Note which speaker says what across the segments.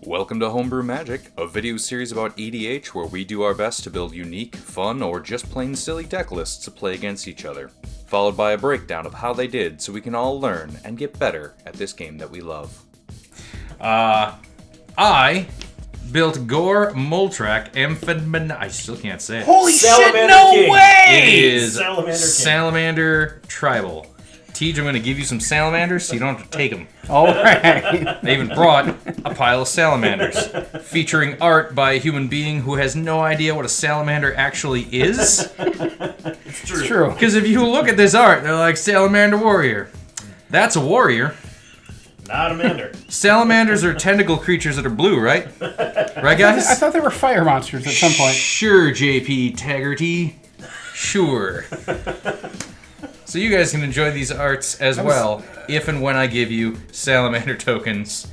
Speaker 1: Welcome to Homebrew Magic, a video series about EDH where we do our best to build unique, fun, or just plain silly deck lists to play against each other, followed by a breakdown of how they did so we can all learn and get better at this game that we love.
Speaker 2: I built Gore Muldrak Amphibian. I still can't say it.
Speaker 3: Holy
Speaker 4: Salamander
Speaker 3: shit, no
Speaker 4: King.
Speaker 3: way!
Speaker 2: It is
Speaker 4: Salamander King.
Speaker 2: Salamander Tribal. Teej, I'm going to give you some salamanders so you don't have to take them.
Speaker 3: All right.
Speaker 2: They even brought a pile of salamanders, featuring art by a human being who has no idea what a salamander actually is.
Speaker 3: It's true.
Speaker 2: Because if you look at this art, they're like, Salamander Warrior. That's a warrior.
Speaker 4: Not a mander.
Speaker 2: Salamanders are tentacle creatures that are blue, right? Right, guys?
Speaker 3: I thought they were fire monsters at some point.
Speaker 2: Sure, JP Taggarty. Sure. So you guys can enjoy these arts as well, if and when I give you salamander tokens.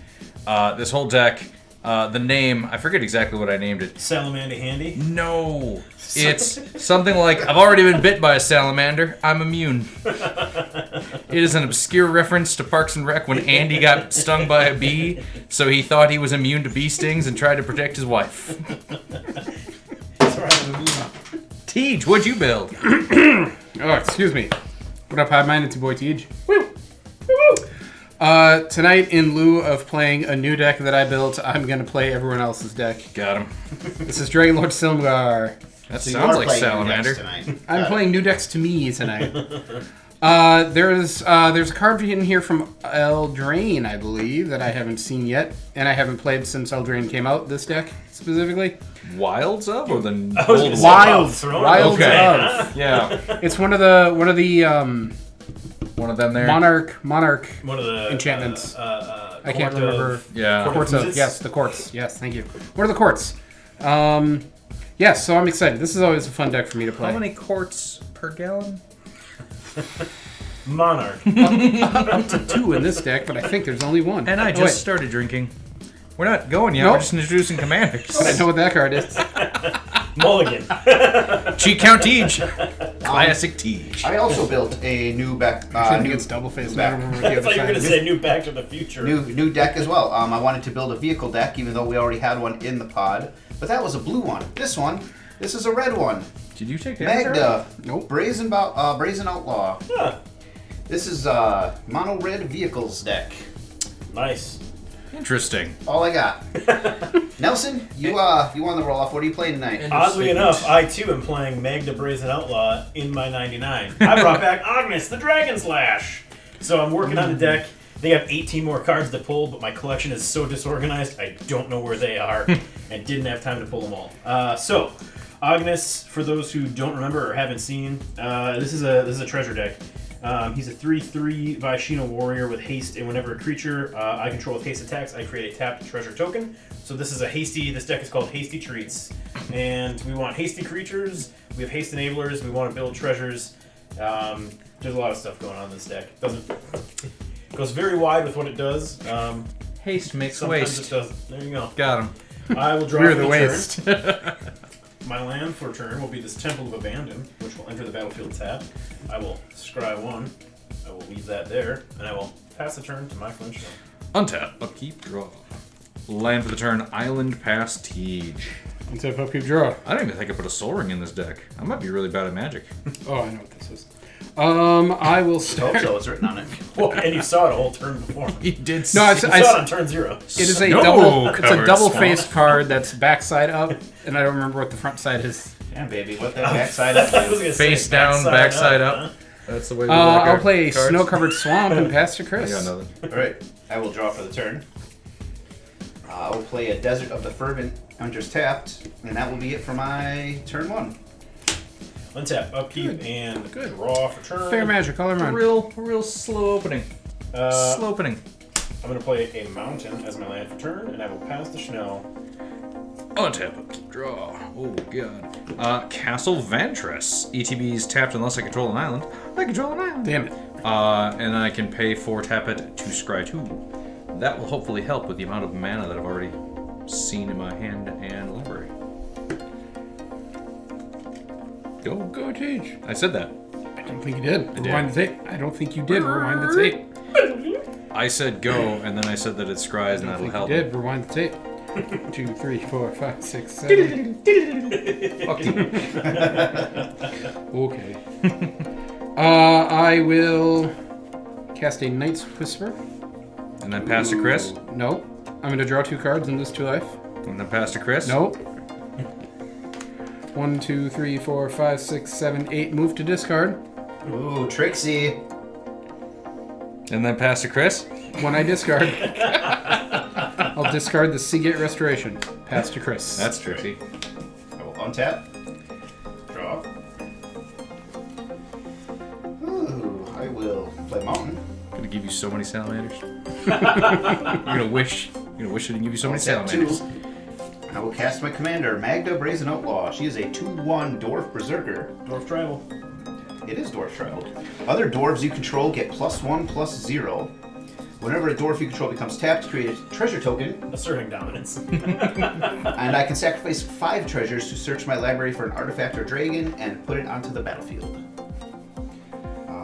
Speaker 2: This whole deck, the name, I forget exactly what I named it.
Speaker 4: Salamander Handy.
Speaker 2: No, it's something like, I've already been bit by a salamander, I'm immune. It is an obscure reference to Parks and Rec when Andy got stung by a bee, so he thought he was immune to bee stings and tried to protect his wife. Teej, what'd you build?
Speaker 3: Oh, excuse me. What up, Hive Mind? It's your boy Teej. Woo! Tonight, in lieu of playing a new deck that I built, I'm going to play everyone else's deck.
Speaker 2: Got him.
Speaker 3: This is Dragonlord Silumgar.
Speaker 2: That
Speaker 5: So you
Speaker 2: sounds
Speaker 5: are
Speaker 2: like
Speaker 5: playing
Speaker 2: salamander.
Speaker 5: your decks tonight.
Speaker 3: I'm playing new decks to me tonight. There's a card in here from Eldraine, I believe, that I haven't seen yet, and I haven't played since Eldraine came out. This deck specifically,
Speaker 2: Wilds of or the
Speaker 4: I was gonna
Speaker 2: old
Speaker 4: say,
Speaker 3: Wilds,
Speaker 4: Throne
Speaker 3: Wilds
Speaker 2: Okay.
Speaker 3: of.
Speaker 2: Yeah,
Speaker 3: It's one of the
Speaker 2: one of them there.
Speaker 3: monarch
Speaker 4: One of the
Speaker 3: enchantments. I can't
Speaker 4: Court of-
Speaker 3: remember.
Speaker 2: Yeah.
Speaker 3: Courts of, yes, the courts. Yes, thank you. What are the courts? Yes, so I'm excited. This is always a fun deck for me to play.
Speaker 2: How many quarts per gallon?
Speaker 4: Monarch.
Speaker 3: Up to 2 in this deck, but I think there's only one.
Speaker 2: And I
Speaker 3: Oh,
Speaker 2: just
Speaker 3: wait.
Speaker 2: started drinking. We're not going yet.
Speaker 3: Nope.
Speaker 2: We're just introducing commanders.
Speaker 3: I know what that card is.
Speaker 4: Mulligan.
Speaker 2: Cheat count Teej. Classic Teej.
Speaker 5: I also built a new back.
Speaker 3: I think
Speaker 5: New,
Speaker 3: it's double face. I
Speaker 5: back.
Speaker 3: don't remember what
Speaker 4: I
Speaker 3: the
Speaker 4: thought
Speaker 3: other
Speaker 4: you were
Speaker 3: side
Speaker 4: going to
Speaker 3: is.
Speaker 4: say new Back to the Future.
Speaker 5: new deck as well. I wanted to build a vehicle deck, even though we already had one in the pod. But that was a blue one. This is a red one.
Speaker 2: Did you take that?
Speaker 5: Magda.
Speaker 3: Nope.
Speaker 5: Brazen Outlaw.
Speaker 4: Huh.
Speaker 5: This is mono red vehicles deck.
Speaker 4: Nice.
Speaker 2: Interesting.
Speaker 5: All I got. Nelson, you on the roll off. What are you playing tonight?
Speaker 4: Oddly enough, I too am playing Magda Brazen Outlaw in my 99. I brought back Ognis, the Dragon Slash. So I'm working on the deck. They have 18 more cards to pull, but my collection is so disorganized, I don't know where they are, and didn't have time to pull them all. So, Ognis, for those who don't remember or haven't seen, this is a treasure deck. He's a 3/3 Vaishino warrior with haste, and whenever a creature I control with haste attacks, I create a tapped treasure token. So this deck is called Hasty Treats. And we want hasty creatures, we have haste enablers, we want to build treasures. There's a lot of stuff going on in this deck. It goes very wide with what it does.
Speaker 2: Haste makes
Speaker 4: Sometimes
Speaker 2: waste.
Speaker 4: it does. There you go.
Speaker 2: Got him.
Speaker 4: I will draw
Speaker 3: We're
Speaker 4: for
Speaker 3: the
Speaker 4: the
Speaker 3: waste.
Speaker 4: turn. My land for turn will be this Temple of Abandon, which will enter the battlefield tab. I will scry 1. I will leave that there, and I will pass the turn to my Flintstone.
Speaker 2: Untap, upkeep, draw. Land for the turn, Island Pass Teej.
Speaker 3: Untap, upkeep, draw.
Speaker 2: I don't even think I put a Soul Ring in this deck. I might be really bad at Magic.
Speaker 3: Oh, I know what this is. I will
Speaker 5: I hope
Speaker 3: start.
Speaker 5: so. It's written on it.
Speaker 4: Well, and you saw it a whole turn before.
Speaker 2: You did.
Speaker 3: No,
Speaker 4: You saw it on turn 0.
Speaker 3: It is a
Speaker 2: Snow-covered
Speaker 3: double-faced card that's backside up, and I don't remember what the front side is.
Speaker 5: Damn, baby. What the backside up
Speaker 4: I was
Speaker 5: is?
Speaker 4: gonna say
Speaker 2: Face down, backside up.
Speaker 4: huh?
Speaker 2: That's the way we
Speaker 3: I'll play Snow-Covered Swamp and pass to
Speaker 2: I
Speaker 3: Chris.
Speaker 2: got nothing.
Speaker 5: Alright, I will draw for the turn. I will play a Desert of the Fervent Hunters tapped, and that will be it for my turn 1.
Speaker 4: Untap, upkeep,
Speaker 3: Good.
Speaker 4: and
Speaker 3: Good.
Speaker 4: draw for turn.
Speaker 3: Fair magic all around.
Speaker 2: Real slow opening. Slow opening.
Speaker 4: I'm going to play a mountain as my land for turn, and I will pass the snow.
Speaker 2: Untap, upkeep, draw. Oh god. Castle Vantress. ETB's tapped unless I control an island. I control an island.
Speaker 3: Damn it.
Speaker 2: And I can pay 4 tap it to scry 2. That will hopefully help with the amount of mana that I've already seen in my hand and library. Go Teej. I said that.
Speaker 3: I don't think you did.
Speaker 2: did.
Speaker 3: Rewind the tape. I don't think you did. Rewind the tape.
Speaker 2: I said go, and then I said that it scries and
Speaker 3: I
Speaker 2: that'll
Speaker 3: think
Speaker 2: help.
Speaker 3: you did. Rewind the tape. 2, 3, 4, 5, 6, 7.
Speaker 2: Fuck you.
Speaker 3: Okay. I will cast a Night's Whisper.
Speaker 2: And then pass to Chris.
Speaker 3: Nope. I'm going to draw 2 cards and lose 2 life.
Speaker 2: And then pass to Chris.
Speaker 3: Nope. 1, 2, 3, 4, 5, 6, 7, 8. Move to discard.
Speaker 5: Ooh, Trixie.
Speaker 2: And then pass to Chris.
Speaker 3: When I discard, I'll discard the Seagate Restoration. Pass to Chris.
Speaker 2: That's tricky.
Speaker 5: I will untap. Draw. Ooh, I will play Mountain.
Speaker 2: I'm gonna give you so many salamanders. You're gonna wish I didn't give you so many
Speaker 5: Step
Speaker 2: salamanders.
Speaker 5: 2. I will cast my commander, Magda Brazen Outlaw. She is a 2/1 Dwarf Berserker.
Speaker 4: Dwarf Tribal.
Speaker 5: It is Dwarf Tribal. Other dwarves you control get +1/+0. Whenever a dwarf you control becomes tapped, create a treasure token,
Speaker 4: Asserting dominance.
Speaker 5: and I can sacrifice 5 treasures to search my library for an artifact or dragon and put it onto the battlefield.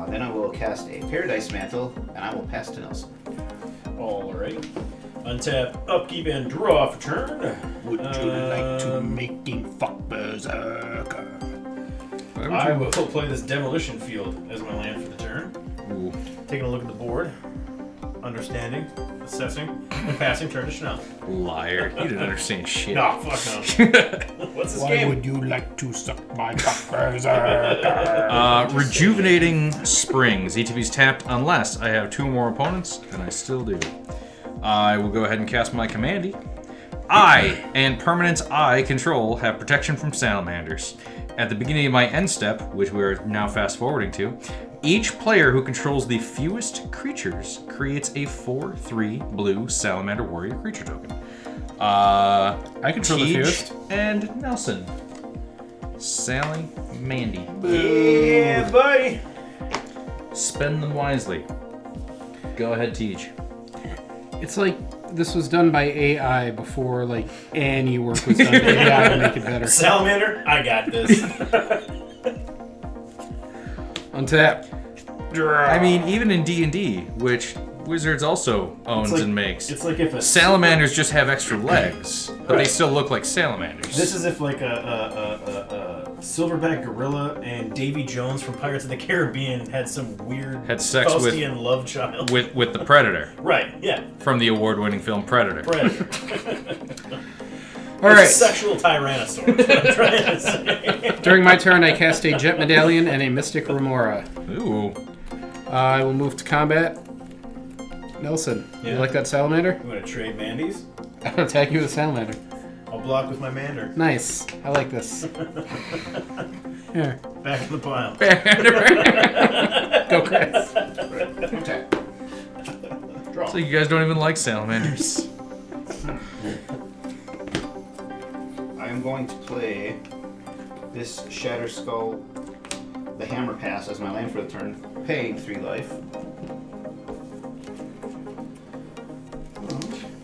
Speaker 5: Then I will cast a Paradise Mantle, and I will pass to Nelson.
Speaker 4: Alright. Untap, upkeep, and draw for turn.
Speaker 3: Would you like to make him fuck Berserker?
Speaker 4: I will play this Demolition Field as my land for the turn.
Speaker 2: Ooh.
Speaker 4: Taking a look at the board. Understanding, assessing, and passing turn to Chanel.
Speaker 2: Liar. You didn't understand shit.
Speaker 4: No, fuck no. What's this game?
Speaker 3: you like to suck my fuck Berserker?
Speaker 2: Rejuvenating Springs. Each of these tapped unless I have 2 more opponents, and I still do. I will go ahead and cast my Commandy. I and permanents I control have protection from salamanders. At the beginning of my end step, which we are now fast forwarding to, each player who controls the fewest creatures creates a 4/3 blue salamander warrior creature token.
Speaker 3: I control the
Speaker 2: Tej
Speaker 3: fewest.
Speaker 2: and Nelson. Sally, Mandy.
Speaker 4: Yeah, buddy.
Speaker 2: Spend them wisely. Go ahead, Tej.
Speaker 3: It's like this was done by AI before like any work was done by AI to make it better.
Speaker 4: Salamander, I got this.
Speaker 3: Untap.
Speaker 2: I mean, even in D&D, which Wizards also owns
Speaker 4: like-
Speaker 2: and makes,
Speaker 4: It's like if a
Speaker 2: salamanders just have extra legs, but they still look like salamanders.
Speaker 4: This is if like a silverback gorilla and Davy Jones from Pirates of the Caribbean had some weird
Speaker 2: Had sex with-
Speaker 4: Faustian love child.
Speaker 2: with the Predator
Speaker 4: Right, yeah.
Speaker 2: from the award-winning film Predator.
Speaker 4: Predator.
Speaker 3: All
Speaker 4: It's a
Speaker 3: right.
Speaker 4: sexual tyrannosaur. Is what I'm trying to say.
Speaker 3: During my turn, I cast a Jet Medallion and a Mystic Remora.
Speaker 2: Ooh.
Speaker 3: I will move to combat. Nelson, you
Speaker 4: Yeah.
Speaker 3: like that salamander?
Speaker 4: You want to trade Mandy's?
Speaker 3: I'll attack you with a salamander.
Speaker 4: I'll block with my Mander.
Speaker 3: Nice. I like this. Here.
Speaker 4: Back in the pile.
Speaker 3: Go, Chris.
Speaker 5: Untap. Draw.
Speaker 2: So you guys don't even like salamanders.
Speaker 5: I am going to play this Shatter Skull, the Hammer Pass, as my land for the turn, paying 3 life.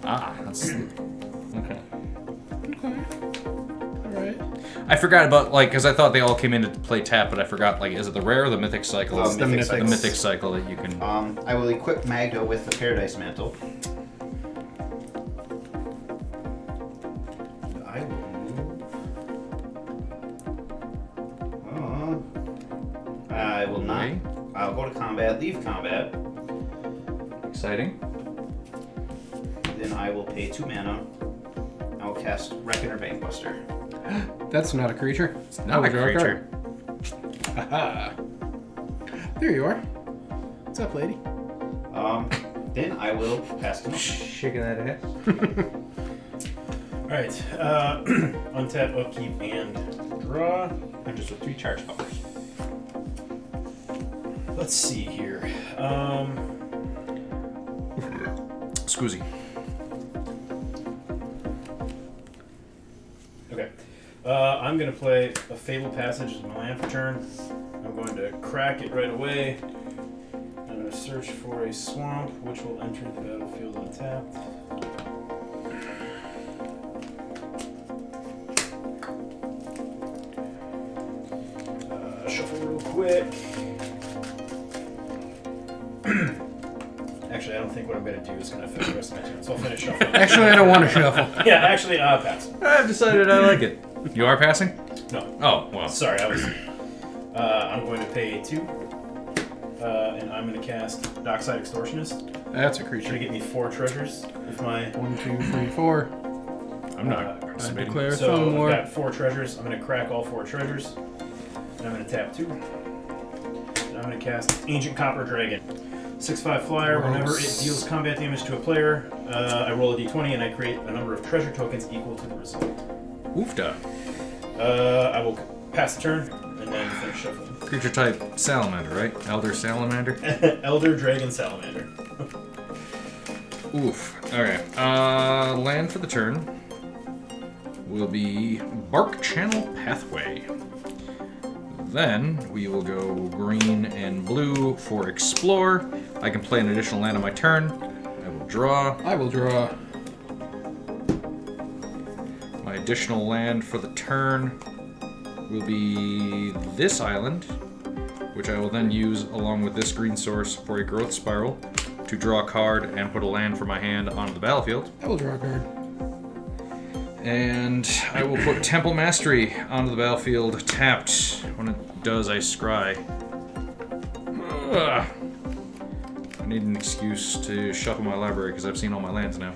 Speaker 2: That's okay.
Speaker 3: Alright.
Speaker 2: I forgot about because I thought they all came in to play tap, but I forgot is it the rare or the mythic cycle?
Speaker 5: It's the mythic
Speaker 2: The
Speaker 5: cycle.
Speaker 2: mythic cycle that you can.
Speaker 5: I will equip Magda with the Paradise Mantle. I will move. I will not.
Speaker 2: Okay.
Speaker 5: I'll go to combat, leave combat.
Speaker 2: Exciting.
Speaker 5: Then I will pay 2 mana. I will cast Reckoner Bankbuster.
Speaker 3: That's not a creature.
Speaker 2: It's not a
Speaker 3: draw
Speaker 2: creature.
Speaker 3: card. Aha. There you are. What's up, lady?
Speaker 5: Then I will pass to Nelson.
Speaker 2: Shaking that head.
Speaker 4: Alright. Untap, upkeep, and draw.
Speaker 5: I'm just with 3 charge colors.
Speaker 4: Let's see here.
Speaker 2: Scoozy.
Speaker 4: Okay. I'm going to play a Fable Passage as my land for turn. I'm going to crack it right away. I'm going to search for a swamp, which will enter the battlefield untapped. Shuffle real quick. Actually, I don't think what I'm I'm going to do is going to affect the rest of my turn. So I'll finish shuffling.
Speaker 3: Actually, I don't want to shuffle.
Speaker 4: Yeah, actually, pass.
Speaker 2: I've decided I like it. You are passing?
Speaker 4: No.
Speaker 2: Oh, well.
Speaker 4: Sorry, I was. I'm going to pay 2. And I'm going to cast Dockside Extortionist.
Speaker 3: That's a
Speaker 4: Should
Speaker 3: creature.
Speaker 4: get me 4 treasures if my.
Speaker 3: 1, 2, 3, 4.
Speaker 2: I'm not
Speaker 3: I
Speaker 2: participating.
Speaker 3: declare
Speaker 4: So
Speaker 3: Silumgar.
Speaker 4: I've got 4 treasures. I'm going to crack all 4 treasures. And I'm going to tap 2. And I'm going to cast Ancient Copper Dragon. 6/5 flyer.
Speaker 3: Gross.
Speaker 4: Whenever it deals combat damage to a player, I roll a d20 and I create a number of treasure tokens equal to the result.
Speaker 2: Oofda.
Speaker 4: I will pass the turn and then finish shuffling.
Speaker 2: Creature type salamander, right? Elder salamander?
Speaker 4: Elder Dragon Salamander.
Speaker 2: Oof. Alright. Land for the turn will be Bark Channel Pathway. Then we will go green and blue for Explore. I can play an additional land on my turn. I will draw.
Speaker 3: I will draw.
Speaker 2: My additional land for the turn will be this island, which I will then use along with this green source for a growth spiral to draw a card and put a land from my hand onto the battlefield.
Speaker 3: I will draw a card.
Speaker 2: And I will put Temple Mastery onto the battlefield tapped. When it does, I scry. Ugh. I need an excuse to shuffle my library because I've seen all my lands now.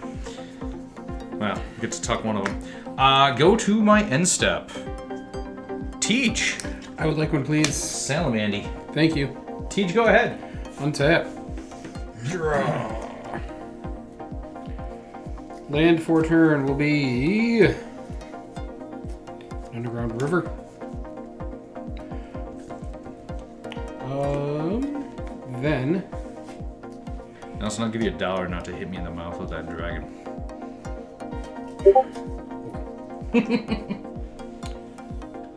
Speaker 2: Well, I get to tuck one of them. Go to my end step. Teach.
Speaker 3: I would like one, please.
Speaker 2: Salamandy.
Speaker 3: Thank you.
Speaker 2: Teach, go ahead.
Speaker 3: Untap. Draw. Land for turn will be Underground River. Then
Speaker 2: I'll also not give you $1 not to hit me in the mouth with that dragon.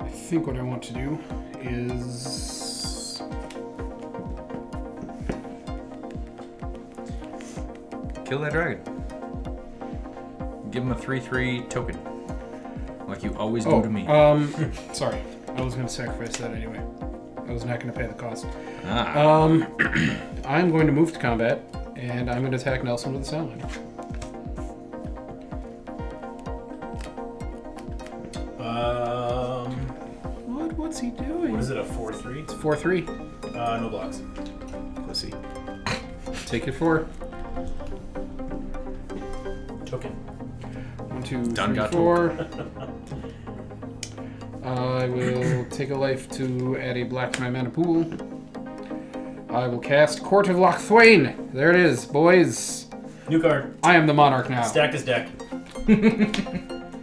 Speaker 3: I think what I want to do is
Speaker 2: Kill that dragon. Give him a 3/3 token. Like you always do to me.
Speaker 3: sorry. I was going to sacrifice that anyway. I was not going to pay the cost.
Speaker 2: Ah.
Speaker 3: I'm going to move to combat, and I'm going to attack Nelson with a salamander. What's he doing?
Speaker 4: What is it, a 4/3?
Speaker 3: 4/3.
Speaker 4: No blocks.
Speaker 3: Pussy. Take it 4.
Speaker 4: Token.
Speaker 3: 1, 2,
Speaker 2: Done
Speaker 3: 3,
Speaker 2: got
Speaker 3: 4. I will take a life to add a black to my mana pool. I will cast Court of Lochthwain. There it is, boys.
Speaker 4: New card.
Speaker 3: I am the monarch now.
Speaker 4: Stack this deck.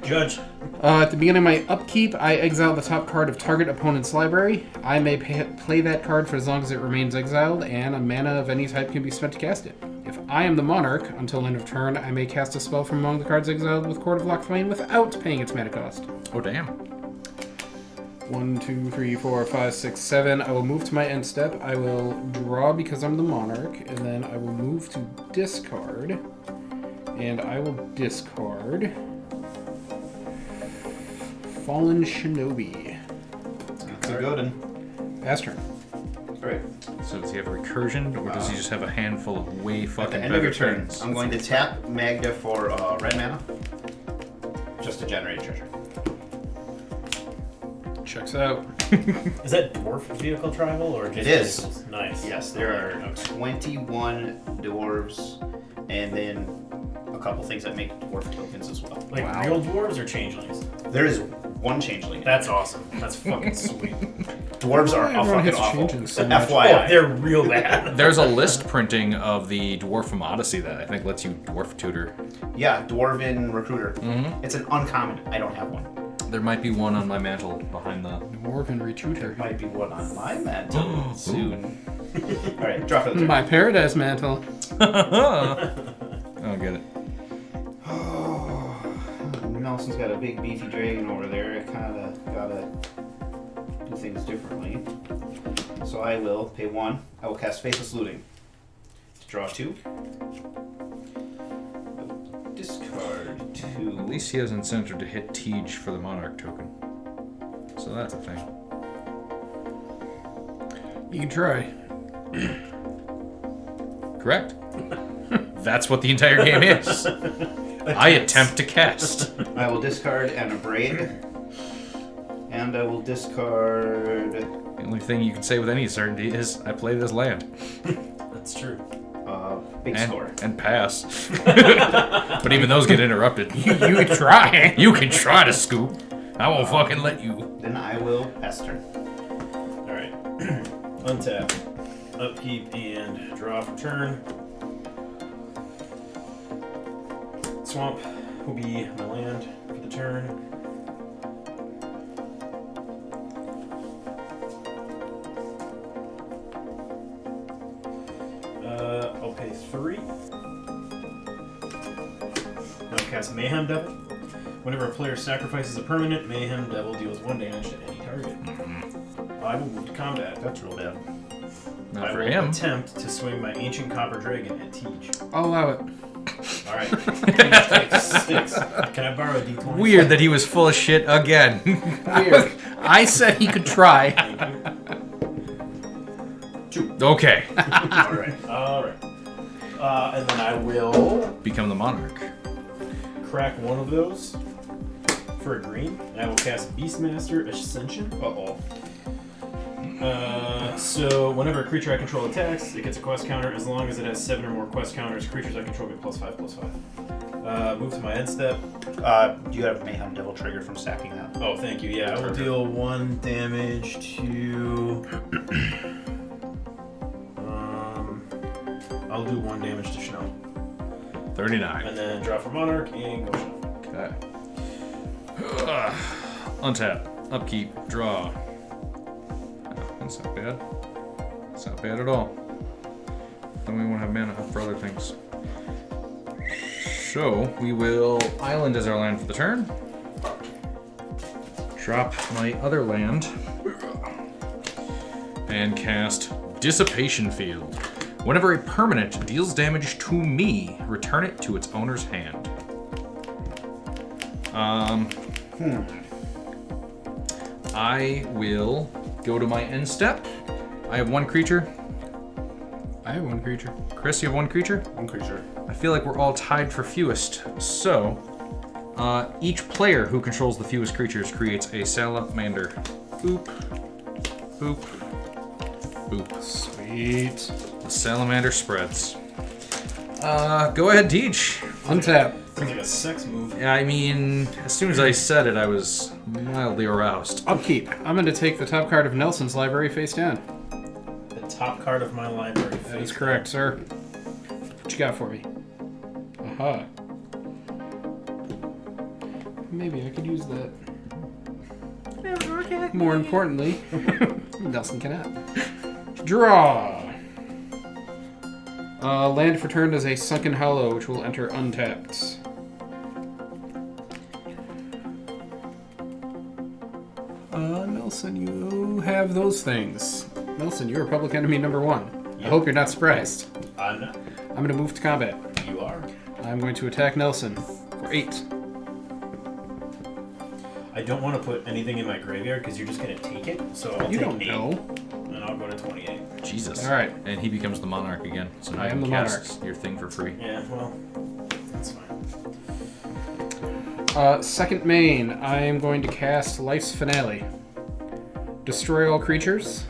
Speaker 4: Judge.
Speaker 3: At the beginning of my upkeep, I exile the top card of target opponent's library. I may play that card for as long as it remains exiled, and a mana of any type can be spent to cast it. If I am the monarch, until end of turn, I may cast a spell from among the cards exiled with Court of Lochthwain without paying its mana cost.
Speaker 2: Oh, damn.
Speaker 3: 1, 2, 3, 4, 5, 6, 7. I will move to my end step. I will draw because I'm the monarch, and then I will move to discard. And I will discard Fallen Shinobi.
Speaker 5: That's a good one.
Speaker 3: Pass turn.
Speaker 5: Alright.
Speaker 2: So does he have a recursion, or does he just have a handful of way
Speaker 5: At
Speaker 2: fucking
Speaker 5: the end of your
Speaker 2: better
Speaker 5: turn,
Speaker 2: things?
Speaker 5: I'm going to tap Magda for red mana. Just to generate a treasure.
Speaker 3: Checks out.
Speaker 4: Is that dwarf vehicle tribal or just
Speaker 5: It is.
Speaker 4: vehicles? Nice.
Speaker 5: Yes, there are 21 dwarves, and then a couple things that make dwarf tokens as well.
Speaker 4: Like
Speaker 3: Wow.
Speaker 4: real dwarves or changelings?
Speaker 5: There is one changeling.
Speaker 4: That's awesome. That's fucking sweet.
Speaker 5: Dwarves are
Speaker 3: Everyone
Speaker 5: fucking
Speaker 3: hits
Speaker 5: awful.
Speaker 3: changelings so much.
Speaker 4: Oh,
Speaker 5: FYI.
Speaker 4: they're real bad.
Speaker 2: There's a list printing of the Dwarf from Odyssey that I think lets you dwarf tutor.
Speaker 5: Yeah, Dwarven Recruiter. It's an uncommon. I don't have one.
Speaker 2: There might be one on my mantle behind the...
Speaker 3: Dwarven Retutor.
Speaker 5: Might be one on my mantle soon. Alright, drop it.
Speaker 3: My Paradise Mantle.
Speaker 2: Oh, get it.
Speaker 5: Nelson's got a big beefy dragon over there. I kind of gotta do things differently. So I will pay 1. I will cast Faceless Looting. To draw 2. I will discard 2.
Speaker 2: At least he has incentive to hit Tej for the Monarch token. So that's a thing.
Speaker 3: You can try.
Speaker 2: Correct. That's what the entire game is. I attempt to cast.
Speaker 5: I will discard an Abrade. And I will discard...
Speaker 2: The only thing you can say with any certainty is I play this land.
Speaker 4: That's true.
Speaker 5: Big score.
Speaker 2: And pass. But even those get interrupted.
Speaker 3: You can try.
Speaker 2: You can try to scoop. I won't fucking let you.
Speaker 5: Then I will pass turn.
Speaker 4: Alright. Untap. Upkeep and draw for turn. Swamp will be my land for the turn. I'll pay 3. Now cast Mayhem Devil. Whenever a player sacrifices a permanent, Mayhem Devil deals 1 damage to any target. I will move to combat.
Speaker 5: That's real bad.
Speaker 2: Not
Speaker 4: I
Speaker 2: for
Speaker 4: will
Speaker 2: him.
Speaker 4: attempt to swing my Ancient Copper Dragon at Teej.
Speaker 3: I'll allow it.
Speaker 4: Alright. Teej takes 6. Can I borrow a d20?
Speaker 2: Weird that he was full of shit again.
Speaker 3: Weird. I said he could try.
Speaker 4: Thank you.
Speaker 2: Okay.
Speaker 4: Alright. And then I will
Speaker 2: Become the monarch.
Speaker 4: crack one of those for a green, and I will cast Beastmaster Ascension. So whenever a creature I control attacks, it gets a quest counter. As long as it has 7 or more quest counters, creatures I control get +5/+5. Move to my end step.
Speaker 5: Do you have Mayhem Devil trigger from sacking that?
Speaker 4: Oh, thank you. Yeah, I will deal 1 damage to. I'll do 1 damage to Schnell.
Speaker 2: 39.
Speaker 4: And then draw for Monarch and go Schnell.
Speaker 2: Okay. Untap. Upkeep. Draw. Oh, that's not bad. It's not bad at all. Then we won't have mana for other things. So, we will island as our land for the turn. Drop my other land. And cast Dissipation Field. Whenever a permanent deals damage to me, return it to its owner's hand. I will go to my end step. I have 1 creature.
Speaker 3: I have 1 creature.
Speaker 2: Chris, you have 1 creature?
Speaker 5: 1 creature.
Speaker 2: I feel like we're all tied for fewest. So, each player who controls the fewest creatures creates a salamander. Boop. Boop. Boop.
Speaker 3: Sweet.
Speaker 2: The salamander spreads. Go ahead, Deej.
Speaker 3: Untap.
Speaker 4: Sounds like a sex move.
Speaker 2: Yeah, I mean, as soon as I said it, I was mildly aroused.
Speaker 3: Upkeep. I'm going to take the top card of Nelson's library face down.
Speaker 4: The top card of my library.
Speaker 3: That is correct, sir. What you got for me? Aha. Maybe I could use that. More importantly, Nelson cannot. Draw. Land if returned as a Sunken Hollow, which will enter untapped. Nelson, you have those things. Nelson, you're public enemy number 1. I hope you're not surprised.
Speaker 4: I'm not.
Speaker 3: I'm going to move to combat.
Speaker 4: You are.
Speaker 3: I'm going to attack Nelson for 8.
Speaker 4: I don't want to put anything in my graveyard because you're just going to take it. So I'll
Speaker 3: You
Speaker 4: take
Speaker 3: don't
Speaker 4: 8,
Speaker 3: know.
Speaker 4: and I'll go to 28.
Speaker 2: Jesus.
Speaker 3: All right.
Speaker 2: And he becomes the monarch again. So now
Speaker 3: I
Speaker 2: you
Speaker 3: am
Speaker 2: can
Speaker 3: the
Speaker 2: cast your thing for free.
Speaker 4: Yeah, well, that's fine.
Speaker 3: Second main, I am going to cast Life's Finale. Destroy all creatures.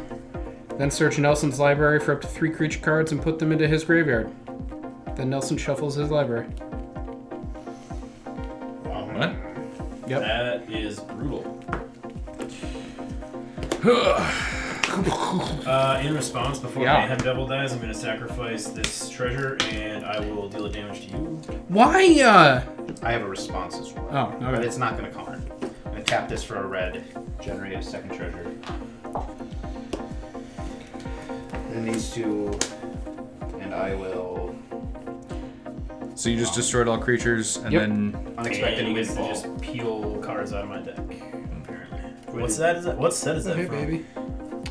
Speaker 3: Then search Nelson's library for up to 3 creature cards and put them into his graveyard. Then Nelson shuffles his library.
Speaker 2: What?
Speaker 3: Yep.
Speaker 4: That is brutal. In response, before
Speaker 3: Yeah.
Speaker 4: Mayhem Devil dies, I'm going to sacrifice this treasure, and I will deal a damage to you.
Speaker 3: Why,
Speaker 5: I have a response as well.
Speaker 3: Oh, okay.
Speaker 5: But it's not going to counter. I'm going to tap this for a red, generate a second treasure. Then these 2, and I will
Speaker 2: So you just destroyed all creatures and
Speaker 3: Yep.
Speaker 2: then
Speaker 5: unexpected
Speaker 4: And you get to
Speaker 5: windfall.
Speaker 4: just peel cards out of my deck, apparently. What set is that? What set is that
Speaker 3: Hey,
Speaker 4: from?
Speaker 3: baby.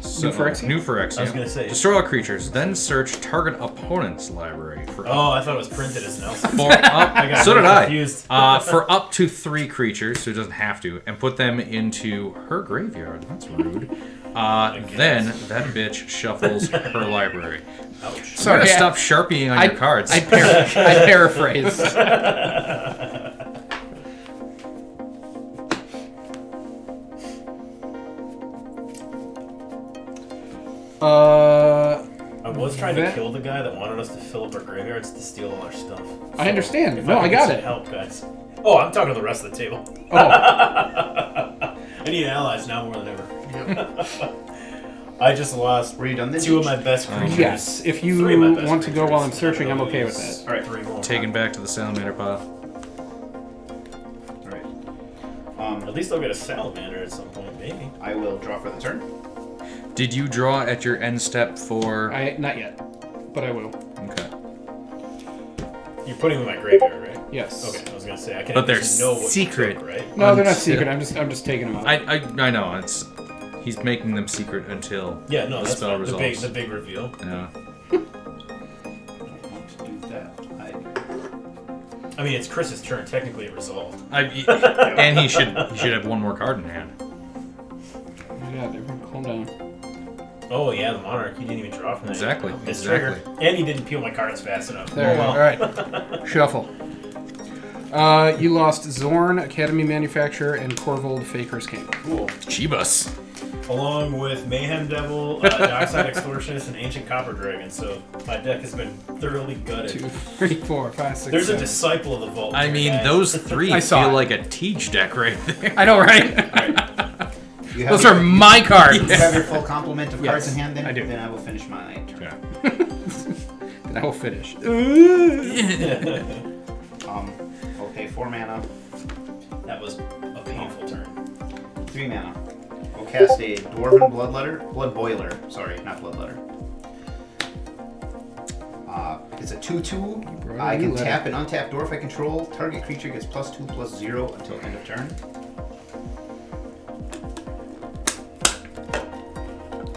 Speaker 2: so,
Speaker 3: New Phyrexia?
Speaker 2: New Phyrexia.
Speaker 4: I was gonna say.
Speaker 2: Destroy all creatures, then search target opponent's library for
Speaker 4: Oh, I thought it was printed as Nelson.
Speaker 2: for up.
Speaker 4: got
Speaker 2: So did
Speaker 4: very
Speaker 2: I.
Speaker 4: confused.
Speaker 2: For up to 3 creatures, so it doesn't have to, and put them into her graveyard. That's rude. Then that bitch shuffles her library.
Speaker 4: Ouch.
Speaker 2: You
Speaker 3: Sorry,
Speaker 2: gotta stop sharpieing on your cards.
Speaker 3: I paraphrased.
Speaker 4: I was trying to kill the guy that wanted us to fill up our graveyards to steal all our stuff.
Speaker 3: I understand.
Speaker 4: If
Speaker 3: No, I
Speaker 4: could get
Speaker 3: got
Speaker 4: some
Speaker 3: it.
Speaker 4: Help, guys. Oh, I'm talking to the rest of the table.
Speaker 3: Oh,
Speaker 4: I need allies now more than ever. I just lost
Speaker 5: Were you done then?
Speaker 4: 2 of my best creatures.
Speaker 3: yes. If you
Speaker 4: 3 of my best
Speaker 3: want to go
Speaker 4: creatures,
Speaker 3: while I'm
Speaker 4: and
Speaker 3: searching, I'm
Speaker 4: gonna
Speaker 3: okay with
Speaker 4: lose
Speaker 3: that.
Speaker 5: All right.
Speaker 4: 3 more.
Speaker 2: Taken back to the salamander pile.
Speaker 5: All right.
Speaker 4: At least I'll get a salamander at some point, maybe.
Speaker 5: I will draw for the turn.
Speaker 2: Did you draw at your end step for...
Speaker 3: Not yet, but I will.
Speaker 2: Okay.
Speaker 4: You're putting them in my graveyard, right?
Speaker 3: Yes.
Speaker 4: Okay, I was gonna say I can
Speaker 2: But they're
Speaker 4: know what
Speaker 2: secret.
Speaker 4: you took, right?
Speaker 3: No, they're not
Speaker 2: Until-
Speaker 3: secret. I'm just taking them out.
Speaker 2: I know, it's... He's making them secret until
Speaker 4: Yeah, no,
Speaker 2: the
Speaker 4: that's
Speaker 2: spell
Speaker 4: fine.
Speaker 2: resolves.
Speaker 4: The big reveal.
Speaker 2: Yeah.
Speaker 5: I don't want to do that.
Speaker 4: I mean, it's Chris's turn. Technically, it resolved.
Speaker 2: And he should have one more card in hand.
Speaker 3: Yeah, calm down.
Speaker 4: Oh yeah, the monarch. He didn't even draw from that.
Speaker 2: Exactly,
Speaker 4: It's
Speaker 2: exactly.
Speaker 4: triggered. And he didn't peel my cards fast enough.
Speaker 3: There.
Speaker 4: Oh, well.
Speaker 3: All right. Shuffle. You lost Zorn, Academy Manufacturer, and Corvold, Faker's King.
Speaker 4: Cool.
Speaker 2: Chibas.
Speaker 4: Along with Mayhem Devil, Dockside Extortionist, and Ancient Copper Dragon. So my deck has been thoroughly gutted.
Speaker 3: 2, 3, 4, 5, 6,
Speaker 4: There's a
Speaker 3: 7.
Speaker 4: disciple of the Vault.
Speaker 2: I
Speaker 4: here,
Speaker 2: mean,
Speaker 4: guys.
Speaker 2: those 3
Speaker 3: I saw
Speaker 2: feel
Speaker 3: it.
Speaker 2: like a Teach deck right there.
Speaker 3: I know, right?
Speaker 5: You have
Speaker 3: Those
Speaker 5: your,
Speaker 3: are my cards.
Speaker 5: You have your full complement of
Speaker 3: Yes,
Speaker 5: cards in hand. Then
Speaker 3: I do.
Speaker 5: Then I will finish my turn.
Speaker 2: Okay.
Speaker 3: And I will finish.
Speaker 5: I'll pay 4 mana,
Speaker 4: That was a painful turn.
Speaker 5: 3 mana. We'll cast a Dwarven Blood Boiler. Sorry, not Bloodletter. It's a 2/2.
Speaker 3: brought
Speaker 5: I
Speaker 3: a
Speaker 5: can
Speaker 3: new letter.
Speaker 5: tap and untap dwarf I control. Target creature gets +2/+0 until end of turn.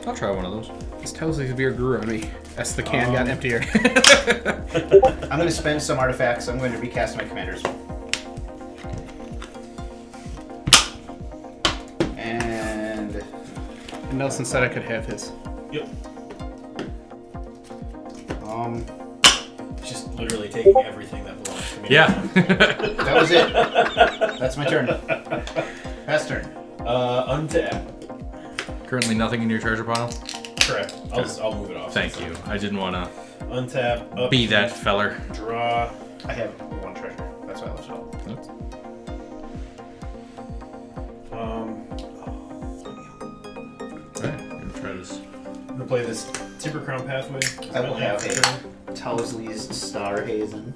Speaker 2: I'll try one of those.
Speaker 3: This tells you beer grew on me. As the can got emptier.
Speaker 5: I'm going to spend some artifacts. I'm going to recast my commanders. And
Speaker 3: Nelson said I could have his.
Speaker 4: Yep.
Speaker 5: um,
Speaker 4: Just literally taking everything that belongs to me.
Speaker 2: Yeah.
Speaker 5: that was it. That's my turn. Pass turn.
Speaker 4: Untap.
Speaker 2: Currently nothing in your treasure pile?
Speaker 4: Correct. I'll move it off.
Speaker 2: Thank you. I didn't want to
Speaker 4: Untap. Up,
Speaker 2: be that feller.
Speaker 4: Draw.
Speaker 5: I have 1 treasure. That's why I left it all.
Speaker 2: Alright, I'm gonna try this.
Speaker 4: I'm gonna play this Timber Crown Pathway.
Speaker 5: I will have
Speaker 4: Turn.
Speaker 5: a Towsley's Starhazen.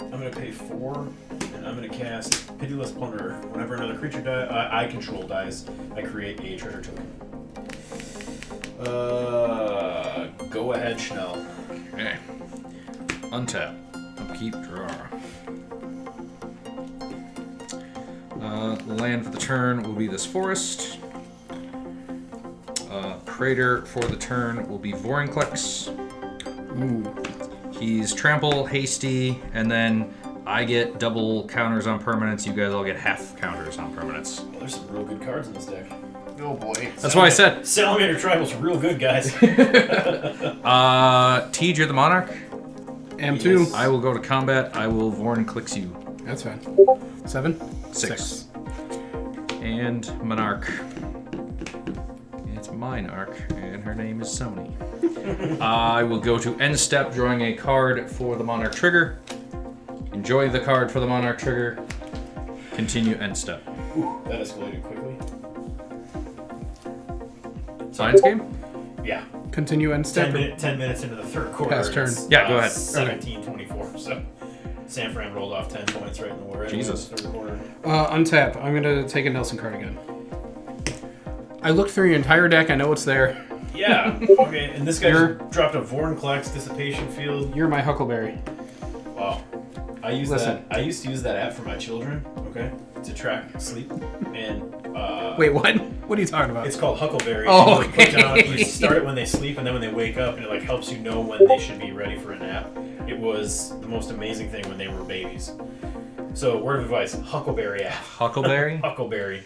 Speaker 4: I'm gonna pay 4, and I'm gonna cast Pitiless Plunderer. Whenever another creature I control dies, I create a treasure token. Go ahead, Schnell.
Speaker 2: Okay. Untap. Upkeep, draw. The land for the turn will be this forest. Praetor for the turn will be Vorinclex.
Speaker 3: Ooh.
Speaker 2: He's trample, hasty, and then I get double counters on permanents. You guys all get half counters on permanents.
Speaker 4: Well, there's some real good cards in this deck.
Speaker 5: Oh boy.
Speaker 2: That's why I said.
Speaker 4: Salamander Tribal's real good, guys.
Speaker 2: Tej, you're the monarch.
Speaker 3: M2.
Speaker 4: Yes.
Speaker 2: I will go to combat. I will Vorinclex you.
Speaker 3: That's fine. 7?
Speaker 2: 6. And Monarch. It's Minarch, and her name is Sony. I will go to end step, drawing a card for the Monarch trigger. Enjoy the card for the Monarch trigger. Continue end step.
Speaker 4: That escalated quickly.
Speaker 2: Science game?
Speaker 4: Yeah.
Speaker 3: Continue end step.
Speaker 4: 10 minutes into the third quarter.
Speaker 3: Pass turn.
Speaker 4: it's,
Speaker 2: Yeah, go ahead.
Speaker 4: 17-24. So San Fran rolled off 10 points right in the war.
Speaker 2: Jesus.
Speaker 4: Third quarter.
Speaker 3: Untap. I'm gonna take a Nelson card again. I looked through your entire deck. I know it's there.
Speaker 4: Yeah. Okay. And this guy
Speaker 3: You're-
Speaker 4: just dropped a Vorinclex Dissipation Field.
Speaker 3: You're my Huckleberry.
Speaker 4: Wow. I use
Speaker 3: Listen.
Speaker 4: that. I used to use that app for my children. Okay. To track sleep. And
Speaker 3: Wait, what? What are you talking about?
Speaker 4: it's called Huckleberry.
Speaker 3: Oh,
Speaker 4: And you put down,
Speaker 3: okay.
Speaker 4: you start it when they sleep, and then when they wake up, and it like helps you know when they should be ready for a nap. It was the most amazing thing when they were babies. So word of advice: Huckleberry app.
Speaker 2: Huckleberry?
Speaker 4: Huckleberry.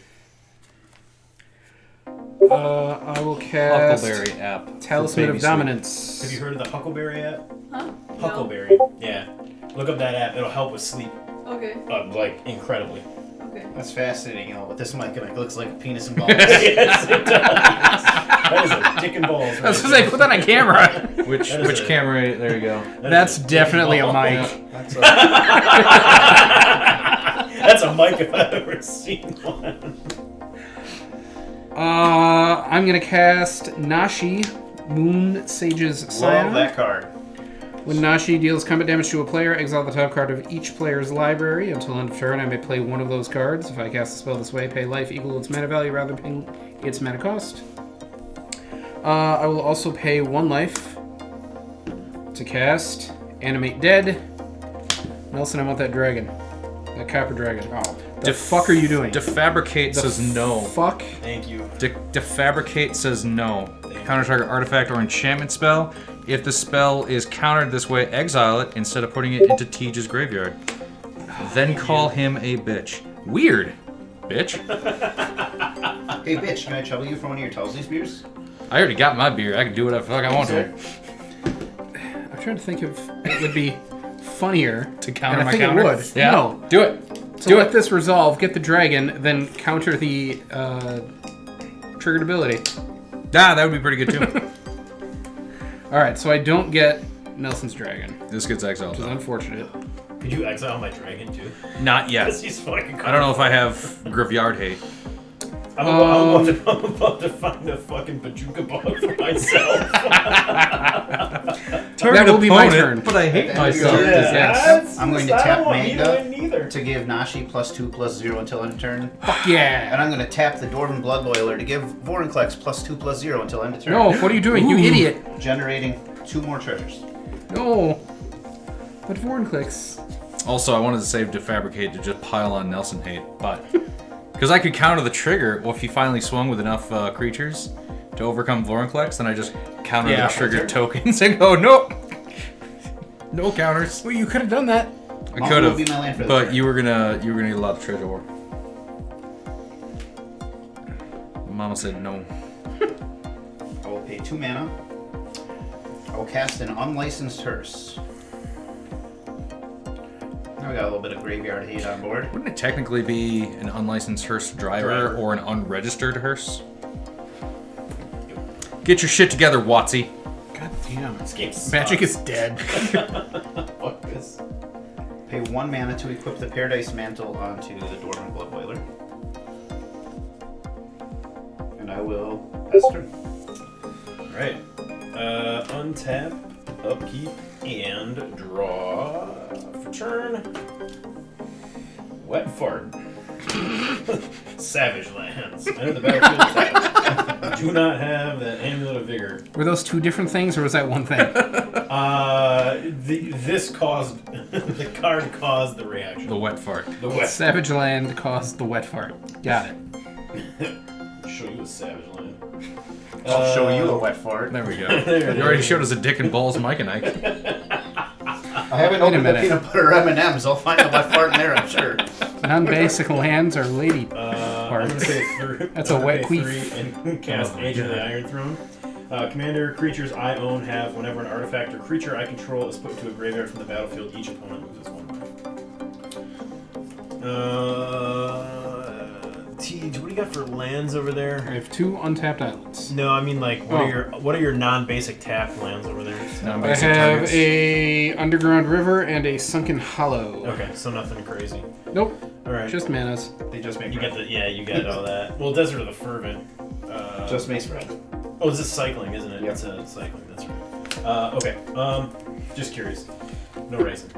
Speaker 3: I will cast
Speaker 2: Huckleberry app.
Speaker 3: Talisman of
Speaker 2: Baby
Speaker 3: Dominance.
Speaker 4: Have you heard of the Huckleberry app?
Speaker 6: Huh?
Speaker 4: Huckleberry. Yeah. Look up that app. It'll help with sleep.
Speaker 6: Okay.
Speaker 4: Like, incredibly.
Speaker 6: Okay.
Speaker 5: That's fascinating, but this mic looks like a penis and balls.
Speaker 4: Yes, it does. That is a dick and balls. Right
Speaker 3: I was gonna say, put that on camera.
Speaker 2: Which
Speaker 4: That is
Speaker 2: which
Speaker 4: a-
Speaker 2: camera? There you go.
Speaker 3: That's definitely a mic.
Speaker 5: That's
Speaker 4: That's a mic if I've ever seen one.
Speaker 3: I'm gonna cast Nashi, Moon Sage's Scion.
Speaker 5: love that card.
Speaker 3: When Nashi deals combat damage to a player, exile the top card of each player's library. Until end of turn, I may play one of those cards. If I cast a spell this way, pay life equal to its mana value rather than paying its mana cost. I will also pay 1 life to cast Animate Dead. Nelson, I want that dragon. That copper dragon.
Speaker 5: Oh,
Speaker 3: The fuck are you doing?
Speaker 2: Defabricate says no.
Speaker 3: Fuck.
Speaker 4: Thank you.
Speaker 2: Defabricate says no. Counter target artifact or enchantment spell. If the spell is countered this way, exile it instead of putting it into Tej's graveyard. Then call him a bitch. Weird. Bitch.
Speaker 5: hey, bitch, can I trouble you for one of your Tulsi beers?
Speaker 2: I already got my beer. I can do whatever the fuck I want to.
Speaker 3: I'm trying to think if it would be funnier
Speaker 2: To counter
Speaker 3: and I
Speaker 2: my
Speaker 3: think
Speaker 2: counter?
Speaker 3: it would.
Speaker 2: Yeah.
Speaker 3: No.
Speaker 2: Do it.
Speaker 3: So
Speaker 2: Do
Speaker 3: let
Speaker 2: it.
Speaker 3: this resolve, get the dragon, then counter the triggered ability.
Speaker 2: That would be pretty good too.
Speaker 3: Alright, so I don't get Nelson's dragon,
Speaker 2: This gets exiled.
Speaker 3: which is
Speaker 2: though.
Speaker 3: unfortunate.
Speaker 4: Could you exile my dragon too?
Speaker 2: Not yet.
Speaker 4: Because he's fucking.
Speaker 2: I don't know if I have graveyard hate.
Speaker 4: I'm about to find a fucking Bajuka bug for myself.
Speaker 3: That will be my turn.
Speaker 2: But I hate
Speaker 5: Yeah.
Speaker 2: myself.
Speaker 3: Yes.
Speaker 4: that's-
Speaker 5: I'm going to
Speaker 4: I
Speaker 5: tap
Speaker 4: don't want me to
Speaker 5: Magda
Speaker 4: win neither.
Speaker 5: to give Nashi +2/+0 until end of turn.
Speaker 3: Fuck
Speaker 5: And
Speaker 3: yeah!
Speaker 5: I'm going to tap the Dwarven Blood Boiler to give Vorinclex +2/+0 until end of turn.
Speaker 3: No, what are you doing, you
Speaker 2: Ooh.
Speaker 3: idiot?
Speaker 5: Generating 2 more treasures.
Speaker 3: No. But Vorinclex.
Speaker 2: Also, I wanted to save Defabricate to just pile on Nelson hate, but because I could counter the trigger, well, if he finally swung with enough creatures to overcome Vorinclex, then I just counter
Speaker 3: Yeah.
Speaker 2: the triggered tokens and go, nope, no counters.
Speaker 3: Well, you could have done that.
Speaker 2: I
Speaker 5: Mom
Speaker 2: could
Speaker 5: will be my land
Speaker 2: have,
Speaker 5: for the
Speaker 2: but
Speaker 5: turn.
Speaker 2: you were gonna need a lot of treasure war. Mama said no.
Speaker 5: I will pay 2 mana. I will cast an Unlicensed Hearse. Now we got a little bit of graveyard hate on board.
Speaker 2: Wouldn't it technically be an unlicensed hearse driver or an unregistered hearse? Get your shit together, Watsy.
Speaker 3: God damn.
Speaker 4: This game sucks.
Speaker 3: Magic is dead.
Speaker 4: Fuck this.
Speaker 5: Pay 1 mana to equip the Paradise Mantle onto the Dwarven Blood Boiler. And I will pass turn.
Speaker 4: Alright. Untap, upkeep, and draw for turn. Wet fart. Savage lands. Enter the battlefield tap. Do not have that amulet of vigor.
Speaker 3: Were those 2 different things, or was that one thing?
Speaker 4: This caused the card caused the reaction.
Speaker 2: The wet fart.
Speaker 4: The wet.
Speaker 3: Savage Land caused the wet fart. Got it.
Speaker 4: Show you a savage land.
Speaker 5: I'll show you a wet fart.
Speaker 2: There we go.
Speaker 4: There it
Speaker 2: You already
Speaker 4: is.
Speaker 2: showed us a dick and balls Mike and Ike.
Speaker 5: I haven't
Speaker 3: Wait a
Speaker 5: opened the
Speaker 3: minute.
Speaker 5: peanut butter M&Ms. I'll find a wet fart in there, I'm sure.
Speaker 3: Non-basic lands are lady
Speaker 4: I'm
Speaker 3: parts.
Speaker 4: gonna pay three.
Speaker 3: That's a wet queef.
Speaker 4: 3 and cast Age of the Iron Throne. Commander, creatures I own have whenever an artifact or creature I control is put into a graveyard from the battlefield, each opponent loses 1 life. Tej, what do you got for lands over
Speaker 3: I
Speaker 4: there?
Speaker 3: have 2 untapped islands.
Speaker 4: No, I mean like
Speaker 3: Oh.
Speaker 4: what are your non-basic tap lands over there?
Speaker 3: I
Speaker 2: Non-basic
Speaker 3: have
Speaker 2: targets.
Speaker 3: a underground river and a sunken hollow.
Speaker 4: Okay, so nothing crazy.
Speaker 3: Nope,
Speaker 4: All right,
Speaker 3: just manas.
Speaker 5: They just make
Speaker 4: you
Speaker 5: red.
Speaker 4: got you got all that. Well, Desert of the Fervent.
Speaker 5: Just makes red.
Speaker 4: Oh, this is cycling, isn't it?
Speaker 5: Yep.
Speaker 4: It's a cycling. That's right. Okay. Just curious. No racing.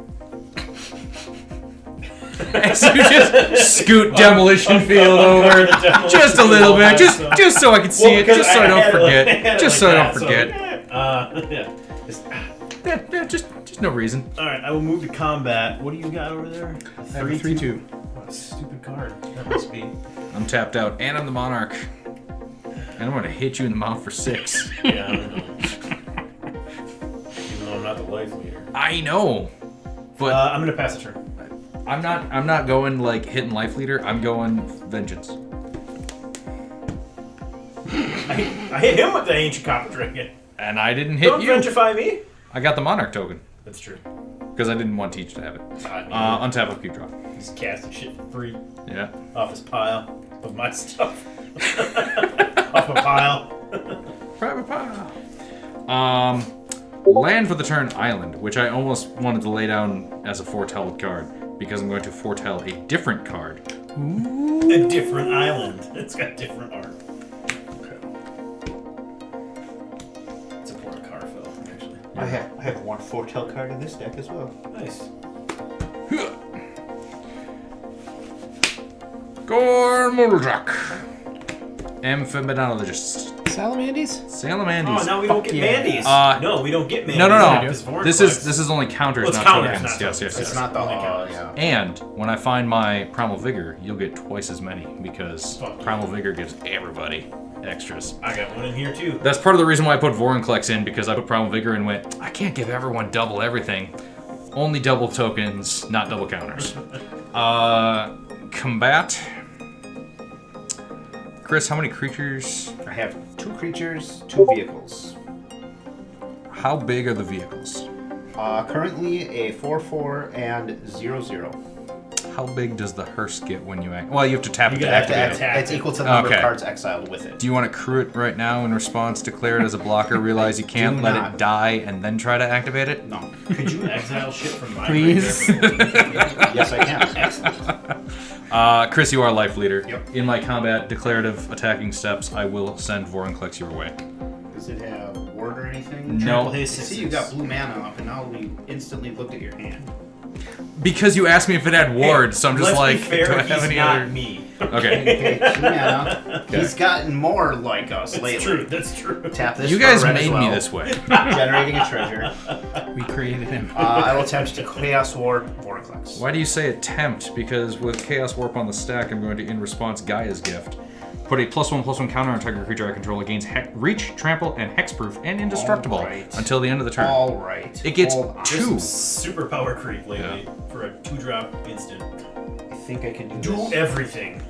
Speaker 2: As you just scoot demolition field over just a little bit, just so I can see it, just so I don't forget, just so I don't forget.
Speaker 4: Yeah.
Speaker 2: Yeah, just no reason.
Speaker 4: All right. I will move to combat. What do you got over there?
Speaker 3: I have a 3/2.
Speaker 4: What a stupid card. That must be.
Speaker 2: I'm tapped out, and I'm the monarch. And I'm gonna hit you in the mouth for 6.
Speaker 4: Yeah. I don't know. Even though I'm not the life leader.
Speaker 2: I know, but
Speaker 4: I'm gonna pass a turn.
Speaker 2: I'm not going like hitting life leader. I'm going vengeance.
Speaker 4: I hit him with the ancient copper dragon.
Speaker 2: And I didn't hit
Speaker 4: Don't
Speaker 2: you.
Speaker 4: ventrify me.
Speaker 2: I got the Monarch token.
Speaker 4: That's true.
Speaker 2: Because I didn't want Teach to have it. Untap, upkeep, draw.
Speaker 4: He's casting shit for free
Speaker 2: Yeah.
Speaker 4: off his pile of my stuff. Off my pile.
Speaker 2: Private pile. Land for the turn, Island, which I almost wanted to lay down as a foretell card because I'm going to foretell a different card.
Speaker 4: A different island. It's got different art. It's a poor card, Phil, actually.
Speaker 5: I have one foretell card in this deck as well.
Speaker 4: Nice.
Speaker 2: Gorn Muldrak. Amphibiologist.
Speaker 3: Salamanders?
Speaker 2: Salamanders.
Speaker 4: Oh, now we don't get
Speaker 3: yeah.
Speaker 4: Mandies. No, we don't get Mandies.
Speaker 2: No. This is only counters,
Speaker 4: Well, it's
Speaker 2: not
Speaker 4: counters,
Speaker 2: tokens.
Speaker 4: not
Speaker 2: Yes.
Speaker 5: It's not the
Speaker 4: yeah.
Speaker 2: And when I find my Primal Vigor, you'll get twice as many because
Speaker 4: Fuck yeah.
Speaker 2: Primal Vigor gives everybody extras.
Speaker 4: I got one in here too.
Speaker 2: That's part of the reason why I put Vorinclex in, because I put Primal Vigor and went, I can't give everyone double everything. Only double tokens, not double counters. Combat. Chris, how many creatures?
Speaker 5: I have 2 creatures, 2 vehicles.
Speaker 2: How big are the vehicles?
Speaker 5: Currently a 4/4 and 0/0.
Speaker 2: How big does the hearse get when you act? Well, you have to tap it to
Speaker 4: gotta have to
Speaker 2: activate it.
Speaker 4: attack.
Speaker 5: It's equal to the number
Speaker 2: Okay.
Speaker 5: of cards exiled with it.
Speaker 2: Do you want to crew it right now in response, declare it as a blocker, realize you can't
Speaker 5: Do
Speaker 2: let
Speaker 5: not.
Speaker 2: it die, and then try to activate it?
Speaker 5: No.
Speaker 4: Could you exile shit from my
Speaker 3: Please.
Speaker 5: Yes, I can. Excellent.
Speaker 2: Chris, you are life leader.
Speaker 5: Yep.
Speaker 2: In my combat declarative attacking steps, I will send Vorinclex your way.
Speaker 5: Does it have word or anything?
Speaker 2: No.
Speaker 5: I see you got blue mana up, and now we instantly looked at your hand.
Speaker 2: Because you asked me if it had ward, so I'm just
Speaker 4: Let's
Speaker 2: like,
Speaker 4: be fair,
Speaker 2: do I have
Speaker 4: he's
Speaker 2: any
Speaker 4: not
Speaker 2: other?
Speaker 4: me.
Speaker 2: Okay.
Speaker 5: Okay, 2 mana. He's gotten more like us
Speaker 4: That's
Speaker 5: lately.
Speaker 4: true. That's true.
Speaker 5: Tap this.
Speaker 2: You
Speaker 5: for
Speaker 2: guys
Speaker 5: red as
Speaker 2: made me
Speaker 5: well.
Speaker 2: this way.
Speaker 5: Generating a treasure.
Speaker 3: We created him.
Speaker 5: I will attempt to Chaos Warp Vortex.
Speaker 2: Why do you say attempt? Because with Chaos Warp on the stack, I'm going to, in response, Gaia's Gift. Put a +1/+1 counter on target creature I control. It gains reach, trample, and hexproof, and indestructible
Speaker 5: Alright.
Speaker 2: until the end of the turn.
Speaker 5: All right.
Speaker 2: It gets
Speaker 5: Hold on.
Speaker 4: There's
Speaker 2: 2.
Speaker 4: some super power creep lately for a 2-drop instant.
Speaker 5: I think I can do
Speaker 4: Do
Speaker 5: this.
Speaker 4: everything.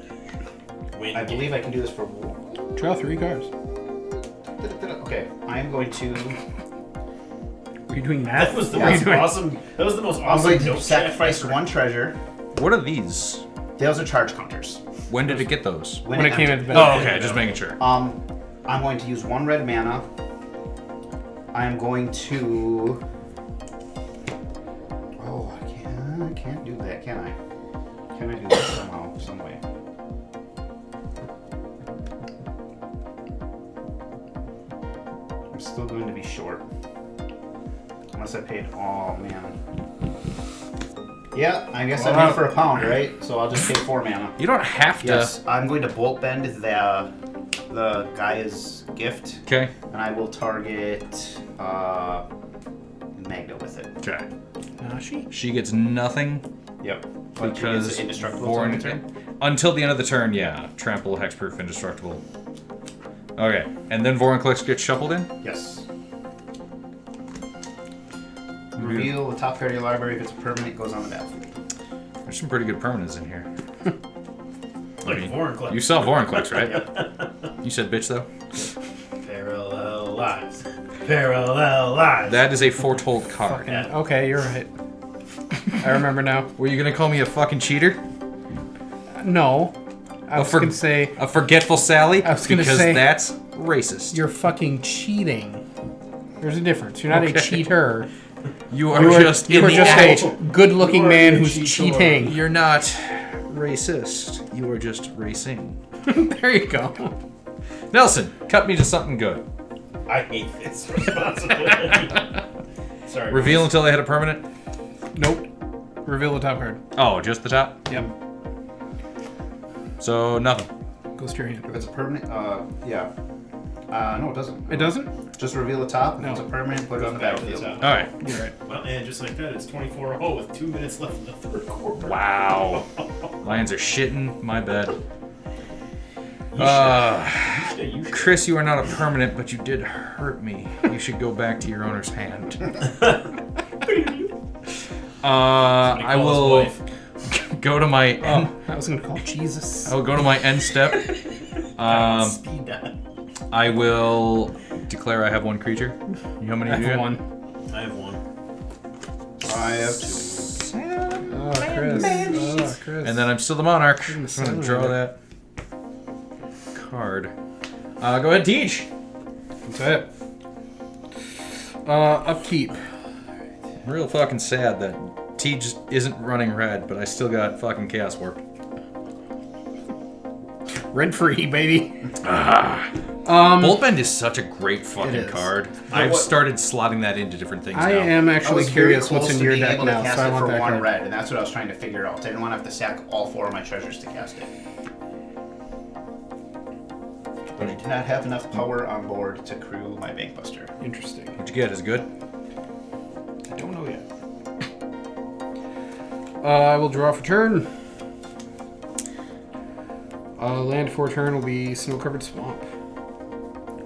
Speaker 4: Win
Speaker 5: I
Speaker 4: game.
Speaker 5: believe I can do this for.
Speaker 3: Draw 3 cards.
Speaker 5: Okay, I am going to.
Speaker 3: Were you doing math?
Speaker 4: That was the
Speaker 3: What are you
Speaker 4: most
Speaker 3: doing?
Speaker 4: awesome. That was the most
Speaker 5: I'm
Speaker 4: awesome.
Speaker 5: going to
Speaker 4: note
Speaker 5: sacrifice
Speaker 4: check
Speaker 5: 1 treasure.
Speaker 2: What are these?
Speaker 5: Those are charge counters.
Speaker 2: When did it get those?
Speaker 3: When it came
Speaker 5: entered.
Speaker 3: in.
Speaker 2: Oh, okay, just making sure.
Speaker 5: I'm going to use 1 red mana. I am going to. Oh, I can't do that, can I? Can I do that somehow, some way? I'm still going to be short. Unless I paid. Oh man. Yeah, I guess I'm in for a pound, right? So I'll just pay 4 mana.
Speaker 2: You don't have to.
Speaker 5: Yes, I'm going to bolt bend the Gaia's Gift,
Speaker 2: Okay.
Speaker 5: and I will target Magda with it.
Speaker 2: Okay.
Speaker 3: Nashi?
Speaker 2: She gets nothing
Speaker 5: Yep. But she gets
Speaker 2: because
Speaker 5: indestructible
Speaker 2: Vorin-
Speaker 5: till end of turn.
Speaker 2: until the end of the turn. Yeah, trample, hexproof, indestructible. Okay, and then Vorinclex gets shuffled in.
Speaker 5: Yes. Reveal the top card of your library. If it's a permanent, it goes on the battlefield.
Speaker 2: There's some pretty good permanents in here.
Speaker 4: like
Speaker 2: mean,
Speaker 4: Vorinclex.
Speaker 2: You saw Vorinclex, right? You said bitch though.
Speaker 4: Parallel lives. Parallel lives.
Speaker 2: That is a foretold card.
Speaker 4: Yeah.
Speaker 3: Okay, you're right. I remember now.
Speaker 2: Were you gonna call me a fucking cheater?
Speaker 3: No. I was going to say,
Speaker 2: A forgetful Sally?
Speaker 3: I was gonna
Speaker 2: because
Speaker 3: say-
Speaker 2: that's racist.
Speaker 3: you're fucking cheating. There's a difference. You're not a
Speaker 2: Okay.
Speaker 3: cheater.
Speaker 2: You are
Speaker 3: You are
Speaker 2: just
Speaker 3: you
Speaker 2: in
Speaker 3: are
Speaker 2: the
Speaker 3: just
Speaker 2: act.
Speaker 3: a good-looking
Speaker 4: You are
Speaker 3: man
Speaker 4: a
Speaker 3: who's
Speaker 4: cheater.
Speaker 3: cheating.
Speaker 2: You're not racist. You are just racing.
Speaker 3: There you go.
Speaker 2: Nelson, cut me to something good.
Speaker 4: I hate this responsibility. Sorry.
Speaker 2: Reveal until they hit a permanent.
Speaker 3: Nope. Reveal the top card.
Speaker 2: Oh, just the top.
Speaker 3: Yep.
Speaker 2: So nothing.
Speaker 3: Goes to your hand.
Speaker 5: If it's a permanent, yeah. No, it doesn't.
Speaker 3: It doesn't?
Speaker 5: Just reveal the top.
Speaker 3: No.
Speaker 5: If it's a permanent, put it on the battlefield.
Speaker 2: All right.
Speaker 3: You're right.
Speaker 4: Well, and just like that, it's 24-0 with 2 minutes left in the third quarter.
Speaker 2: Wow. Lions are shitting my bed.
Speaker 4: You should.
Speaker 2: Chris, you are not a permanent, but you did hurt me. You should go back to your owner's hand. I will go to my end.
Speaker 3: I was going to call Jesus.
Speaker 2: I will go to my end step.
Speaker 4: Speed dial.
Speaker 2: I will declare I have one creature. How many
Speaker 3: I
Speaker 2: do you
Speaker 3: have
Speaker 2: got?
Speaker 3: one.
Speaker 4: I have one.
Speaker 5: I have 2.
Speaker 3: Oh, Chris. Oh, Chris.
Speaker 2: And then I'm still the monarch.
Speaker 3: Give him a
Speaker 2: I'm going to draw
Speaker 3: salamander.
Speaker 2: that card. Go ahead, Teach.
Speaker 3: That's it. Upkeep.
Speaker 2: Real fucking sad that Teach isn't running red, but I still got fucking Chaos Warp.
Speaker 3: Rent free, baby.
Speaker 2: Boltbend is such a great
Speaker 3: It
Speaker 2: fucking
Speaker 3: is.
Speaker 2: card. I've started slotting that into different things
Speaker 3: I
Speaker 2: now.
Speaker 3: am
Speaker 5: I
Speaker 3: actually
Speaker 5: was very
Speaker 3: curious what's
Speaker 5: close
Speaker 3: in
Speaker 5: to
Speaker 3: your
Speaker 5: being
Speaker 3: deck
Speaker 5: able to
Speaker 3: now,
Speaker 5: cast
Speaker 3: so I
Speaker 5: it
Speaker 3: want
Speaker 5: for
Speaker 3: that
Speaker 5: 1
Speaker 3: card.
Speaker 5: red, and that's what I was trying to figure out. I didn't want to have to sack all 4 of my treasures to cast it. But I did not have enough power on board to crew my Bankbuster.
Speaker 3: Interesting.
Speaker 2: What'd you get? Is it good?
Speaker 3: I don't know yet. I will draw for turn. Land for turn will be Snow-Covered Swamp.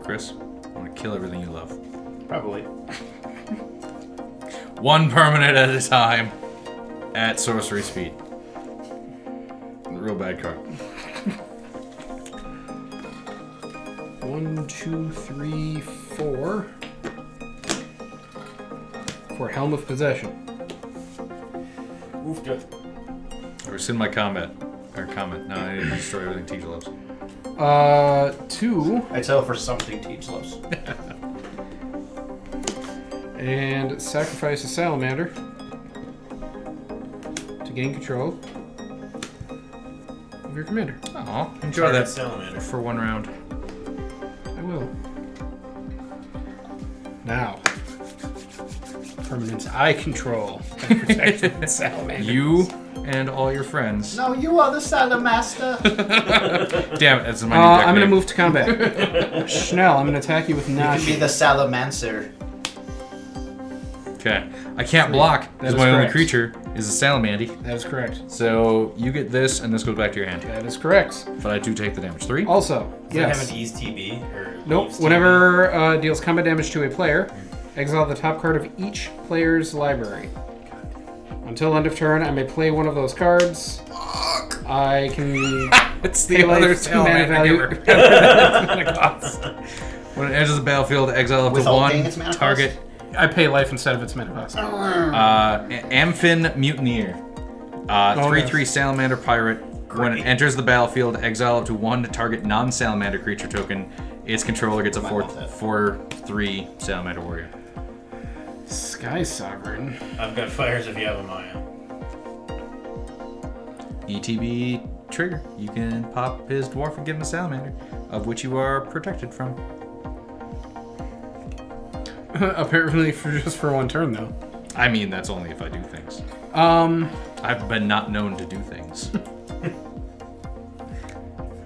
Speaker 2: Chris, I want to kill everything you love.
Speaker 5: Probably.
Speaker 2: One permanent at a time at sorcery speed. Real bad card.
Speaker 3: 1, 2, 3, 4. For Helm of Possession.
Speaker 4: Oof, good.
Speaker 2: Rescind my comment. Or comment. No, I need to destroy everything Teach loves.
Speaker 3: 2.
Speaker 5: I tell for something Teach loves.
Speaker 3: And sacrifice a salamander to gain control of your commander.
Speaker 2: Aw, enjoy
Speaker 4: Target
Speaker 2: that
Speaker 4: salamander.
Speaker 2: for 1 round.
Speaker 3: I will. Now, permanents I control and protect with salamander.
Speaker 2: You and all your friends.
Speaker 5: No, you are the Salamaster.
Speaker 2: Damn it, that's my new deck
Speaker 3: I'm gonna
Speaker 2: name.
Speaker 3: move to combat. Schnell, I'm gonna attack you with
Speaker 5: You can be
Speaker 3: Nash.
Speaker 5: the Salamancer.
Speaker 2: Okay. I can't block because
Speaker 3: is
Speaker 2: my only
Speaker 3: correct.
Speaker 2: creature is a Salamandy.
Speaker 3: That is correct.
Speaker 2: So you get this, and this goes back to your hand.
Speaker 3: That is correct.
Speaker 2: But I do take the damage. 3.
Speaker 3: Also,
Speaker 4: Does it have
Speaker 3: yes.
Speaker 4: an Ease TB? Or
Speaker 3: Nope.
Speaker 4: Leaves TB?
Speaker 3: Whenever deals combat damage to a player, exile the top card of each player's library. Until end of turn, I may play one of those cards. I can
Speaker 2: It's
Speaker 3: pay
Speaker 2: the other
Speaker 3: life 2 mana value.
Speaker 2: Salamander giver. When it enters the battlefield, exile up to
Speaker 5: Without
Speaker 2: 1
Speaker 5: paying its mana cost?
Speaker 2: target.
Speaker 3: I pay life instead of its mana cost.
Speaker 2: Amphin Mutineer. 3/3 Salamander Pirate. When it
Speaker 4: Great.
Speaker 2: enters the battlefield, exile up to 1 target non-Salamander creature token. Its controller gets a
Speaker 5: I love that.
Speaker 2: 4/3 Salamander Warrior.
Speaker 3: Sky Sovereign.
Speaker 4: I've got Fires of Yavimaya.
Speaker 2: ETB trigger. You can pop his dwarf and give him a Salamander, of which you are protected from.
Speaker 3: Apparently just for 1 turn though.
Speaker 2: I mean, that's only if I do things. I've been not known to do things.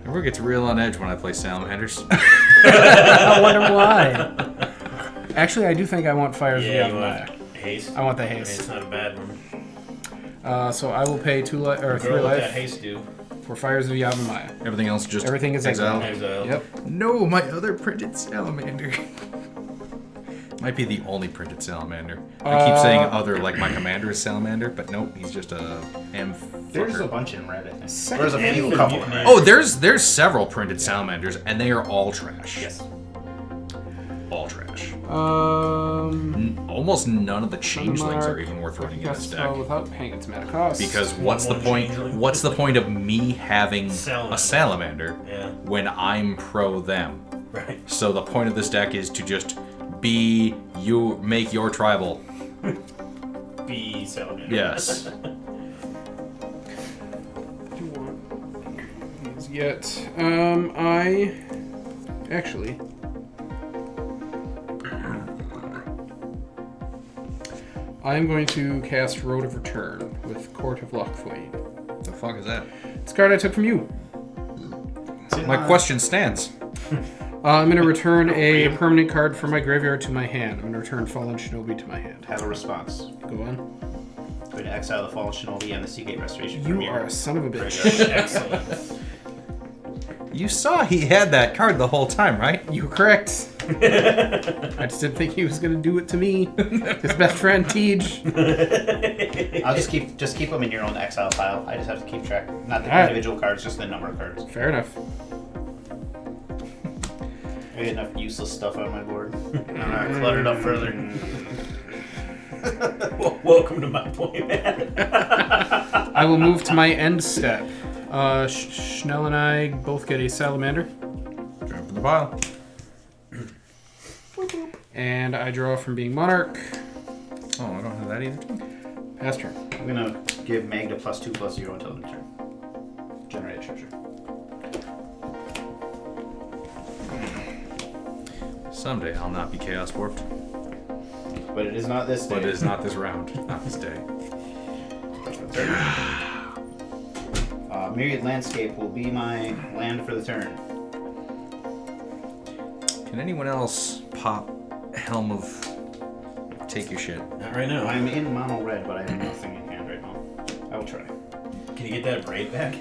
Speaker 2: Everyone gets real on edge when I play Salamanders.
Speaker 3: I wonder why. Actually, I do think I want Fires of
Speaker 4: Yeah, you
Speaker 3: Yavimaya.
Speaker 4: want haste.
Speaker 3: I want the
Speaker 4: I mean, it's
Speaker 3: haste.
Speaker 4: not a bad one.
Speaker 3: So I will pay 2 life or 3
Speaker 4: Girl, what that
Speaker 3: life
Speaker 4: haste do?
Speaker 3: for Fires of Yavimaya.
Speaker 2: Everything else just
Speaker 3: Everything is exiled.
Speaker 4: Exile.
Speaker 3: Yep.
Speaker 2: No, my other printed salamander. Might be the only printed salamander. I keep saying other like my commander is salamander, but nope, he's just a
Speaker 5: There's a
Speaker 2: fucker.
Speaker 5: bunch in red, I think.
Speaker 3: Second
Speaker 5: There's a few,
Speaker 4: Amphin
Speaker 5: couple in
Speaker 4: Mutineer.
Speaker 5: red.
Speaker 2: Oh, there's several printed salamanders, and they are all trash.
Speaker 4: Yes.
Speaker 2: All trash.
Speaker 3: Almost
Speaker 2: Almost none of the changelings are even worth running in this deck.
Speaker 3: Without paying its mana cost.
Speaker 2: Because what's the
Speaker 4: One
Speaker 2: point?
Speaker 4: changeling.
Speaker 2: What's the point of me having
Speaker 4: Salamander.
Speaker 2: a salamander
Speaker 4: Yeah.
Speaker 2: when I'm pro them?
Speaker 4: Right.
Speaker 2: So the point of this deck is to just be you, make your tribal.
Speaker 4: Be Salamander.
Speaker 2: Yes.
Speaker 3: Do you want these yet? I actually. I'm going to cast Road of Return with Court of Lockthwain.
Speaker 2: What the fuck is that?
Speaker 3: It's a card I took from you.
Speaker 2: My question stands.
Speaker 3: I'm going to return a permanent card from my graveyard to my hand. I'm going to return Fallen Shinobi to my hand.
Speaker 5: Have a response.
Speaker 3: Go on.
Speaker 5: Going to exile the Fallen Shinobi and the Seagate Restoration
Speaker 3: You
Speaker 5: from your
Speaker 3: are a son of a bitch.
Speaker 4: Excellent.
Speaker 2: You saw he had that card the whole time, right?
Speaker 3: You were correct. I just didn't think he was going to do it to me. His best friend, Tej.
Speaker 5: I'll just keep them in your own exile pile. I just have to keep track. Not the
Speaker 3: Alright.
Speaker 5: individual cards, just the number of cards.
Speaker 3: Fair enough.
Speaker 5: I had enough useless stuff on my board. I'm not cluttered up further.
Speaker 4: Welcome to my point, man.
Speaker 3: I will move to my end step. Schnell and I both get a salamander.
Speaker 2: Drop in the pile.
Speaker 3: And I draw from being monarch.
Speaker 2: Oh, I don't have that either.
Speaker 3: Pass turn.
Speaker 5: I'm gonna give Magda +2/+0 until end of turn. Generate a treasure.
Speaker 2: Someday I'll not be chaos warped.
Speaker 5: But it is not this day.
Speaker 2: But it is not this round. Not this day.
Speaker 5: Myriad Landscape will be my land for the turn.
Speaker 2: Can anyone else pop Helm of Take Your Shit?
Speaker 4: Not right now.
Speaker 5: I'm in mono red, but I have nothing in hand right now. I will try.
Speaker 4: Can you get that braid back?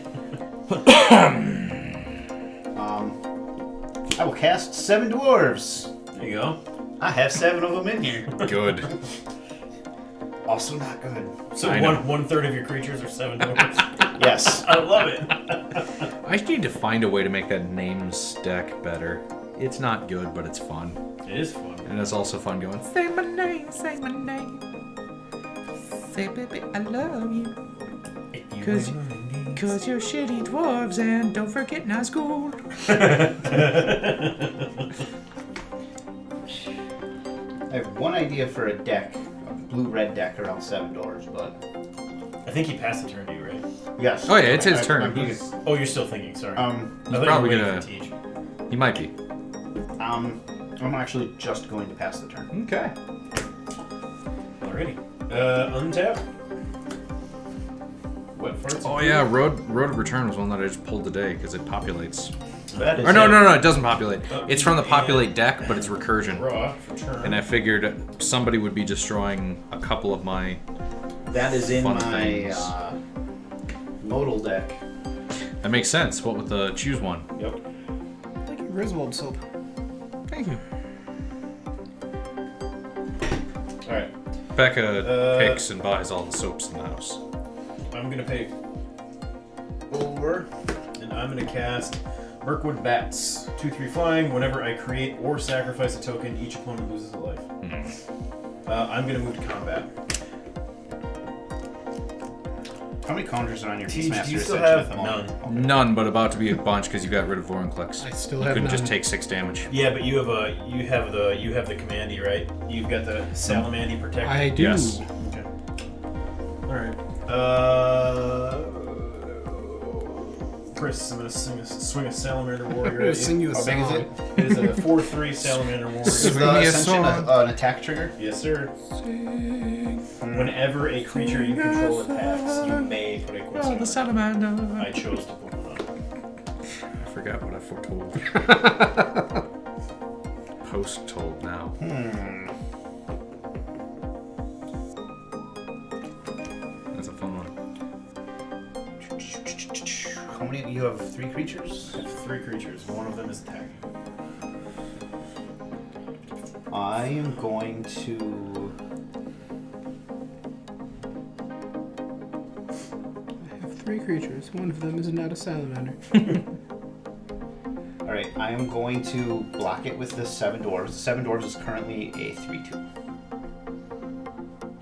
Speaker 5: I will cast 7 dwarves.
Speaker 4: There you go.
Speaker 5: I have 7 of them in here.
Speaker 2: Good.
Speaker 5: Also not good.
Speaker 4: So
Speaker 2: I know.
Speaker 4: one third of your creatures are 7 dwarves.
Speaker 5: Yes.
Speaker 4: I love it.
Speaker 2: I just need to find a way to make that names deck better. It's not good, but it's fun.
Speaker 4: It is fun.
Speaker 2: And it's also fun going, say my name, say my name. Say, baby, I love you. Cause you're shitty dwarves and don't forget nice gold.
Speaker 5: I have one idea for a deck, a blue-red deck around 7 dwarves, but...
Speaker 4: I think he passed the turn to you, right?
Speaker 5: Yes.
Speaker 2: Oh yeah, it's his turn.
Speaker 4: Oh, you're still thinking. Sorry.
Speaker 2: He's
Speaker 4: I thought
Speaker 2: probably
Speaker 4: you were
Speaker 2: gonna.
Speaker 4: waiting for Teach.
Speaker 2: He might be.
Speaker 5: I'm actually just going to pass the turn.
Speaker 2: Okay.
Speaker 4: Alrighty. Untap. What farts?
Speaker 2: Oh yeah, Road of Return was one that I just pulled today because it populates.
Speaker 5: That is
Speaker 2: Or no,
Speaker 5: it.
Speaker 2: it doesn't populate. It's from the populate deck, but it's recursion.
Speaker 4: Draw for turn.
Speaker 2: And I figured somebody would be destroying a couple of my.
Speaker 5: That is in
Speaker 2: Fun
Speaker 5: my
Speaker 2: things.
Speaker 5: modal deck.
Speaker 2: That makes sense. What with the choose one?
Speaker 4: Yep.
Speaker 3: Thank you, Griswold soap.
Speaker 2: Thank you.
Speaker 4: Alright.
Speaker 2: Becca picks and buys all the soaps in the house.
Speaker 4: I'm gonna pay 4, and I'm gonna cast Mirkwood Bats. 2/3 flying. Whenever I create or sacrifice a token, each opponent loses a life. I'm gonna move to combat.
Speaker 5: How many conjures are on your
Speaker 4: Teach,
Speaker 5: Beastmaster
Speaker 4: do you still
Speaker 5: Ascension
Speaker 4: have
Speaker 5: at the moment?
Speaker 2: None, but about to be a bunch because you got rid of Vorinclex.
Speaker 3: I still
Speaker 2: You
Speaker 3: have
Speaker 2: couldn't
Speaker 3: none.
Speaker 2: just take 6 damage.
Speaker 4: Yeah, but you have the commandy, right? You've got the Salamandy Protect.
Speaker 3: I do.
Speaker 2: Yes.
Speaker 4: Okay. Alright. Chris, I'm gonna swing a Salamander Warrior.
Speaker 3: I'm gonna sing you a
Speaker 5: How big is
Speaker 3: song.
Speaker 5: it?
Speaker 4: It is a 4/3 Salamander Warrior.
Speaker 5: Is
Speaker 2: Swing
Speaker 5: the
Speaker 2: me a
Speaker 5: Ascension
Speaker 2: song.
Speaker 5: an attack trigger?
Speaker 4: Yes, sir. Whenever a creature you control attacks, you may put a
Speaker 2: Oh,
Speaker 4: question.
Speaker 2: the salamander.
Speaker 4: I chose to put one on.
Speaker 2: I forgot what I foretold. Post told now. That's a fun one.
Speaker 5: How many? You have 3 creatures?
Speaker 4: I have 3 creatures. One of them is attacking.
Speaker 5: I am going to...
Speaker 3: I have 3 creatures. One of them is not a salamander.
Speaker 5: Alright, I am going to block it with the 7 dwarves. The 7 dwarves is currently a 3/2.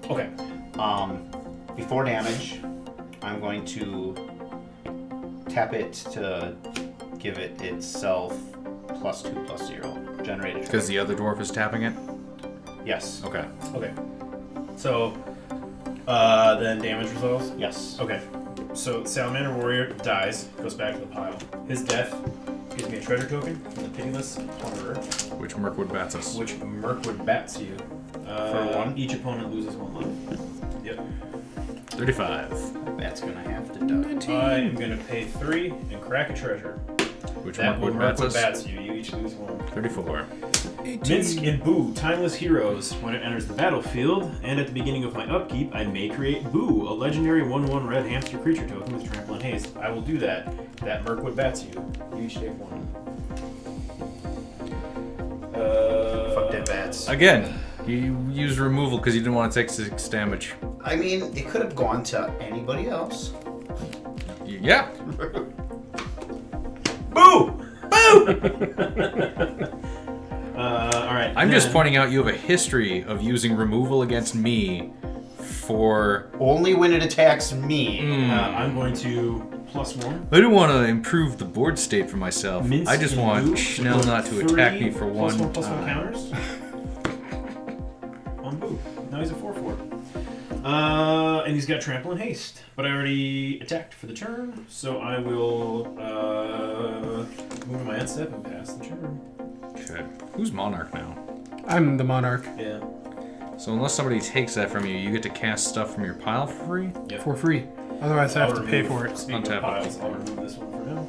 Speaker 4: Okay.
Speaker 5: Before damage, I'm going to tap it to give it itself +2/+0. Generate a
Speaker 2: Because
Speaker 5: trigger.
Speaker 2: the other dwarf is tapping it?
Speaker 5: Yes.
Speaker 2: Okay.
Speaker 4: Okay. So, then damage resolves?
Speaker 5: Yes.
Speaker 4: Okay. So, Salamander Warrior dies, goes back to the pile. His death gives me a treasure token from the Pitiless Plunderer,
Speaker 2: Which Mirkwood bats us.
Speaker 4: which Mirkwood bats you.
Speaker 5: For 1?
Speaker 4: Each opponent loses 1 life. Yep.
Speaker 2: 35.
Speaker 5: That's gonna have to die.
Speaker 4: I am going to pay 3 and crack a treasure.
Speaker 2: Which
Speaker 4: That will
Speaker 2: Mirkwood bats
Speaker 4: Mirkwood
Speaker 2: us.
Speaker 4: bats you. You each lose 1.
Speaker 2: 34.
Speaker 4: Minsk and Boo, Timeless Heroes. When it enters the battlefield, and at the beginning of my upkeep, I may create Boo, a legendary 1/1 red hamster creature token with trample and haste. I will do that. That Mirkwood bats you. You each take 1.
Speaker 5: Fuck dead bats.
Speaker 2: Again, you used removal because you didn't want to take 6 damage.
Speaker 5: I mean, it could have gone to anybody else.
Speaker 2: Yeah.
Speaker 4: Boo! Boo! All right.
Speaker 2: I'm just pointing out you have a history of using removal against me for...
Speaker 5: Only when it attacks me.
Speaker 4: I'm going to +1.
Speaker 2: I don't want to improve the board state for myself.
Speaker 4: Mince
Speaker 2: I just
Speaker 4: and
Speaker 2: want
Speaker 4: loop
Speaker 2: Schnell
Speaker 4: for
Speaker 2: not to attack me for one
Speaker 4: +1/+1
Speaker 2: time.
Speaker 4: counters. On boo. Now he's a 4/4. And he's got trample and haste. But I already attacked for the turn, so I will move to my end step and pass the turn.
Speaker 2: Okay. Who's Monarch now?
Speaker 3: I'm the monarch
Speaker 4: Yeah.
Speaker 2: So unless somebody takes that from you, you get to cast stuff from your pile for free?
Speaker 4: Yep.
Speaker 3: for free. Otherwise, I have
Speaker 4: I'll
Speaker 3: to pay
Speaker 4: remove-
Speaker 3: for it.
Speaker 4: Speaking of
Speaker 2: Untap it.
Speaker 4: piles, I'll remove this one for now.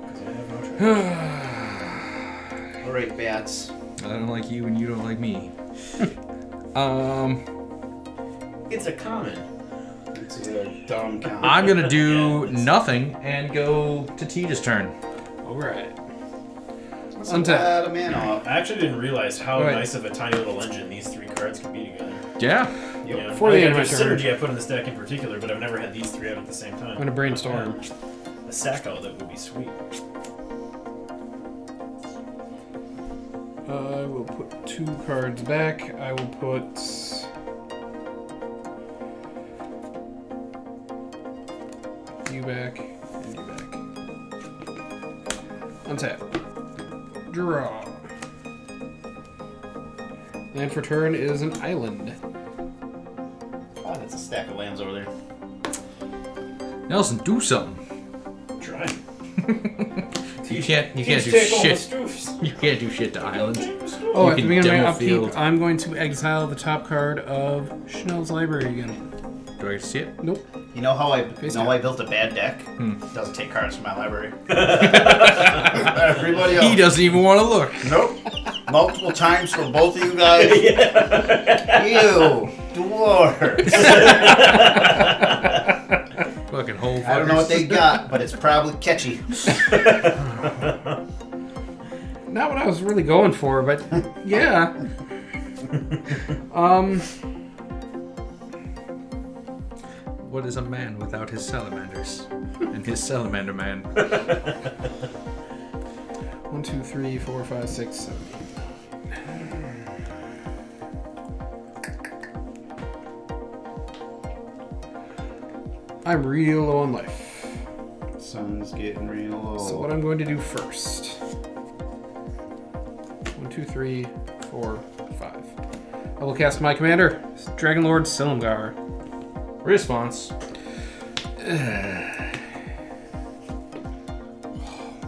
Speaker 4: Because I have no trash.
Speaker 5: All right, bats.
Speaker 2: I don't like you and you don't like me.
Speaker 4: It's a common.
Speaker 5: It's a dumb count.
Speaker 2: I'm gonna do
Speaker 4: Yeah, it's-
Speaker 2: nothing and go to Tita's turn.
Speaker 3: All right.
Speaker 5: That's
Speaker 3: Untap.
Speaker 5: a lot of mana.
Speaker 4: I actually didn't realize how
Speaker 3: Right.
Speaker 4: nice of a tiny little engine these 3 cards can be together.
Speaker 2: Yeah.
Speaker 4: You know,
Speaker 3: For the end of
Speaker 4: there's
Speaker 3: my turn.
Speaker 4: synergy I put in this deck in particular, but I've never had these 3 out at the same time.
Speaker 3: I'm gonna brainstorm.
Speaker 4: A sack out that would be sweet.
Speaker 3: I will put 2 cards back. I will put. You back, and you back. Untap. Draw. Land for turn is an island.
Speaker 5: God, that's a stack of lands over there.
Speaker 2: Nelson, do something.
Speaker 4: Try.
Speaker 2: You can't do shit. You can't do shit to island.
Speaker 3: Oh,
Speaker 2: You
Speaker 3: at the
Speaker 2: can
Speaker 3: beginning of my
Speaker 2: demo
Speaker 3: upkeep,
Speaker 2: field.
Speaker 3: I'm going to exile the top card of Schnell's library again.
Speaker 2: Do I see it?
Speaker 3: Nope.
Speaker 5: You know how I
Speaker 3: Face
Speaker 5: know
Speaker 3: down.
Speaker 5: I built a bad deck? Doesn't take cards from my library. Everybody else.
Speaker 2: He doesn't even want to look.
Speaker 5: Nope. Multiple times for both of you guys. You dwarves.
Speaker 2: Fucking whole fuckers.
Speaker 5: I don't know what they got, but it's probably catchy.
Speaker 3: Not what I was really going for, but yeah.
Speaker 2: What is a man without his salamanders? And his salamander man.
Speaker 3: 1, 2, 3, 4, 5, 6, 7, 8. I'm real low on life.
Speaker 5: Sun's getting real low.
Speaker 3: So what I'm going to do first. 1, 2, 3, 4, 5. I will cast my commander, Dragonlord Silumgar.
Speaker 2: Response.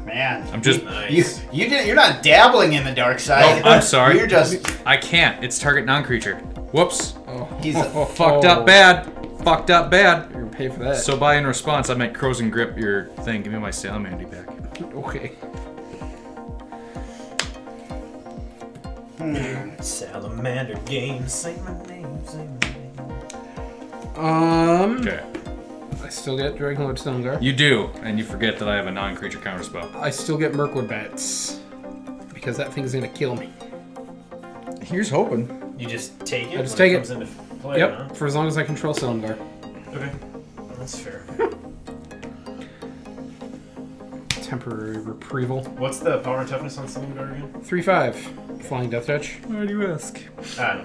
Speaker 5: Man,
Speaker 2: I'm just.
Speaker 4: Nice.
Speaker 5: you're not dabbling in the dark side.
Speaker 2: Oh, I'm sorry.
Speaker 5: You're just
Speaker 2: I can't. It's target non-creature. Whoops.
Speaker 5: he's
Speaker 2: Fucked up bad. Fucked up bad.
Speaker 3: You're gonna pay for that.
Speaker 2: So by in response, I meant Crows and Grip your thing. Give me my Salamander back.
Speaker 3: Okay.
Speaker 4: Salamander game. Say my name. Say my name.
Speaker 2: Okay.
Speaker 3: I still get Dragonlord Silumgar.
Speaker 2: You do, and you forget that I have a non-creature counterspell.
Speaker 3: I still get Mirkwood Bats. Because that thing's gonna kill me.
Speaker 2: Here's hoping.
Speaker 4: You just take it.
Speaker 3: I just
Speaker 4: when
Speaker 3: take it.
Speaker 4: comes into play,
Speaker 3: Yep,
Speaker 4: Huh?
Speaker 3: for as long as I control Silumgar.
Speaker 4: Okay. That's fair.
Speaker 3: Temporary reprieval.
Speaker 4: What's the power and toughness on Silumgar again?
Speaker 3: 3/5. Flying Death Touch.
Speaker 2: Why do you ask?
Speaker 4: Ah,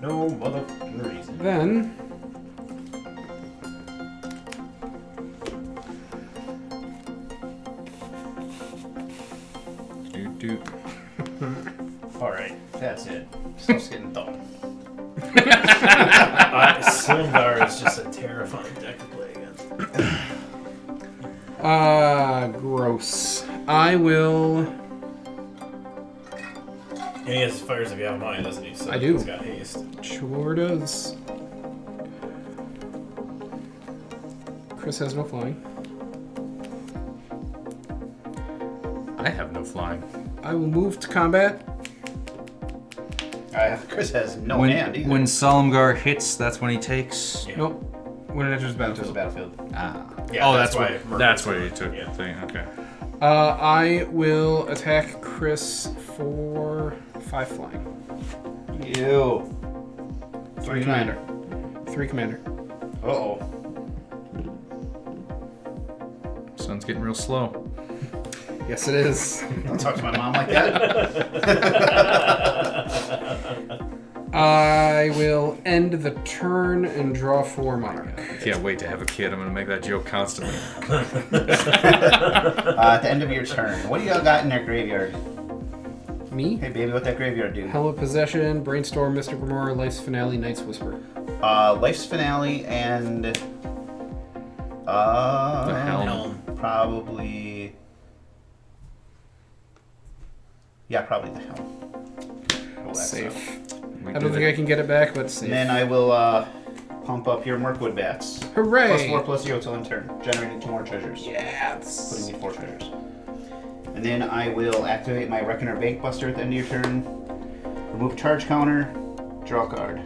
Speaker 4: no motherfucking reason.
Speaker 3: Then
Speaker 2: Do.
Speaker 4: Alright, that's it.
Speaker 5: stuff's getting dull.
Speaker 4: Silumgar is just a terrifying deck to play against.
Speaker 3: gross. I will.
Speaker 4: And he has fires if you have mine, doesn't he? So
Speaker 3: I do.
Speaker 4: He's got haste.
Speaker 3: Sure does. Chris has no flying.
Speaker 2: I have no flying.
Speaker 3: I will move to combat.
Speaker 5: Chris has no hand either.
Speaker 2: When Silumgar hits, that's when he takes.
Speaker 4: Yeah.
Speaker 3: Nope. When it enters the
Speaker 5: Enters the
Speaker 3: battlefield.
Speaker 5: battlefield.
Speaker 2: Ah.
Speaker 4: Yeah,
Speaker 2: Oh,
Speaker 4: that's
Speaker 2: that's
Speaker 4: why
Speaker 2: what.
Speaker 4: Merc
Speaker 2: That's
Speaker 4: was
Speaker 2: what he
Speaker 4: on.
Speaker 2: took.
Speaker 4: Yeah.
Speaker 2: Thing. Okay.
Speaker 3: I will attack Chris for 5 flying.
Speaker 5: Ew.
Speaker 3: 3 commander. 3 commander.
Speaker 5: Uh-oh.
Speaker 2: Sun's getting real slow.
Speaker 3: Yes, it is.
Speaker 5: Don't talk to my mom like that.
Speaker 3: I will end the turn and draw 4 mana.
Speaker 2: Can't wait to have a kid. I'm gonna make that joke constantly.
Speaker 5: At the end of your turn, what do y'all got in their graveyard?
Speaker 3: Me?
Speaker 5: Hey, baby, what that graveyard do?
Speaker 3: Helm of Possession, Brainstorm, Mystic Remora, Life's Finale, Night's Whisper.
Speaker 5: Life's Finale and
Speaker 2: The Helm.
Speaker 5: probably. Yeah, probably the Helm. Roll that
Speaker 3: Safe.
Speaker 5: stuff.
Speaker 2: We
Speaker 3: I don't
Speaker 2: did
Speaker 3: think
Speaker 2: it.
Speaker 3: I can get it back, but safe.
Speaker 5: And then I will pump up your Mirkwood Bats.
Speaker 3: Hooray!
Speaker 5: +4/+0 till end turn, generating 2 more treasures.
Speaker 3: Yes!
Speaker 5: Putting me 4 treasures. And then I will activate my Reckoner Bankbuster at the end of your turn. Remove charge counter, draw a card.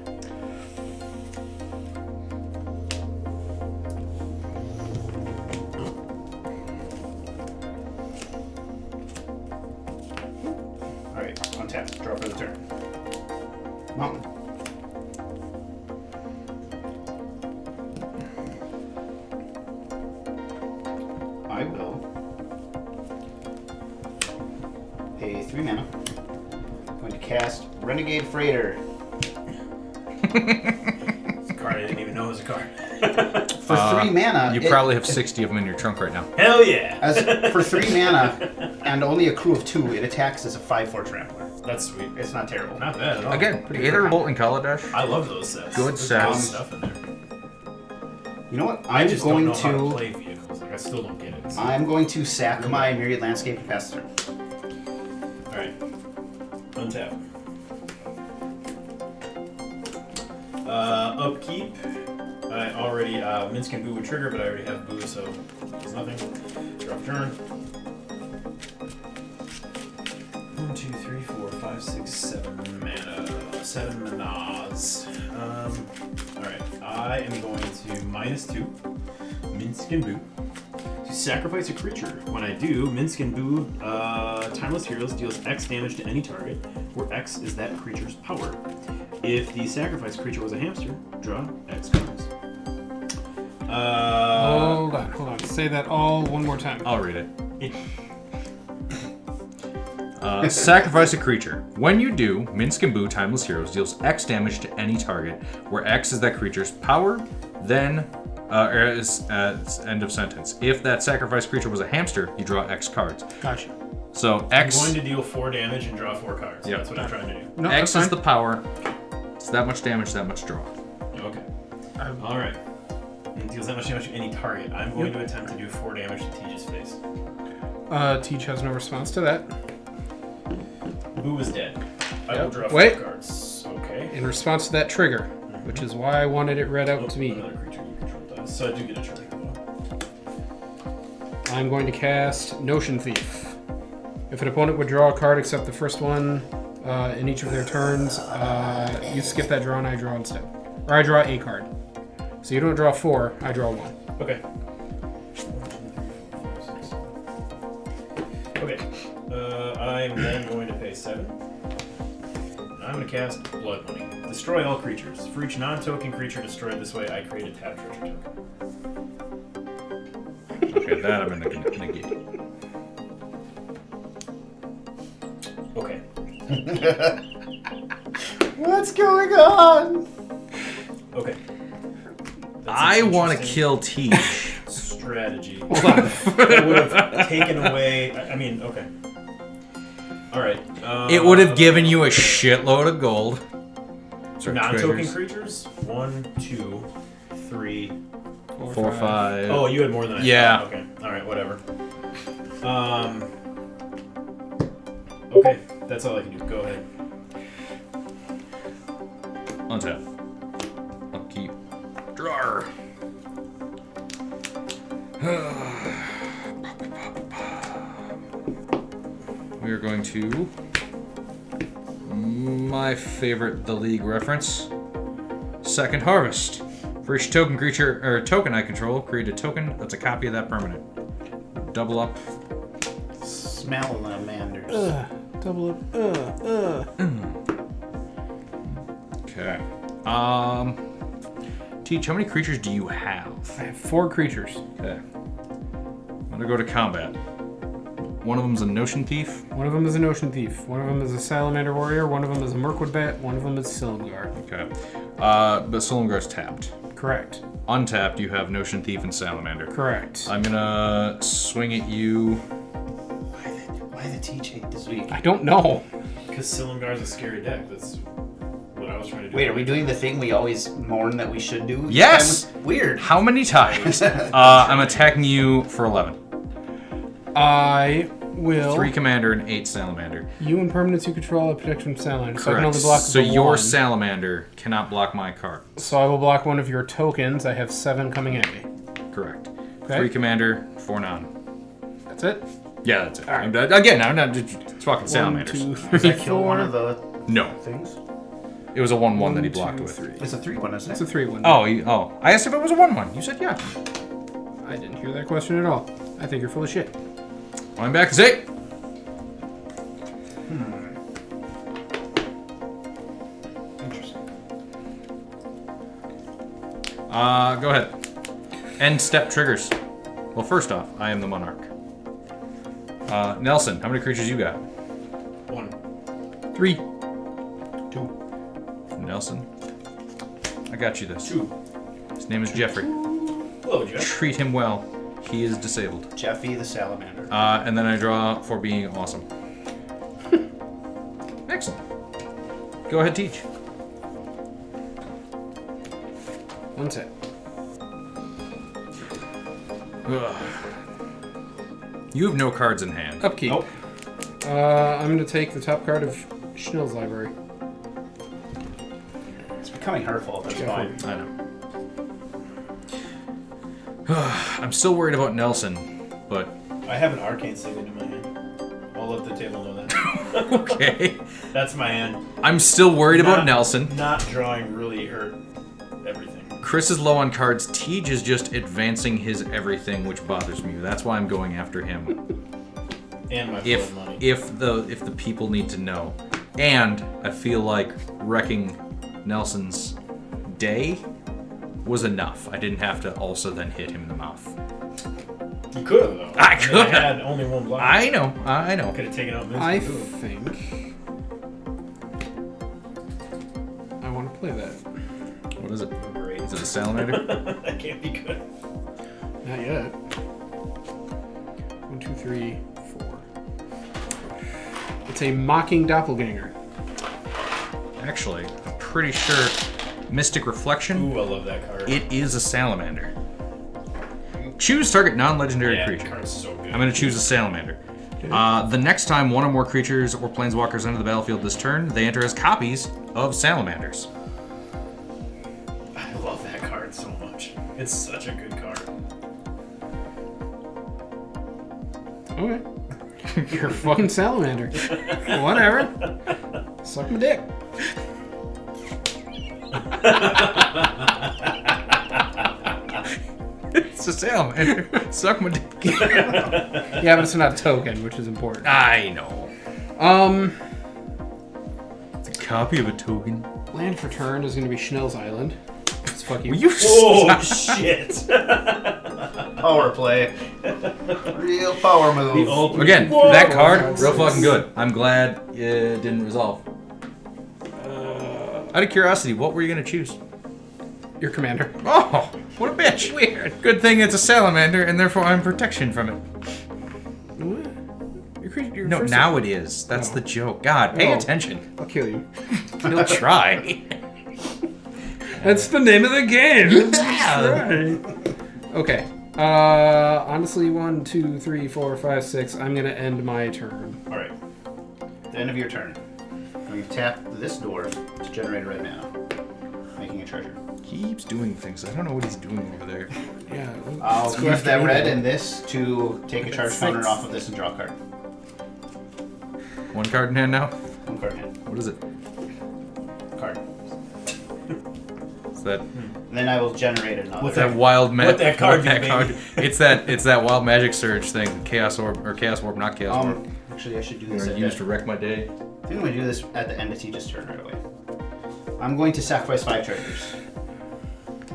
Speaker 5: Alright, untap, draw for the turn. Mountain. I will pay 3 mana. I'm going to cast Renegade Freighter.
Speaker 4: It's a card I didn't even know was a card.
Speaker 5: For 3 mana.
Speaker 2: You probably have 60 of them in your trunk right now.
Speaker 4: Hell yeah!
Speaker 5: For 3 mana and only a crew of 2, it attacks as a 5/4 trampler.
Speaker 4: That's sweet.
Speaker 5: It's not terrible.
Speaker 4: Not bad at all.
Speaker 2: Again, Gator, Bolt, and Kaladesh.
Speaker 4: I love those sets.
Speaker 2: Good
Speaker 4: There's
Speaker 2: sets.
Speaker 4: stuff in there.
Speaker 5: You know what?
Speaker 4: I just
Speaker 5: going
Speaker 4: don't know how to
Speaker 5: to.
Speaker 4: play vehicles. Like I still don't get it.
Speaker 5: I'm going to sack my Myriad Landscape and pass the turn.
Speaker 4: All right. Untap. Upkeep. I already Minsk and Boo would trigger, but I already have Boo, so it's nothing. Drop turn. 1, 2, 3, 4, 5, 6, 7 mana. 7 manas. Alright, I am going to -2 Minsk and Boo to sacrifice a creature. When I do, Minsk and Boo, Timeless Heroes deals X damage to any target, where X is that creature's power. If the sacrificed creature was a hamster, draw X cards.
Speaker 3: Hold on. Say that all one more time.
Speaker 2: I'll read it.
Speaker 4: It,
Speaker 2: Sacrifice a creature. When you do, Minsk and Boo Timeless Heroes deals X damage to any target, where X is that creature's power, then end of sentence. If that sacrificed creature was a hamster, you draw X cards.
Speaker 3: Gotcha.
Speaker 2: So
Speaker 4: I'm
Speaker 2: X
Speaker 4: going to deal 4 damage and draw 4 cards.
Speaker 2: Yep.
Speaker 4: That's what I'm trying to do.
Speaker 3: No,
Speaker 2: X
Speaker 3: that's
Speaker 2: is the
Speaker 3: fine.
Speaker 2: power. It's that much damage, that much draw.
Speaker 4: Okay. Alright. It deals that much damage to any target. I'm going to attempt to do 4 damage to Teach's face.
Speaker 3: Teach has no response to that.
Speaker 4: Boo is dead. I will draw 4
Speaker 3: Wait.
Speaker 4: cards. Okay.
Speaker 3: In response to that trigger, which is why I wanted it read out to me.
Speaker 4: Another creature you control does. So I do get a trigger as well.
Speaker 3: I'm going to cast Notion Thief. If an opponent would draw a card except the first one in each of their turns, you skip that draw and I draw instead. Or I draw a card. So you don't draw 4, I draw 1.
Speaker 4: Okay. Okay. I'm then going to pay 7. I'm going to cast Blood Money. Destroy all creatures. For each non-token creature destroyed this way, I create a tap treasure token.
Speaker 2: Okay, that I'm gonna negate.
Speaker 4: Okay.
Speaker 5: What's going on?
Speaker 4: Okay.
Speaker 2: I
Speaker 4: That's an
Speaker 2: want to
Speaker 4: interesting
Speaker 2: kill Teach.
Speaker 4: strategy. It would have taken away. I mean, okay. All right.
Speaker 2: It would have given you a shitload of gold. Sorry,
Speaker 4: non-token
Speaker 2: treasures.
Speaker 4: creatures. 1, 2, 3.
Speaker 2: 4, 5.
Speaker 4: Oh, you had more than I
Speaker 2: Yeah.
Speaker 4: thought. Okay. All right. Whatever. Okay. That's all I can do. Go ahead.
Speaker 2: Untap. Upkeep. Drawer. We are going to my favorite The League reference. Second Harvest. For each token creature or token I control, create a token that's a copy of that permanent. Double up.
Speaker 5: Smalamanders.
Speaker 3: Double up.
Speaker 2: Okay. Teach, how many creatures do you have?
Speaker 3: I have 4 creatures.
Speaker 2: Okay. I'm gonna go to combat. One of them's a Notion Thief.
Speaker 3: One of them is a Notion Thief. One of them is a Salamander Warrior. One of them is a Mirkwood Bat. One of them is Silumgar.
Speaker 2: Okay. But Silumgar's tapped.
Speaker 3: Correct.
Speaker 2: Untapped, you have Notion Thief and Salamander.
Speaker 3: Correct.
Speaker 2: I'm gonna swing at you.
Speaker 5: Why the TJ this week?
Speaker 3: I don't know.
Speaker 4: Because Silumgar is a scary deck. That's what I was trying to do.
Speaker 5: Wait, are we doing the thing we always mourn that we should do?
Speaker 2: Yes!
Speaker 5: Weird.
Speaker 2: How many times? I'm attacking you for 11.
Speaker 3: I will.
Speaker 2: 3 Commander and 8 Salamander.
Speaker 3: You and permanents you control have protection from Salamander. So I can
Speaker 2: Correct.
Speaker 3: only block
Speaker 2: So
Speaker 3: the
Speaker 2: your
Speaker 3: one.
Speaker 2: Salamander cannot block my card.
Speaker 3: So I will block one of your tokens. I have 7 coming at me.
Speaker 2: Correct.
Speaker 3: Okay.
Speaker 2: 3 Commander, 4 non.
Speaker 3: That's it.
Speaker 2: Yeah, that's it.
Speaker 3: All right.
Speaker 2: Again, I'm not. It's fucking
Speaker 3: 1,
Speaker 2: Salamanders.
Speaker 3: 2,
Speaker 5: Does
Speaker 3: 3,
Speaker 5: that kill one of
Speaker 3: 4.
Speaker 5: the
Speaker 2: No,
Speaker 5: things?
Speaker 2: it was a 1/1 that he
Speaker 3: 1,
Speaker 2: blocked
Speaker 3: 2,
Speaker 2: with.
Speaker 3: 3.
Speaker 5: It's a 3-1, isn't it?
Speaker 3: It's a 3-1.
Speaker 2: Oh. I asked if it was a 1/1. You said yeah.
Speaker 3: I didn't hear that question at all. I think you're full of shit.
Speaker 2: I'm back to 8.
Speaker 5: Interesting.
Speaker 2: Go ahead. End step triggers. Well, first off, I am the monarch. Nelson, how many creatures you got?
Speaker 4: 1,
Speaker 3: 3.
Speaker 4: 2,
Speaker 2: Nelson, I got you this.
Speaker 4: 2.
Speaker 2: His name is Jeffrey.
Speaker 4: Hello, Jeff.
Speaker 2: Treat him well. He is disabled.
Speaker 5: Jeffy the Salamander.
Speaker 2: And then I draw for being awesome. Excellent. Go ahead, teach.
Speaker 3: One set.
Speaker 2: Ugh. You have no cards in hand.
Speaker 3: Upkeep.
Speaker 4: Nope.
Speaker 3: I'm going to take the top card of Schnill's library.
Speaker 5: It's becoming hurtful. That's fine.
Speaker 2: I know. I'm still worried about Nelson, but
Speaker 4: I have an arcane signet in my hand. I'll let the table know that.
Speaker 2: okay.
Speaker 4: That's my hand.
Speaker 2: I'm still worried about
Speaker 4: Not-
Speaker 2: Nelson.
Speaker 4: Not drawing really hurt everything.
Speaker 2: Chris is low on cards. Tej is just advancing his everything, which bothers me. That's why I'm going after him.
Speaker 4: And my
Speaker 2: If
Speaker 4: blood money.
Speaker 2: if the people need to know, and I feel like wrecking Nelson's day was enough. I didn't have to also then hit him in the mouth.
Speaker 4: You could have, though.
Speaker 2: I
Speaker 4: mean,
Speaker 2: could have.
Speaker 4: had only one block.
Speaker 2: I know.
Speaker 4: Could have taken out Vince.
Speaker 3: I
Speaker 4: too.
Speaker 3: think I want to play that.
Speaker 2: What is it?
Speaker 4: Great.
Speaker 2: Is it a salamander?
Speaker 4: That can't be good.
Speaker 3: Not yet. 1, 2, 3, 4. It's a mocking doppelganger.
Speaker 2: Actually, I'm pretty sure Mystic Reflection.
Speaker 4: Ooh, I love that card.
Speaker 2: It is a salamander. Choose target non-legendary
Speaker 4: yeah,
Speaker 2: creature.
Speaker 4: that card's so good.
Speaker 2: I'm going to choose a salamander. The next time one or more creatures or planeswalkers enter the battlefield this turn, they enter as copies of salamanders.
Speaker 4: I love that card so much. It's such a good card.
Speaker 3: Okay. You're a fucking salamander. Whatever. Suck my dick.
Speaker 2: It's a salamander. Suck my dick.
Speaker 3: Yeah, but it's not a token, which is important.
Speaker 2: I know.
Speaker 3: Um,
Speaker 2: It's a copy of a token.
Speaker 3: land for turn is going to be Schnell's Island. Let's fuck you.
Speaker 2: Will you
Speaker 4: Oh,
Speaker 2: stop?
Speaker 4: shit.
Speaker 5: Power play. Real power move.
Speaker 4: The ultimate-
Speaker 2: Again,
Speaker 4: Whoa.
Speaker 2: that card, real fucking good. I'm glad it didn't resolve. Out of curiosity, what were you going to choose?
Speaker 3: Your commander.
Speaker 2: Oh, what a bitch. Weird. Good thing it's a salamander, and therefore I'm protection from it.
Speaker 3: Your
Speaker 2: No,
Speaker 3: first-
Speaker 2: now it is. That's the joke. God, pay
Speaker 3: Oh.
Speaker 2: attention.
Speaker 3: I'll kill you.
Speaker 2: He'll try.
Speaker 3: That's the name of the game. Right. Okay. Honestly, 1, 2, 3, 4, 5, 6. I'm gonna end my turn.
Speaker 4: Alright.
Speaker 5: At the end of your turn, you tap this door to generate a red mana, making a treasure.
Speaker 2: He keeps doing things. I don't know what he's doing over there.
Speaker 3: Yeah.
Speaker 5: I'll
Speaker 3: let's go
Speaker 5: use
Speaker 3: after
Speaker 5: that
Speaker 3: you.
Speaker 5: red and this to take a charge
Speaker 3: Six.
Speaker 5: counter off of this and draw a card.
Speaker 2: One card in hand now.
Speaker 5: One card in hand.
Speaker 2: What is it?
Speaker 5: Card.
Speaker 2: Is that
Speaker 5: And then I will generate another.
Speaker 4: What's
Speaker 2: that wild
Speaker 4: what that card do, baby?
Speaker 2: It's that wild magic surge thing. Chaos orb or chaos orb, not chaos orb.
Speaker 5: Actually, I should do
Speaker 2: You
Speaker 5: this
Speaker 2: know,
Speaker 5: at
Speaker 2: used
Speaker 5: the,
Speaker 2: to wreck my day.
Speaker 5: I think I'm going to do this at the end of Tej's turn right away. I'm going to sacrifice 5 treasures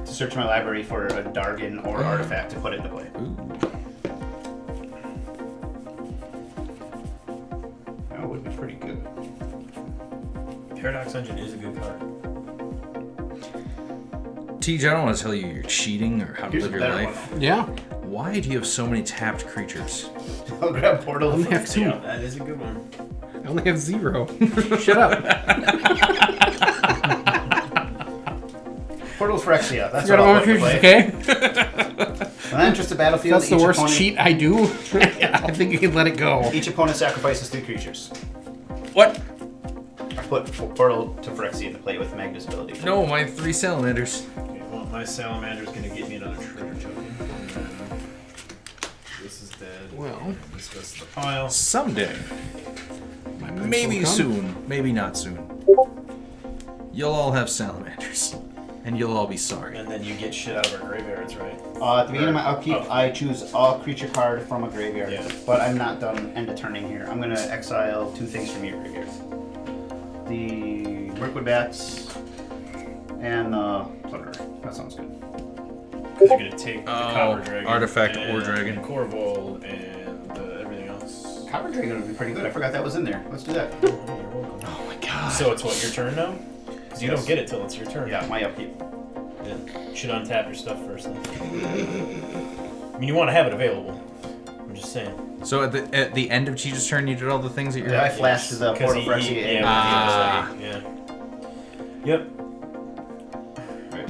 Speaker 5: to search my library for a Dargon or artifact to put into play.
Speaker 2: Ooh.
Speaker 4: Paradox Engine is a good card.
Speaker 2: TJ, I don't want to tell you you're cheating or how to
Speaker 5: Here's
Speaker 2: live
Speaker 5: a
Speaker 2: your
Speaker 5: better
Speaker 2: life.
Speaker 3: Yeah.
Speaker 2: Why do you have so many tapped creatures?
Speaker 5: I'll grab Portal.
Speaker 3: I only have 2.
Speaker 4: Yeah, that is a good one.
Speaker 3: I only have 0. Shut up.
Speaker 5: Portal Phyrexia. That's
Speaker 3: You got
Speaker 5: what
Speaker 3: all
Speaker 5: I'll
Speaker 3: my
Speaker 5: put into
Speaker 3: creatures,
Speaker 5: play.
Speaker 3: okay?
Speaker 5: When I enter the battlefield,
Speaker 3: That's the
Speaker 5: each
Speaker 3: worst
Speaker 5: opponent,
Speaker 3: cheat I do. I think you can let it go.
Speaker 5: Each opponent sacrifices 3 creatures.
Speaker 2: What?
Speaker 5: I put Portal to Phyrexia into play with Magda's ability.
Speaker 2: No, my 3 salamanders.
Speaker 4: Okay, well, my Salamander's gonna get me another treasure token. And then this is dead.
Speaker 3: Well.
Speaker 4: And this goes to the pile.
Speaker 2: Someday.
Speaker 3: My prince
Speaker 2: Maybe
Speaker 3: will come.
Speaker 2: soon. Maybe not soon. You'll all have salamanders. And you'll all be sorry.
Speaker 4: And then you get shit out of our graveyards, right?
Speaker 5: At the beginning of my upkeep, I choose a creature card from a graveyard.
Speaker 4: Yeah.
Speaker 5: But I'm not done end of turning here. I'm going to exile 2 things from your graveyard. The Mirkwood Bats and the Plunderer. That sounds good.
Speaker 4: Because you're gonna take the Copper Dragon,
Speaker 2: artifact or
Speaker 4: and
Speaker 2: dragon.
Speaker 4: the Corvold, and everything else.
Speaker 5: Copper Dragon would be pretty good. I forgot that was in there. Let's do that.
Speaker 4: Oh, you're welcome.
Speaker 2: Oh my god.
Speaker 4: So it's what, your turn now? Because you
Speaker 5: Yes.
Speaker 4: don't get it till it's your turn.
Speaker 5: Yeah, my upkeep.
Speaker 4: Yeah. You should untap your stuff first then. I mean, you want to have it available. I'm just saying.
Speaker 2: So at the end of Cheetah's turn, you did all the things that you're...
Speaker 5: Yeah, I flashed the
Speaker 4: Because
Speaker 5: Portal Phyrexia in.
Speaker 4: yeah. Yep.
Speaker 5: Right.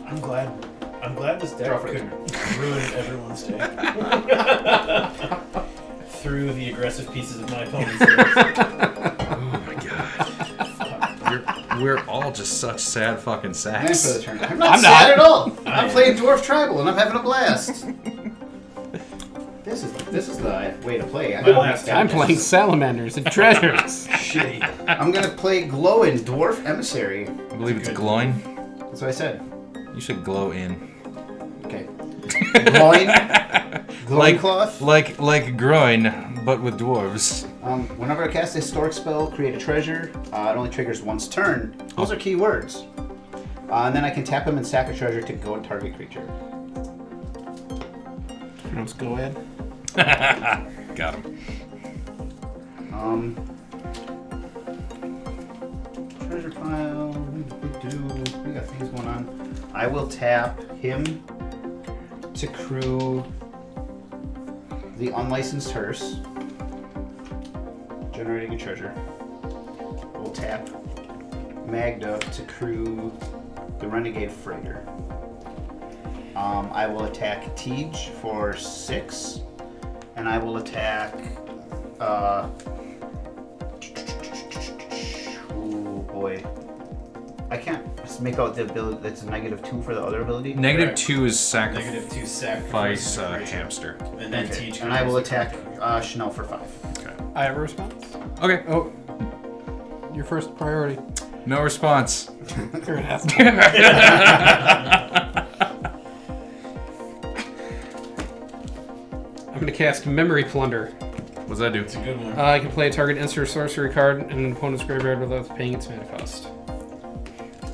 Speaker 4: I'm glad this deck
Speaker 5: Draw for
Speaker 4: could ruin everyone's day. Through the aggressive pieces of my opponent's deck.
Speaker 2: Oh my god. We're all just such sad fucking
Speaker 5: And for
Speaker 2: sacks.
Speaker 5: the turn. I'm not sad at all. I'm playing Dwarf Tribal and I'm having a blast. This is the way to play.
Speaker 3: I'm playing salamanders and treasures.
Speaker 4: Shitty.
Speaker 5: I'm gonna play Glowing Dwarf Emissary.
Speaker 2: I believe it's glowing.
Speaker 5: That's what I said.
Speaker 2: You should glow in.
Speaker 5: Okay. Glowing. Glowing cloth.
Speaker 2: Like groin, but with dwarves.
Speaker 5: Whenever I cast a historic spell, create a treasure. It only triggers once turn. Those are key words. And then I can tap him and sack a treasure to go and target creature.
Speaker 3: Let's go ahead.
Speaker 2: Got him.
Speaker 5: Treasure pile. We got things going on. I will tap him to crew the unlicensed hearse, generating a treasure. We'll tap Magda to crew the renegade freighter. I will attack Tej for 6, and I will attack. Oh boy, I can't make out the ability. That's a -2 for the other ability.
Speaker 2: Negative 2 is sacrifice
Speaker 4: -2 sacrifice.
Speaker 2: hamster.
Speaker 4: And then
Speaker 5: Okay.
Speaker 4: teach.
Speaker 5: And I will attack Chanel for 5.
Speaker 2: Okay.
Speaker 3: I have a response.
Speaker 2: Okay.
Speaker 3: Oh, your first priority.
Speaker 2: No response.
Speaker 3: You're an asshole. I'm going to cast Memory Plunder.
Speaker 2: What's that do?
Speaker 4: It's a good one.
Speaker 3: I can play a target instant sorcery card in an opponent's graveyard without paying its mana cost.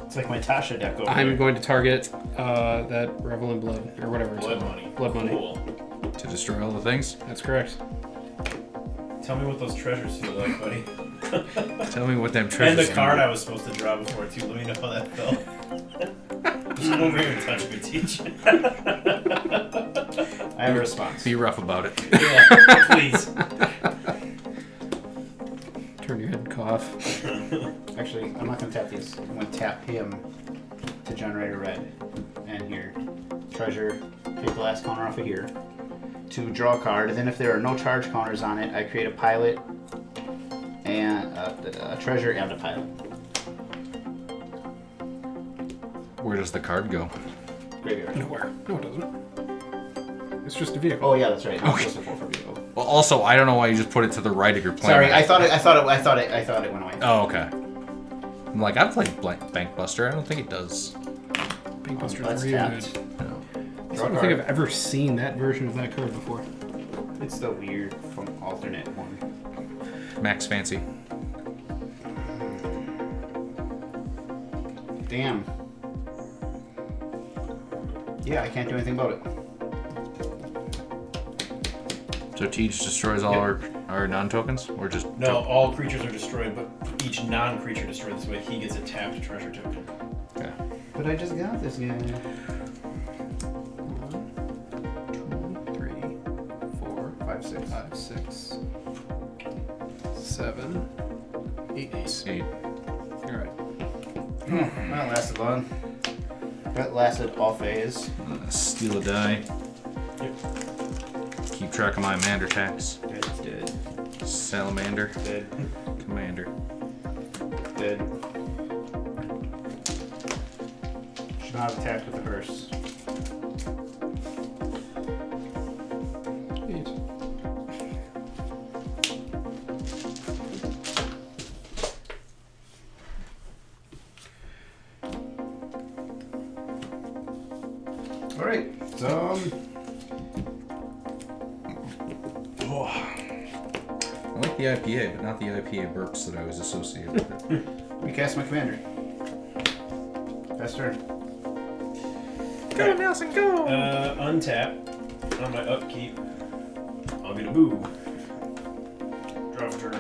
Speaker 5: It's like my Tasha deck over
Speaker 3: I'm
Speaker 5: there.
Speaker 3: going to target that Revel in Blood, or whatever it's
Speaker 4: Blood
Speaker 3: called.
Speaker 4: money.
Speaker 3: Blood money.
Speaker 4: Cool.
Speaker 2: To destroy all the things?
Speaker 3: That's correct.
Speaker 4: Tell me what those treasures feel like, buddy.
Speaker 2: Tell me what them
Speaker 4: And
Speaker 2: treasures
Speaker 4: the card I was supposed to draw before too. Let me know how that felt. Just come over here and touch me, Teach.
Speaker 5: I have a response.
Speaker 2: Be rough about it.
Speaker 4: Yeah, please.
Speaker 3: Turn your head and cough.
Speaker 5: Actually, I'm not going to tap these. I'm going to tap him to generate a red. And here. Treasure. Take the last counter off of here. To draw a card. And then if there are no charge counters on it, I create a pilot. And a treasure and a pilot.
Speaker 2: Where does the card go?
Speaker 5: Graveyard.
Speaker 3: Nowhere. No, it doesn't. It's just a vehicle.
Speaker 5: Oh yeah, that's right. I'm supposed to 4 for vehicle.
Speaker 2: Well, also, I don't know why you just put it to the right of your plan.
Speaker 5: Sorry, I thought it went away.
Speaker 2: Oh, okay. I'm like, I've played Bankbuster. I don't think it does.
Speaker 3: Bankbuster's
Speaker 5: That's
Speaker 3: really
Speaker 5: tapped.
Speaker 3: good.
Speaker 2: No.
Speaker 3: I
Speaker 5: Draw
Speaker 3: don't
Speaker 5: a
Speaker 3: think
Speaker 5: card.
Speaker 3: I've ever seen that version of that card before.
Speaker 5: It's the weird from alternate one.
Speaker 2: Max Fancy.
Speaker 5: Damn. Yeah, I can't do anything about it.
Speaker 2: So Teach destroys all our non-tokens? Or just...
Speaker 4: No, all creatures are destroyed, but each non-creature destroyed this way, he gets a tapped treasure token.
Speaker 2: Okay.
Speaker 5: But I just got this guy.
Speaker 3: 1, 2, 3, 4,
Speaker 5: 5, 6.
Speaker 3: 5, 6, 7, 8.
Speaker 2: 8.
Speaker 3: All right.
Speaker 5: That lasted long. That lasted all phase.
Speaker 2: Steal a die.
Speaker 4: Yep.
Speaker 2: Keep track of my Amander attacks.
Speaker 5: Dead.
Speaker 2: Salamander.
Speaker 5: Dead.
Speaker 2: Commander.
Speaker 5: Dead. Should not have attacked with the hearse.
Speaker 3: 8.
Speaker 5: Alright, so
Speaker 2: I like the IPA, but not the IPA burps that I was associated with it.
Speaker 5: recast my commander. Best turn.
Speaker 2: Go, Nelson, go!
Speaker 4: Untap. On my upkeep, I'll get a boo. Draw a turn.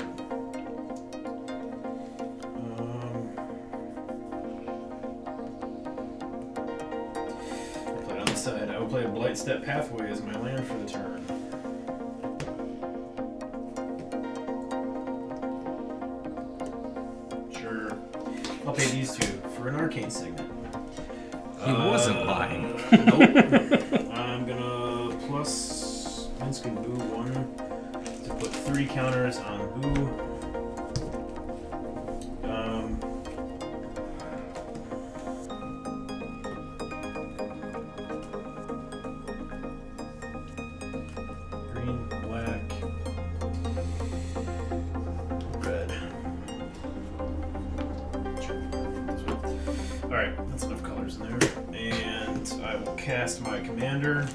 Speaker 4: I'll play it on the side. I will play a Blight Step Pathway as my land for the turn. Sure. I'll pay these two for an Arcane Signet.
Speaker 2: He wasn't lying.
Speaker 4: Nope. I'm gonna plus Minsk and Boo 1 to put 3 counters on Boo. Green, black, red. Alright, that's enough colors in there. And I will cast my commander.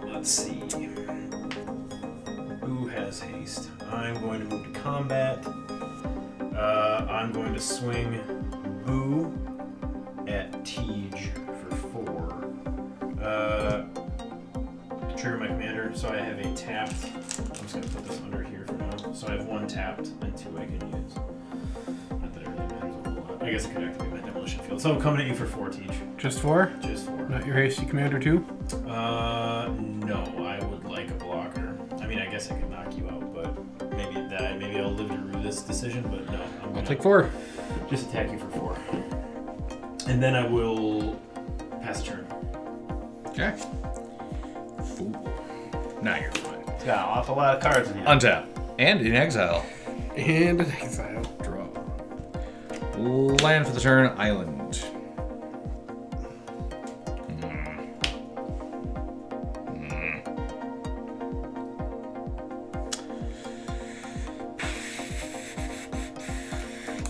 Speaker 4: Let's see. Who has haste? I'm going to move to combat. I'm going to swing Boo at Tej for 4. Trigger my commander, so I have a tapped. I'm just going to put this under here for now. So I have 1 tapped and 2 I can use. Not that it really matters a whole lot. I guess I could activate my demolition field. So I'm coming at you for 4, Tej.
Speaker 3: Just 4?
Speaker 4: Just 4.
Speaker 3: Not your hasty commander too?
Speaker 4: No, I would like a blocker. I mean, I guess I could knock you out, but maybe I'll live to rue this decision, but no. I'm
Speaker 3: I'll take 4.
Speaker 4: Just attack you for 4. And then I will pass a turn.
Speaker 2: Okay. Fool. Now you're fine.
Speaker 5: It's got an awful lot of cards in here.
Speaker 2: Untap. And in exile.
Speaker 3: And an exile.
Speaker 2: Draw. Land for the turn. Island.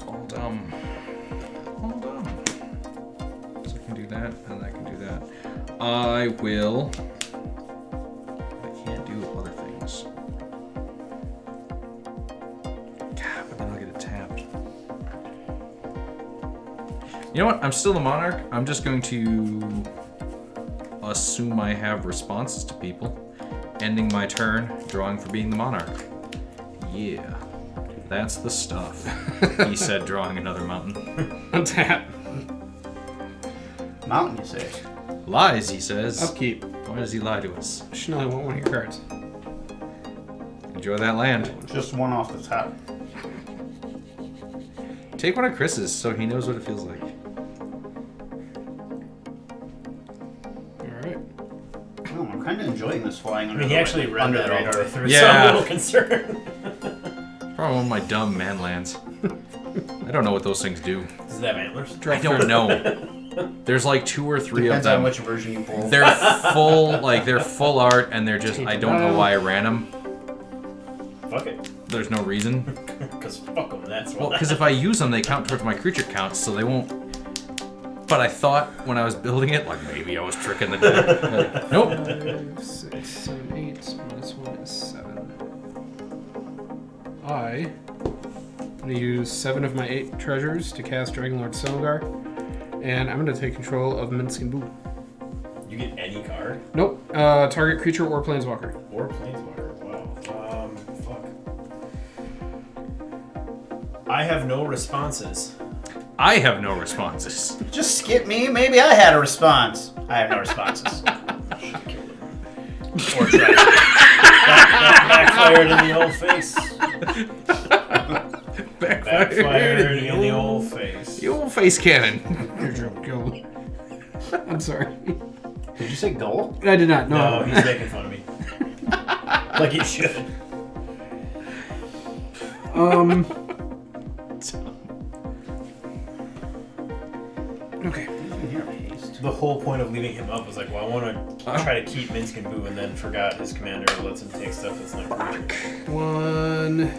Speaker 2: All dumb. So I can do that, and I can do that. I will. I can't do other things. God, but then I'll get it tapped. You know what? I'm still the monarch. I'm just going to assume I have responses to people. Ending my turn, drawing for being the monarch. Yeah. That's the stuff. He said, drawing another mountain.
Speaker 3: Untap.
Speaker 5: Mountain, you say?
Speaker 2: Lies, he says.
Speaker 3: Upkeep.
Speaker 2: Why does he lie to us?
Speaker 3: Chanel, I want one of your cards.
Speaker 2: Enjoy that land.
Speaker 5: Just 1 off the top.
Speaker 2: Take one of Chris's so he knows what it feels like.
Speaker 3: Alright.
Speaker 5: Oh, I'm kind of enjoying this flying
Speaker 4: I
Speaker 5: under
Speaker 4: mean,
Speaker 5: the
Speaker 4: he actually read
Speaker 5: under
Speaker 4: that
Speaker 5: the
Speaker 4: all the
Speaker 5: radar.
Speaker 4: way through,
Speaker 2: Yeah.
Speaker 4: so I'm a little concerned.
Speaker 2: Probably one of my dumb man lands. I don't know what those things do.
Speaker 4: Does it have antlers?
Speaker 2: I don't know. There's like 2 or 3
Speaker 5: Depends
Speaker 2: of
Speaker 5: on
Speaker 2: them.
Speaker 5: which version you pull.
Speaker 2: They're full art, and they're just, I don't know why I ran them.
Speaker 4: Fuck it.
Speaker 2: There's no reason.
Speaker 4: Because fuck them, that's
Speaker 2: Well,
Speaker 4: why.
Speaker 2: because if I use them, they count towards my creature counts, so they won't. But I thought when I was building it, like maybe I was tricking the deck. Like, nope.
Speaker 3: 5, 6, 7, 8. Minus 1 is 7. I'm going to use 7 of my 8 treasures to cast Dragonlord Silumgar. And I'm going to take control of Minsk and Boo.
Speaker 4: You get any card?
Speaker 3: Nope. Target creature or planeswalker.
Speaker 4: Or Planeswalker. Wow. I have no responses.
Speaker 2: I have no responses.
Speaker 5: Just skip me. Maybe I had a response. I have no responses.
Speaker 4: Or try. That backfired in the old face. Backfired in the old face.
Speaker 2: The old face cannon.
Speaker 3: Go. I'm sorry.
Speaker 5: Did you say goal?
Speaker 3: I did not.
Speaker 4: No,
Speaker 3: No.
Speaker 4: he's making fun of me. Like he should.
Speaker 3: Okay.
Speaker 4: The whole point of leaving him up was like, well, I want to try to keep Minsc and Boo, and then forgot his commander lets him take stuff that's not creature.
Speaker 3: 1,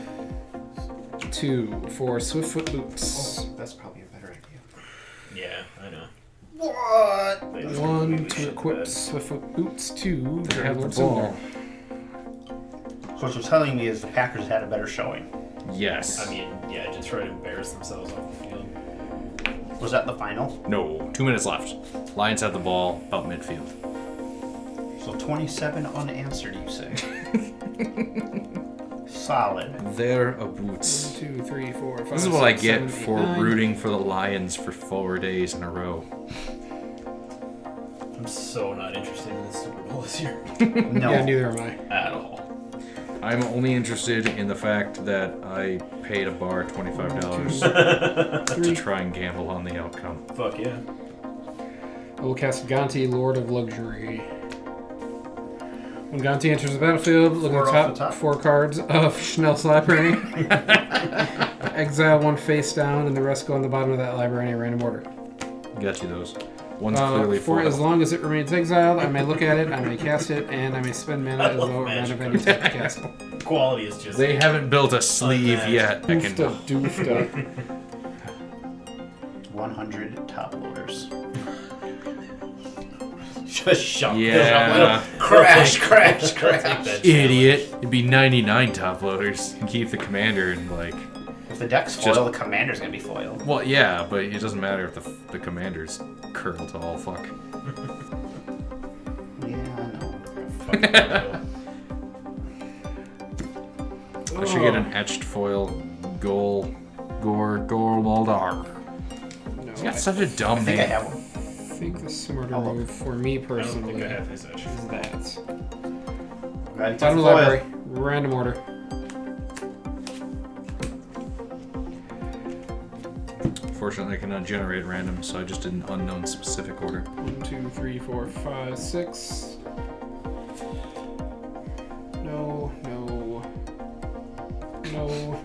Speaker 3: 2 for Swiftfoot Boots.
Speaker 5: Oh, that's probably a better idea.
Speaker 4: Yeah, I know.
Speaker 5: What?
Speaker 4: They just
Speaker 3: 1
Speaker 4: completely
Speaker 3: to
Speaker 4: shit the
Speaker 3: equip
Speaker 4: bed.
Speaker 3: Swiftfoot Boots. 2 to have Lord
Speaker 2: Ball.
Speaker 3: Silumgar.
Speaker 5: So what you're telling me is the Packers had a better showing.
Speaker 2: Yes.
Speaker 4: I mean, yeah, just try to embarrass themselves off the field.
Speaker 5: Was that the final?
Speaker 2: No. 2 minutes left. Lions have the ball about midfield.
Speaker 5: So 27 unanswered, you say? Solid.
Speaker 2: They're a boots.
Speaker 3: 1, 2, 3, 4, 5.
Speaker 2: This is what I
Speaker 3: 6,
Speaker 2: get
Speaker 3: 7, 8,
Speaker 2: for
Speaker 3: 9.
Speaker 2: rooting for the Lions for 4 days in a row.
Speaker 4: I'm so not interested in the Super Bowl this year.
Speaker 5: No.
Speaker 3: Yeah, neither am I.
Speaker 4: At all.
Speaker 2: I'm only interested in the fact that I paid a bar $25 to try and gamble on the outcome.
Speaker 4: Fuck yeah.
Speaker 3: I will cast Gonti, Lord of Luxury. When Gonti enters the battlefield, look
Speaker 5: Four
Speaker 3: at
Speaker 5: off
Speaker 3: the
Speaker 5: the
Speaker 3: top
Speaker 5: top.
Speaker 3: 4 cards of Schnell's library. Exile 1 face down, and the rest go on the bottom of that library in a random order.
Speaker 2: Got you those. One's clearly
Speaker 3: For
Speaker 2: foil.
Speaker 3: as long as it remains exiled, I may look at it, I may cast it, and I may spend mana as though it ran of any type of cast.
Speaker 4: Quality is just.
Speaker 2: They haven't built a sleeve
Speaker 4: Unmatched.
Speaker 2: yet. I can
Speaker 3: Doofda.
Speaker 5: 100 top loaders. Just shove
Speaker 2: Yeah.
Speaker 5: Crash, crash,
Speaker 4: Take
Speaker 5: crash.
Speaker 4: that
Speaker 2: Idiot. It'd be 99 top loaders and keep the commander and like.
Speaker 5: If the deck's foil, the commander's gonna be foiled.
Speaker 2: Well, yeah, but it doesn't matter if the commander's curl to all fuck.
Speaker 5: Yeah, I know.
Speaker 4: challenge.
Speaker 2: I should get an etched foil Gore Muldrak.
Speaker 3: No,
Speaker 2: He's got such a dumb
Speaker 5: I think I
Speaker 2: name.
Speaker 5: have one.
Speaker 3: I think the smarter
Speaker 5: Oh, look.
Speaker 3: move for me
Speaker 4: I don't
Speaker 3: personally
Speaker 4: think I have his edge.
Speaker 3: is that.
Speaker 5: Right,
Speaker 3: Bottom of the
Speaker 5: foil.
Speaker 3: library, random order.
Speaker 2: Fortunately, I cannot generate random, so I just did an unknown specific order.
Speaker 3: 1, 2, 3, 4, 5, 6. No, no, no.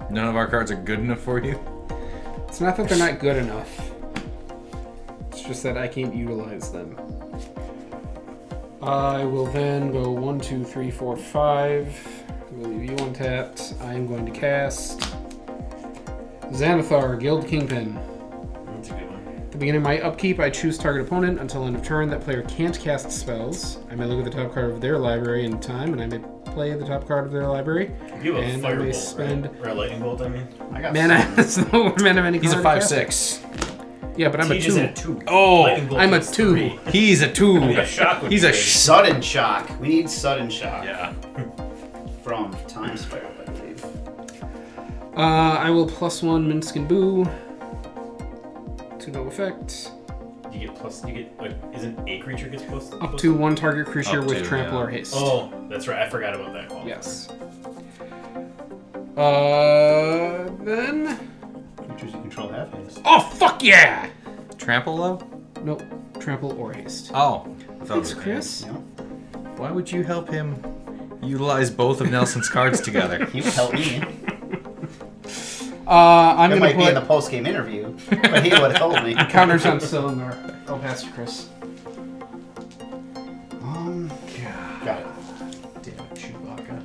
Speaker 2: None of our cards are good enough for you.
Speaker 3: It's not that they're not good enough. It's just that I can't utilize them. I will then go 1, 2, 3, 4, 5. We'll leave you untapped. I am going to cast Xanathar, Guild Kingpin.
Speaker 4: That's a good one.
Speaker 3: At the beginning of my upkeep, I choose target opponent. Until end of turn, that player can't cast spells. I may look at the top card of their library in time, and I may play the top card of their library.
Speaker 4: You have a
Speaker 3: And I may
Speaker 4: firebolt,
Speaker 3: spend
Speaker 4: right? Or a lightning bolt, I mean.
Speaker 5: I got
Speaker 3: mana.
Speaker 5: some.
Speaker 3: That's the more mana of any
Speaker 2: He's a
Speaker 3: card to cast.
Speaker 2: 5/6.
Speaker 3: Yeah, but I'm a
Speaker 4: Teach is
Speaker 3: 2.
Speaker 4: at 2.
Speaker 2: Oh,
Speaker 4: Lightning bolt
Speaker 3: I'm a
Speaker 4: is
Speaker 3: 2.
Speaker 4: 3.
Speaker 2: He's a 2.
Speaker 4: I mean, a shock would
Speaker 2: He's
Speaker 4: be
Speaker 2: a
Speaker 4: big.
Speaker 5: Sudden shock. We need sudden shock.
Speaker 2: Yeah.
Speaker 5: From Time Spiral, I believe.
Speaker 3: I will +1 Minsc and Boo. To no effect.
Speaker 4: You get plus. You get like. Isn't a creature gets plus?
Speaker 3: Up to 1 target creature
Speaker 2: Up
Speaker 3: with
Speaker 2: to,
Speaker 3: trample
Speaker 2: yeah.
Speaker 3: or haste.
Speaker 4: Oh, that's right. I forgot about that qualifier.
Speaker 3: Yes. Then.
Speaker 5: Creatures you control have haste.
Speaker 3: Oh, fuck yeah!
Speaker 2: Trample though?
Speaker 3: Nope. Trample or haste.
Speaker 2: Oh. I thought
Speaker 3: Thanks,
Speaker 2: it was
Speaker 3: Chris.
Speaker 5: You know?
Speaker 2: Why would you help him utilize both of Nelson's cards together?
Speaker 5: He would help me.
Speaker 3: I'm
Speaker 5: It
Speaker 3: gonna
Speaker 5: might be in
Speaker 3: put
Speaker 5: the post-game interview, but he would help me.
Speaker 3: counters on Silumgar. I'll pass to Chris.
Speaker 5: Got it.
Speaker 3: Damn it, Chewbacca.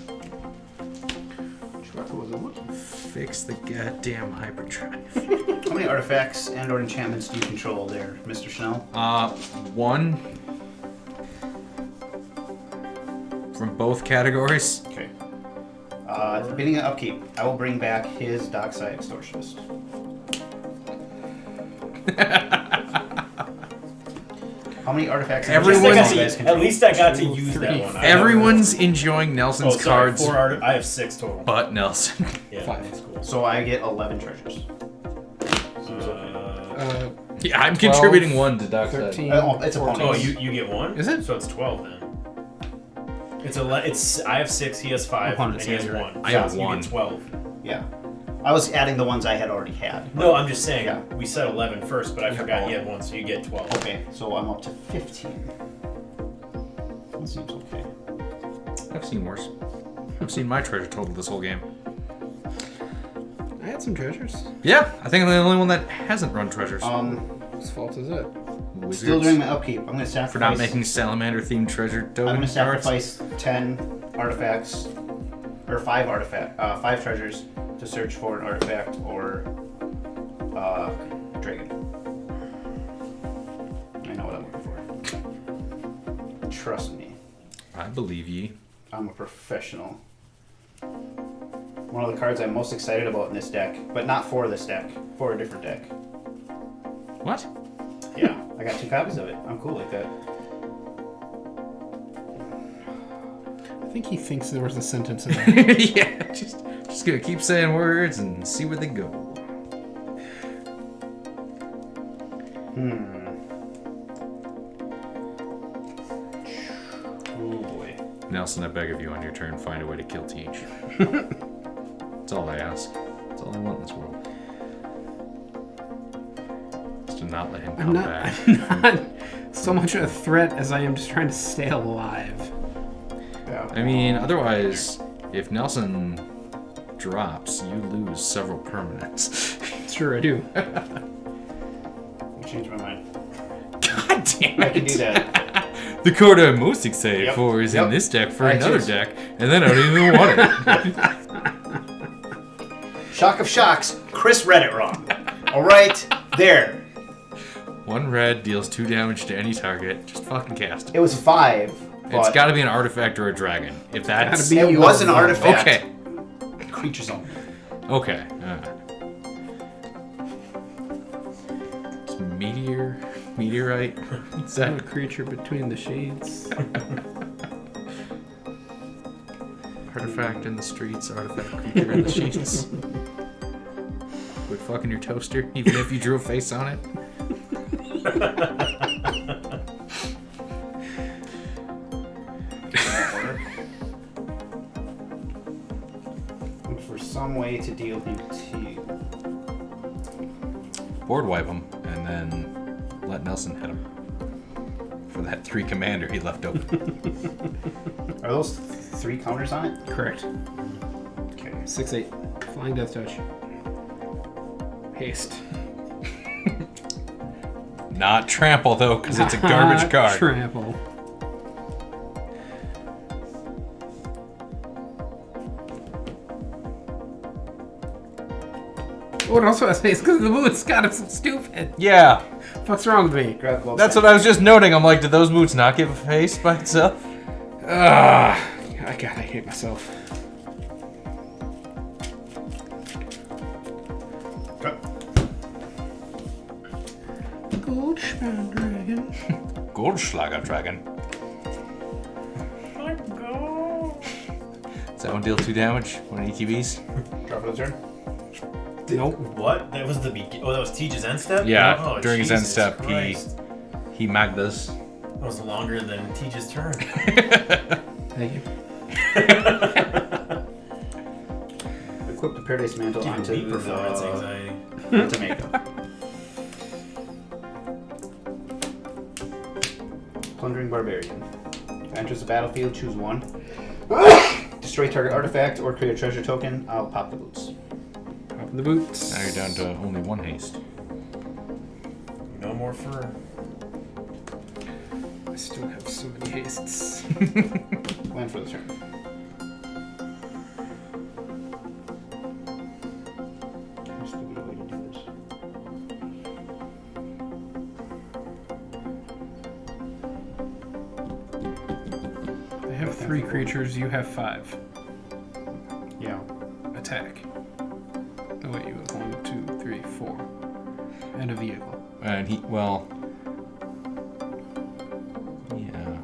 Speaker 3: Chewbacca was a what?
Speaker 2: Fix the goddamn hyperdrive.
Speaker 5: How many artifacts and/or enchantments do you control there, Mr. Schnell?
Speaker 2: 1. From both categories.
Speaker 5: Okay. At the beginning of upkeep, I will bring back his Dockside Extortionist. How many artifacts? and
Speaker 2: Everyone-
Speaker 5: enchantments do you guys
Speaker 4: At
Speaker 5: control?
Speaker 4: least I got to
Speaker 3: 2,
Speaker 4: use
Speaker 3: 3,
Speaker 4: that one.
Speaker 2: Everyone's enjoying Nelson's
Speaker 4: Oh, sorry.
Speaker 2: cards,
Speaker 4: 4 I have 6 total.
Speaker 2: but Nelson.
Speaker 4: Yeah,
Speaker 3: 5.
Speaker 4: that's cool.
Speaker 5: So I get 11 treasures.
Speaker 2: Yeah, I'm
Speaker 3: 12,
Speaker 2: contributing 1 to Doc's
Speaker 3: 13.
Speaker 5: It's a
Speaker 3: 14.
Speaker 4: Oh, you get 1?
Speaker 3: Is it?
Speaker 4: So it's 12 then. It's I have 6, he has 5, and
Speaker 3: Opponents,
Speaker 4: he has
Speaker 3: yeah, you're right.
Speaker 4: 1.
Speaker 2: I have
Speaker 4: So you
Speaker 2: 1.
Speaker 4: get 12.
Speaker 5: Yeah. I was adding the ones I had already had.
Speaker 4: No, I'm just saying,
Speaker 5: Yeah.
Speaker 4: we said 11 first, but I forgot you had 1, so you get 12.
Speaker 5: Okay, so I'm up to 15. That seems okay.
Speaker 2: I've seen worse. I've seen my treasure total this whole game.
Speaker 3: I had some treasures.
Speaker 2: Yeah, I think I'm the only one that hasn't run treasures.
Speaker 3: Whose fault is it?
Speaker 2: Wizards.
Speaker 5: Still doing my upkeep. I'm gonna sacrifice.
Speaker 2: For not making salamander-themed treasure token
Speaker 5: I'm gonna
Speaker 2: cards.
Speaker 5: sacrifice 10 artifacts, or 5 treasures to search for an artifact or dragon. I know what I'm looking for. Trust me,
Speaker 2: I believe ye.
Speaker 5: I'm a professional. One of the cards I'm most excited about in this deck, but not for this deck, for a different deck.
Speaker 2: What?
Speaker 5: Yeah, I got 2 copies of it. I'm cool like that.
Speaker 3: I think he thinks there was a sentence in there.
Speaker 2: Yeah, just gonna keep saying words and see where they go.
Speaker 5: Oh boy.
Speaker 2: Nelson, I beg of you, on your turn, find a way to kill Teach. That's all I ask. That's all I want in this world. Is to not let him come back.
Speaker 3: I'm not so much a threat as I am just trying to stay alive.
Speaker 5: Yeah.
Speaker 2: I mean, otherwise, if Nelson drops, you lose several permanents.
Speaker 3: Sure, I do.
Speaker 5: I changed my mind.
Speaker 2: God damn
Speaker 5: I can do that.
Speaker 2: The card I'm most excited
Speaker 5: Yep.
Speaker 2: for is
Speaker 5: Yep.
Speaker 2: in this deck for
Speaker 5: I
Speaker 2: another
Speaker 5: choose.
Speaker 2: deck, and then I don't even want it.
Speaker 5: Shock of shocks, Chris read it wrong. Alright, there.
Speaker 2: 1 red deals 2 damage to any target. Just fucking cast it.
Speaker 5: It was 5.
Speaker 2: It's
Speaker 5: But
Speaker 2: got to be an artifact or a dragon. If that's
Speaker 3: Gotta be
Speaker 5: it
Speaker 3: a
Speaker 5: was an
Speaker 3: one.
Speaker 5: artifact.
Speaker 2: okay,
Speaker 5: Creatures only.
Speaker 2: okay. It's meteorite. Is
Speaker 3: I'm a
Speaker 2: that
Speaker 3: creature between the shades.
Speaker 2: artifact in the streets? Artifact creature in the sheets. Quit fucking your toaster, even if you drew a face on it.
Speaker 5: Look for some way to deal him to.
Speaker 2: Board wipe him, and then let Nelson hit him. For that 3 commander he left open.
Speaker 5: Are those 3 counters on it?
Speaker 3: Correct.
Speaker 5: Okay.
Speaker 3: 6/8. Flying Death Touch. Haste.
Speaker 2: Not trample, though, because it's a garbage card.
Speaker 3: Trample. What else was I say? It's because the boots got us so stupid.
Speaker 2: Yeah,
Speaker 3: What's wrong with me?
Speaker 5: Grab gloves.
Speaker 2: that's what I was just noting. I'm like, did those boots not give a face by itself?
Speaker 3: I hate myself. Goldschmidt Dragon.
Speaker 2: Goldschlager Dragon.
Speaker 4: Let go.
Speaker 2: Does that one deal 2 damage? 1 ETBs?
Speaker 5: Drop it a turn.
Speaker 3: Nope.
Speaker 4: What? That was the that was Teach's end step?
Speaker 2: Yeah,
Speaker 4: Oh,
Speaker 2: during his end
Speaker 4: Jesus
Speaker 2: step,
Speaker 4: Christ.
Speaker 2: he Magdas.
Speaker 4: That was longer than Teach's turn.
Speaker 3: Thank you.
Speaker 5: Equip the Paradise Mantle
Speaker 4: Giving
Speaker 5: onto
Speaker 4: me performance
Speaker 5: the
Speaker 4: anxiety.
Speaker 5: tomato. Plundering Barbarian. Enters the battlefield, choose 1. Destroy target artifact or create a treasure token. I'll pop the boots.
Speaker 3: Popping the boots.
Speaker 2: Now you're down to only 1 haste.
Speaker 4: No more fur.
Speaker 3: I still have so many hastes.
Speaker 5: Land for the turn. Stupid way to do this.
Speaker 3: I have 3 creatures, you have 5.
Speaker 5: Yeah.
Speaker 3: Attack. Oh wait, you have 1, 2, 3, 4. And a vehicle.
Speaker 2: And he, well... Yeah.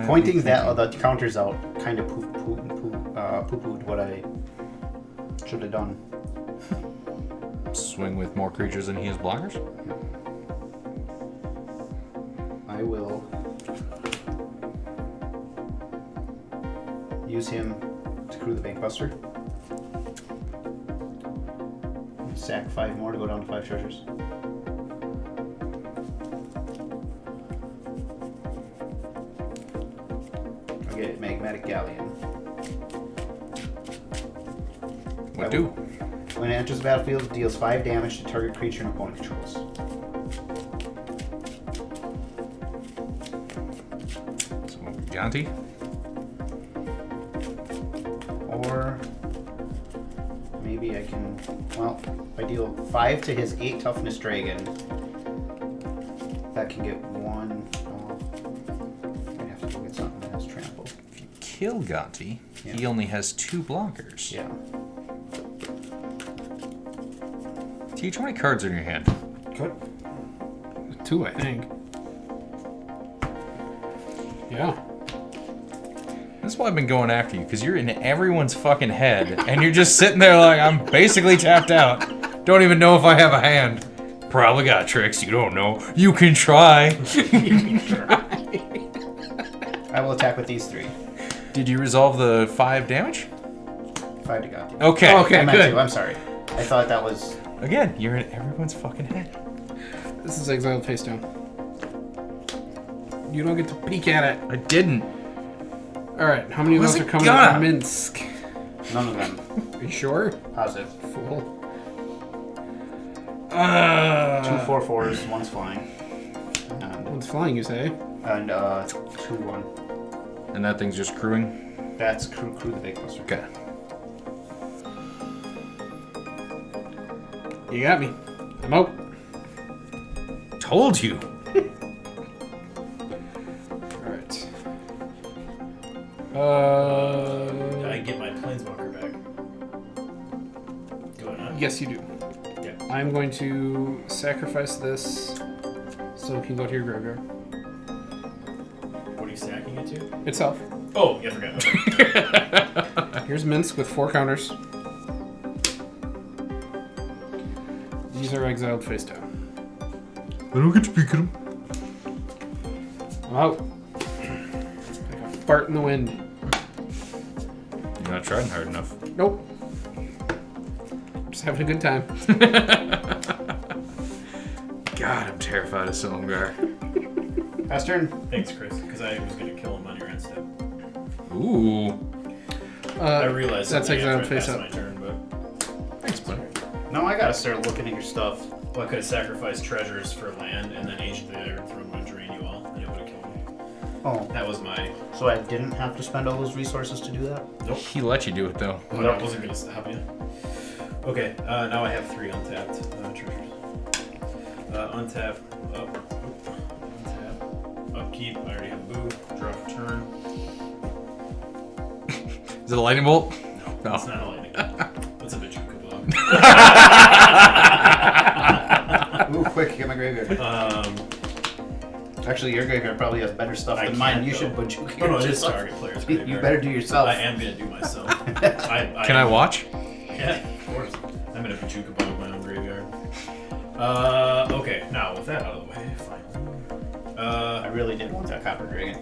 Speaker 3: Pointing
Speaker 5: the counters out kind of poo-pooed what I should have done.
Speaker 2: Swing with more creatures than he has blockers?
Speaker 5: I will use him to crew the Bankbuster. Sack 5 more to go down to 5 treasures. I'll get Magmatic Galleon.
Speaker 2: What do?
Speaker 5: When it enters the battlefield, it deals 5 damage to target creature and opponent controls.
Speaker 2: So, Jonty?
Speaker 5: Or maybe I can, well, if I deal 5 to his 8 toughness dragon, that can get 1. I have to go get something that has trample.
Speaker 2: If you kill Gonti, he
Speaker 5: Yeah.
Speaker 2: only has 2 blockers.
Speaker 5: Yeah.
Speaker 2: Teach, how many cards are in your hand?
Speaker 5: Good.
Speaker 3: 2, I think. Yeah.
Speaker 2: That's why I've been going after you, because you're in everyone's fucking head, and you're just sitting there like, I'm basically tapped out. Don't even know if I have a hand. Probably got tricks you don't know. You can try.
Speaker 5: I will attack with these 3.
Speaker 2: Did you resolve the 5 damage?
Speaker 5: 5 to Gotti.
Speaker 2: Okay.
Speaker 3: Okay.
Speaker 5: I meant
Speaker 3: good.
Speaker 5: to, I'm sorry. I thought that was...
Speaker 2: Again, you're in everyone's fucking head.
Speaker 3: This is exiled face down. You don't get to peek at it.
Speaker 2: I didn't.
Speaker 3: Alright, how many of
Speaker 2: Was
Speaker 3: those are
Speaker 2: it
Speaker 3: coming
Speaker 2: gonna?
Speaker 3: from Minsk?
Speaker 5: None of them.
Speaker 3: Are you sure?
Speaker 5: Positive.
Speaker 3: Fool.
Speaker 5: 2 4/4s, one's flying.
Speaker 3: One's flying, you say?
Speaker 5: And 2 1.
Speaker 2: And that thing's just crewing?
Speaker 5: That's crew the Bankbuster.
Speaker 2: Okay.
Speaker 3: You got me. I'm out.
Speaker 2: Told you.
Speaker 3: Alright.
Speaker 4: I get my Planeswalker back. Do I not?
Speaker 3: Yes, you do.
Speaker 4: Yeah.
Speaker 3: I'm going to sacrifice this so it can go to your graveyard.
Speaker 4: What are you sacking it to?
Speaker 3: Itself.
Speaker 4: Oh, yeah, I forgot. Okay.
Speaker 3: Here's Minsk with 4 counters. These are exiled face down.
Speaker 2: I don't get to peek at him.
Speaker 3: I'm out. Like a fart in the wind.
Speaker 2: You're not trying hard enough.
Speaker 3: Nope. Just having a good time.
Speaker 2: God, I'm terrified of Silumgar.
Speaker 5: Pass turn.
Speaker 4: Thanks, Chris, because I was going to kill him on your end step.
Speaker 2: Ooh.
Speaker 4: I realized
Speaker 3: that's
Speaker 4: something
Speaker 3: exiled
Speaker 4: after I
Speaker 3: face
Speaker 4: passed
Speaker 3: up.
Speaker 4: my turn, but
Speaker 2: Thanks, bud.
Speaker 5: No, I gotta start looking at your stuff.
Speaker 4: well, I could have sacrificed treasures for land and then Ancient the Iron Throne would drain you all, and it would have killed me.
Speaker 5: Oh,
Speaker 4: That was my.
Speaker 5: so I didn't have to spend all those resources to do that?
Speaker 4: Nope.
Speaker 2: He let you do it, though.
Speaker 4: But I wasn't going to stop you. Okay, now I have 3 untapped treasures. Untap, up, untap, upkeep. I already have Boo. Draw for turn.
Speaker 2: Is it a lightning bolt?
Speaker 4: No,
Speaker 2: Oh.
Speaker 4: it's not a lightning. What's a Bajuka bug?
Speaker 5: Ooh, quick, get my graveyard. Actually, your graveyard probably has better stuff
Speaker 4: I
Speaker 5: than mine.
Speaker 4: can't
Speaker 5: You
Speaker 4: go.
Speaker 5: should put you
Speaker 4: Oh no, it is target player's graveyard.
Speaker 5: You better do yourself.
Speaker 4: I am gonna do myself.
Speaker 2: Can I watch?
Speaker 4: Yeah, of course. I'm gonna Pachuca bug my own graveyard. Okay, now with that out of the way, finally.
Speaker 5: I really did want that copper dragon.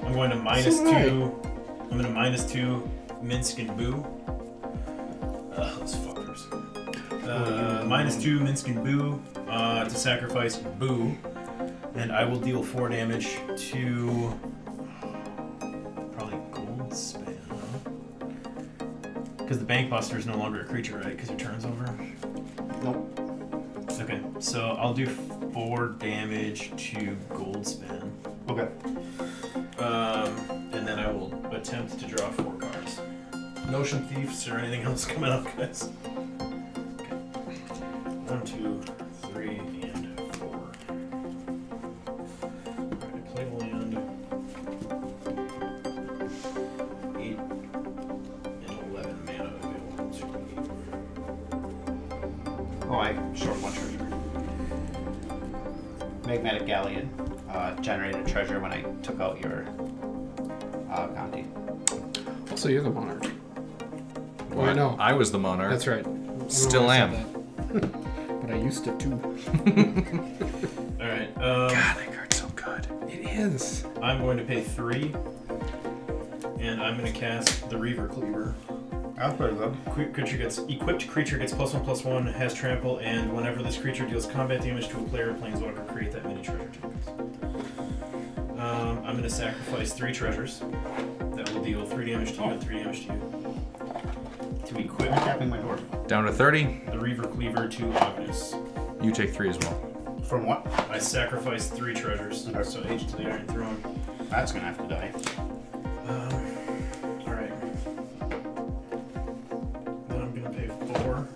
Speaker 4: I'm going to minus
Speaker 3: So did I.
Speaker 4: 2. I'm going to minus 2 Minsk and Boo. Let's fuck first. Minus 2 Minsk and Boo to sacrifice Boo. And I will deal 4 damage to probably Gold Span. Because the Bankbuster is no longer a creature, right? Because your turn's over.
Speaker 5: Nope.
Speaker 4: Okay, so I'll do 4 damage to Gold Span.
Speaker 5: Okay.
Speaker 4: And then I will attempt to draw 4 cards. Notion Thieves or anything else coming up, guys? Okay. 1, 2, 3, and 4. Alright, I play the land. 8 and 11 mana available to me.
Speaker 5: Oh, I short 1 treasure. Magmatic Galleon generated a treasure when I took out your
Speaker 3: So you're the monarch. Oh, I know.
Speaker 2: I was the monarch.
Speaker 3: That's right. I don't know
Speaker 2: Still
Speaker 3: why I
Speaker 2: am.
Speaker 3: said that. But I used to too.
Speaker 4: All right.
Speaker 2: God, that card's so good.
Speaker 3: It is.
Speaker 4: I'm going to pay 3, and I'm going to cast the Reaver Cleaver.
Speaker 5: That's pretty good.
Speaker 4: Equipped creature gets +1/+1, has trample, and whenever this creature deals combat damage to a player or planeswalker, create that many treasure tokens. I'm going to sacrifice 3 treasures. That will deal 3 damage to you and 3 damage to you. To equip
Speaker 5: I'm tapping my door.
Speaker 2: Down to 30.
Speaker 4: the Reaver Cleaver to Ognis.
Speaker 2: You take 3 as well.
Speaker 5: From what?
Speaker 4: I sacrifice 3 treasures,
Speaker 5: Okay.
Speaker 4: so H to the Iron Throne.
Speaker 5: That's gonna have to die.
Speaker 4: Alright. Then I'm gonna pay 4.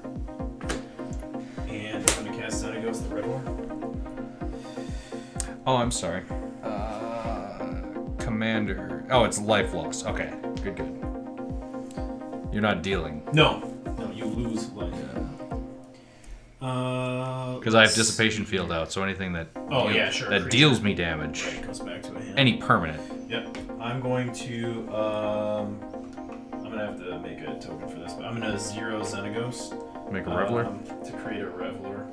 Speaker 4: And I'm gonna cast Xenagos the Red One.
Speaker 2: Oh, I'm sorry. Commander. Oh, it's life loss. Okay, good. You're not dealing.
Speaker 4: No, you lose life.
Speaker 2: Because I have Dissipation Field out, so anything that
Speaker 4: Oh, yeah, sure.
Speaker 2: that
Speaker 4: creature.
Speaker 2: deals me damage,
Speaker 4: Right, goes back to a hand.
Speaker 2: any permanent.
Speaker 4: Yep. I'm going to I'm gonna have to make a token for this, but I'm gonna 0 Xenagos.
Speaker 2: Make a Reveler.
Speaker 4: To create a Reveler.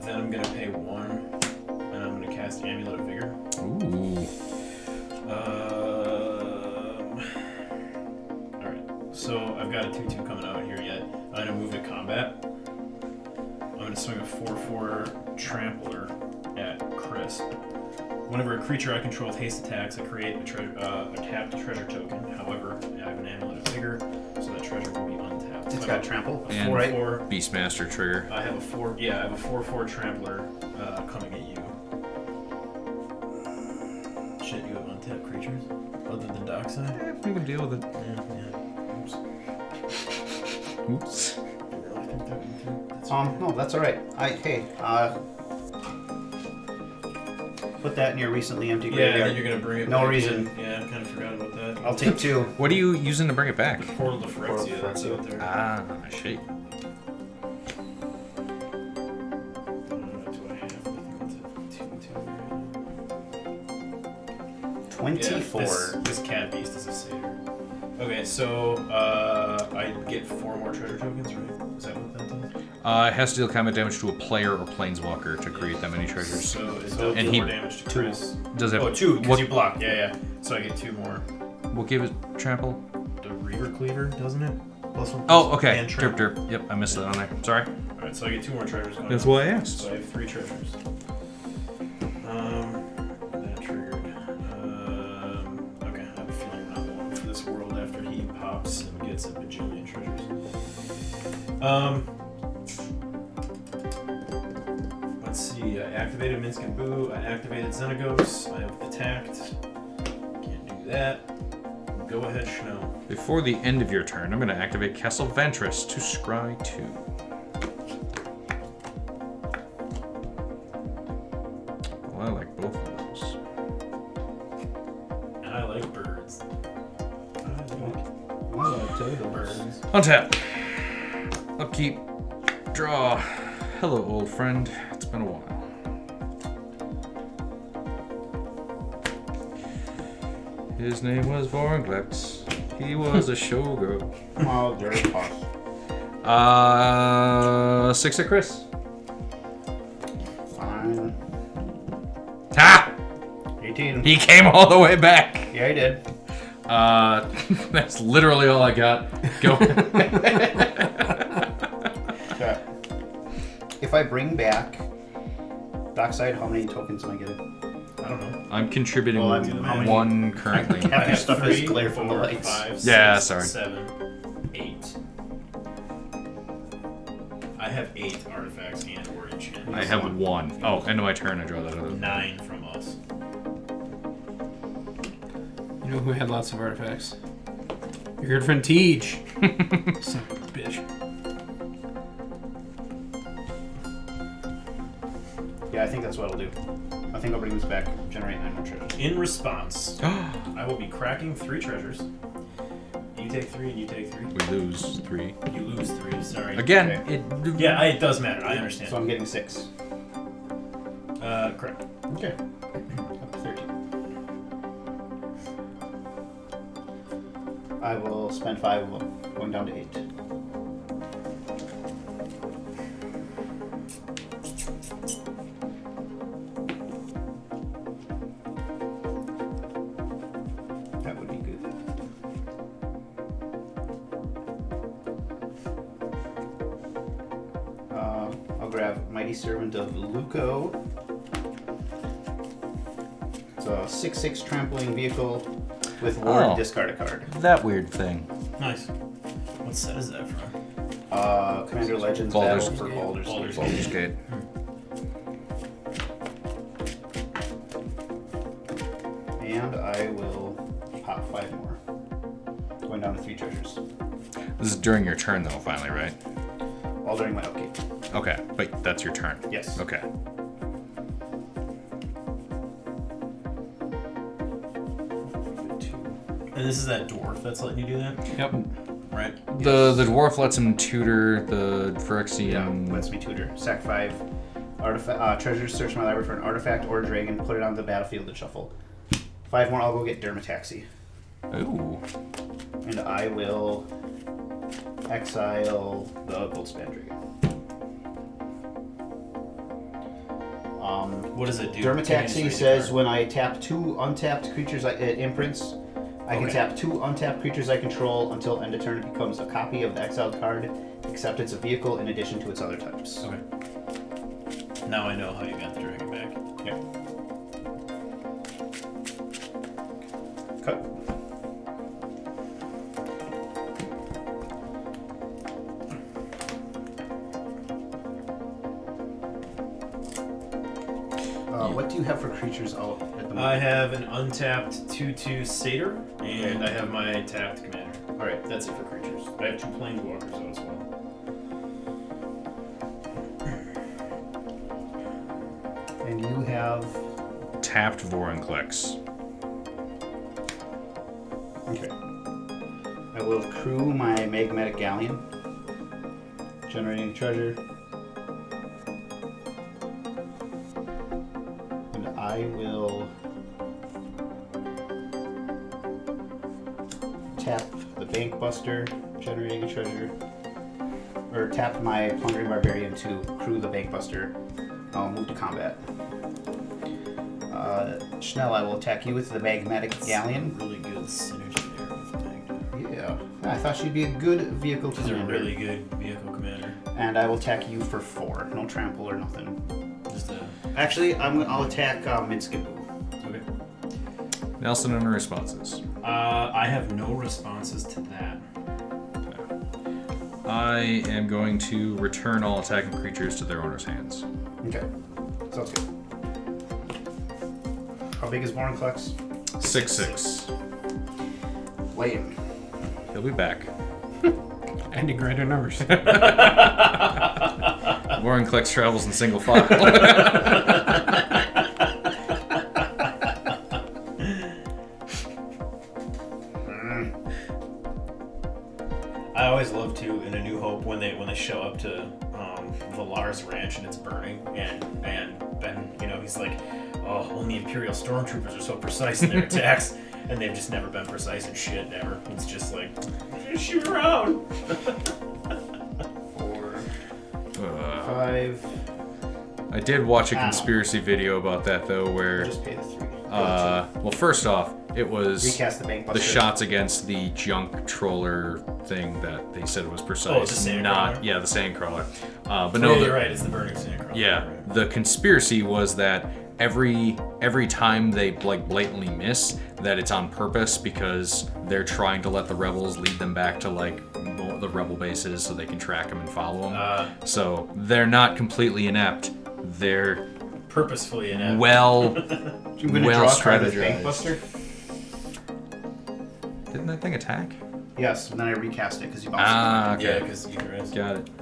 Speaker 4: Then I'm gonna pay 1, and I'm gonna cast Amulet of Vigor.
Speaker 2: Ooh.
Speaker 4: Alright, so I've got a 2/2 coming out here yet. I'm gonna move to combat. I'm gonna swing a 4/4 Trampler at Chris. Whenever a creature I control with haste attacks, I create a tapped treasure token. However, I have an Amulet of Vigor, so that treasure will be untapped.
Speaker 5: It's
Speaker 4: So
Speaker 5: got trample.
Speaker 4: a
Speaker 2: And
Speaker 4: 4/4.
Speaker 2: Beastmaster trigger.
Speaker 4: I have a 4/4 Trampler coming at you. Shit, you have untapped creatures other than Dockside?
Speaker 2: We can deal with it.
Speaker 4: Yeah. Oops.
Speaker 2: Oops.
Speaker 4: I really think that went through. That's
Speaker 5: No, that's all right. Put that in your recently empty
Speaker 4: yeah,
Speaker 5: graveyard.
Speaker 4: then you're gonna bring it
Speaker 5: No
Speaker 4: back
Speaker 5: reason.
Speaker 4: in. Yeah, I kind of forgot about that.
Speaker 5: I'll take 2.
Speaker 2: What are you using to bring it back?
Speaker 4: Portal to Phyrexia, that's out there.
Speaker 2: Ah, shit.
Speaker 4: Do I have anything that's a 2/2?
Speaker 5: 24.
Speaker 4: Yeah, this cat beast is a satyr. Okay, so I get 4 more treasure tokens, right? Is that what that does?
Speaker 2: It has to deal combat damage to a player or planeswalker to create that many treasures.
Speaker 4: So it does
Speaker 2: And
Speaker 4: do
Speaker 2: he-
Speaker 4: more damage to Chris.
Speaker 2: Does it?
Speaker 4: Oh, 2, because
Speaker 2: What,
Speaker 4: you blocked. Yeah. So I get 2 more.
Speaker 2: what gave it trample?
Speaker 4: The Reaver Cleaver, doesn't it? +1/+1
Speaker 2: Oh, okay.
Speaker 4: and
Speaker 2: Derp
Speaker 4: trample.
Speaker 2: derp. Yep, I missed that on there. Sorry.
Speaker 4: Alright, so I get 2 more treasures going.
Speaker 2: That's
Speaker 4: on.
Speaker 2: why I asked.
Speaker 4: So I have 3 treasures. That triggered. Okay, I have a feeling we're not going for this world after he pops and gets a bajillion treasures. Let's see. I activated Minsk and Boo. I activated Xenagos. I have attacked. Can't do that. Go ahead, Schnell.
Speaker 2: Before the end of your turn, I'm going to activate Castle Ventress to scry 2. Well, I like both of those.
Speaker 4: And I like birds.
Speaker 5: The
Speaker 4: Birds.
Speaker 2: Untap. Upkeep. Draw. Hello, old friend. It's been a while. His name was Vornglex. He was a showgirl.
Speaker 5: Oh, dirty boss.
Speaker 2: 6 at Chris.
Speaker 5: Fine.
Speaker 2: Ha!
Speaker 5: 18.
Speaker 2: He came all the way back.
Speaker 5: Yeah, he did.
Speaker 2: That's literally all I got. Go.
Speaker 5: Okay. If I bring back Dockside, how many tokens am I getting?
Speaker 4: I don't know.
Speaker 2: I'm contributing
Speaker 5: Well, I'm- how many-
Speaker 2: 1 currently.
Speaker 5: Half
Speaker 4: I
Speaker 5: your
Speaker 4: have
Speaker 5: stuff is
Speaker 4: 3,
Speaker 5: glare from the
Speaker 4: 4,
Speaker 5: lights.
Speaker 4: 5,
Speaker 2: Yeah,
Speaker 4: 6,
Speaker 2: sorry.
Speaker 4: 7, 8. I have 8 artifacts and or enchantments.
Speaker 2: I have 1. Oh, end of my turn, I draw that other.
Speaker 4: 9 from us.
Speaker 3: You know who had lots of artifacts? Your good friend Tej. Son of a bitch.
Speaker 5: Yeah, I think that's what I'll do. I think I'll bring this back, generate 9 more treasures.
Speaker 4: In response, I will be cracking 3 treasures. You take 3 and you take 3.
Speaker 2: We lose 3.
Speaker 4: You lose 3, sorry.
Speaker 2: Again,
Speaker 5: Okay.
Speaker 2: it.
Speaker 4: Yeah, it does matter. I understand.
Speaker 5: So I'm getting 6.
Speaker 4: Correct.
Speaker 5: Okay. Up to 13. I will spend 5 of them, going down to 8. That would be good. I'll grab Mighty Servant of Luco. It's a 6/6 trampling vehicle with ward
Speaker 2: Oh.
Speaker 5: discard a card.
Speaker 2: That weird thing.
Speaker 4: Nice. What set is that from?
Speaker 5: Commander Legends
Speaker 2: Baldur's
Speaker 5: Battle for
Speaker 4: Gate.
Speaker 5: Baldur's
Speaker 4: Baldur's
Speaker 5: Gate.
Speaker 2: Baldur's Gate.
Speaker 5: And I will pop 5 more. Going down to 3 treasures.
Speaker 2: This is during your turn, though, finally, right?
Speaker 5: All during my upkeep.
Speaker 2: Okay, but that's your turn.
Speaker 5: Yes.
Speaker 2: Okay.
Speaker 4: And this is that dwarf that's letting you do that?
Speaker 3: Yep.
Speaker 4: Right?
Speaker 2: The dwarf lets him tutor the
Speaker 5: Yeah,
Speaker 2: Phyrexian.
Speaker 5: lets me tutor. Sack 5 treasures, search my library for an artifact or a dragon, put it on the battlefield and shuffle. 5 more, I'll go get Dermataxi.
Speaker 2: Ooh.
Speaker 5: And I will exile the Goldspan Dragon.
Speaker 4: What does it do?
Speaker 5: Dermataxi says when I tap 2 untapped creatures it imprints, I can tap 2 untapped creatures I control until end of turn it becomes a copy of the exiled card, except it's a vehicle in addition to its other types.
Speaker 4: Okay. Now I know how you got the dragon back.
Speaker 5: Yeah. Cut. What do you have for creatures out at the moment?
Speaker 4: I have an untapped 2/2 satyr, and I have my tapped commander. Alright, that's it for creatures. I have 2 planeswalkers though as well.
Speaker 5: And you have...
Speaker 2: Tapped Vorinclex.
Speaker 5: Okay. I will crew my Magmatic Galleon. Generating treasure. And I will tap the Bank Buster, generating a treasure. Or tap my Plundering Barbarian to crew the Bank Buster. I'll move to combat. Schnell, I will attack you with the Magmatic Galleon.
Speaker 4: Really good synergy there with Magda.
Speaker 5: Yeah. I thought she'd be a good vehicle
Speaker 4: She's a
Speaker 5: commander.
Speaker 4: really good vehicle commander.
Speaker 5: And I will attack you for 4. No trample or nothing.
Speaker 4: Just a...
Speaker 5: Actually, I'll attack Minskaboo.
Speaker 4: Okay.
Speaker 2: Nelson and responses.
Speaker 4: I have no responses to that.
Speaker 2: I am going to return all attacking creatures to their owner's hands.
Speaker 5: Okay. Sounds good. How big is Vorinclex?
Speaker 2: 6/6.
Speaker 5: Lame.
Speaker 2: He'll be back.
Speaker 3: And in greater numbers.
Speaker 2: Vorinclex travels in single file.
Speaker 4: I always love to in A New Hope when they show up to Valar's ranch and it's burning and Ben, he's like, oh, only Imperial stormtroopers are so precise in their attacks, and they've just never been precise in shit ever. It's just like, just shoot around.
Speaker 5: 4, 5.
Speaker 2: I did watch a
Speaker 5: Ow.
Speaker 2: conspiracy video about that though, where
Speaker 5: Just pay the 3.
Speaker 2: well, first off, it was
Speaker 5: Recast the Bank Buster.
Speaker 2: the shots against the junk troller thing that they said was precise.
Speaker 4: Oh, it's the Sandcrawler?
Speaker 2: Yeah, the Sandcrawler. But
Speaker 4: No,
Speaker 2: no,
Speaker 4: you're right. It's the burning Sandcrawler.
Speaker 2: yeah,
Speaker 4: Right.
Speaker 2: the conspiracy was that every time they blatantly miss, that it's on purpose because they're trying to let the rebels lead them back to the rebel bases so they can track them and follow them. So they're not completely inept. They're
Speaker 4: Purposefully inept.
Speaker 2: well
Speaker 5: I'm going to
Speaker 2: well
Speaker 5: draw a card with Bank
Speaker 2: strategized.
Speaker 5: Buster.
Speaker 2: Didn't that thing attack?
Speaker 5: Yes, and then I recast it because you bounced
Speaker 2: Ah,
Speaker 4: Yeah,
Speaker 2: okay.
Speaker 4: because either is.
Speaker 2: Got it.
Speaker 5: it.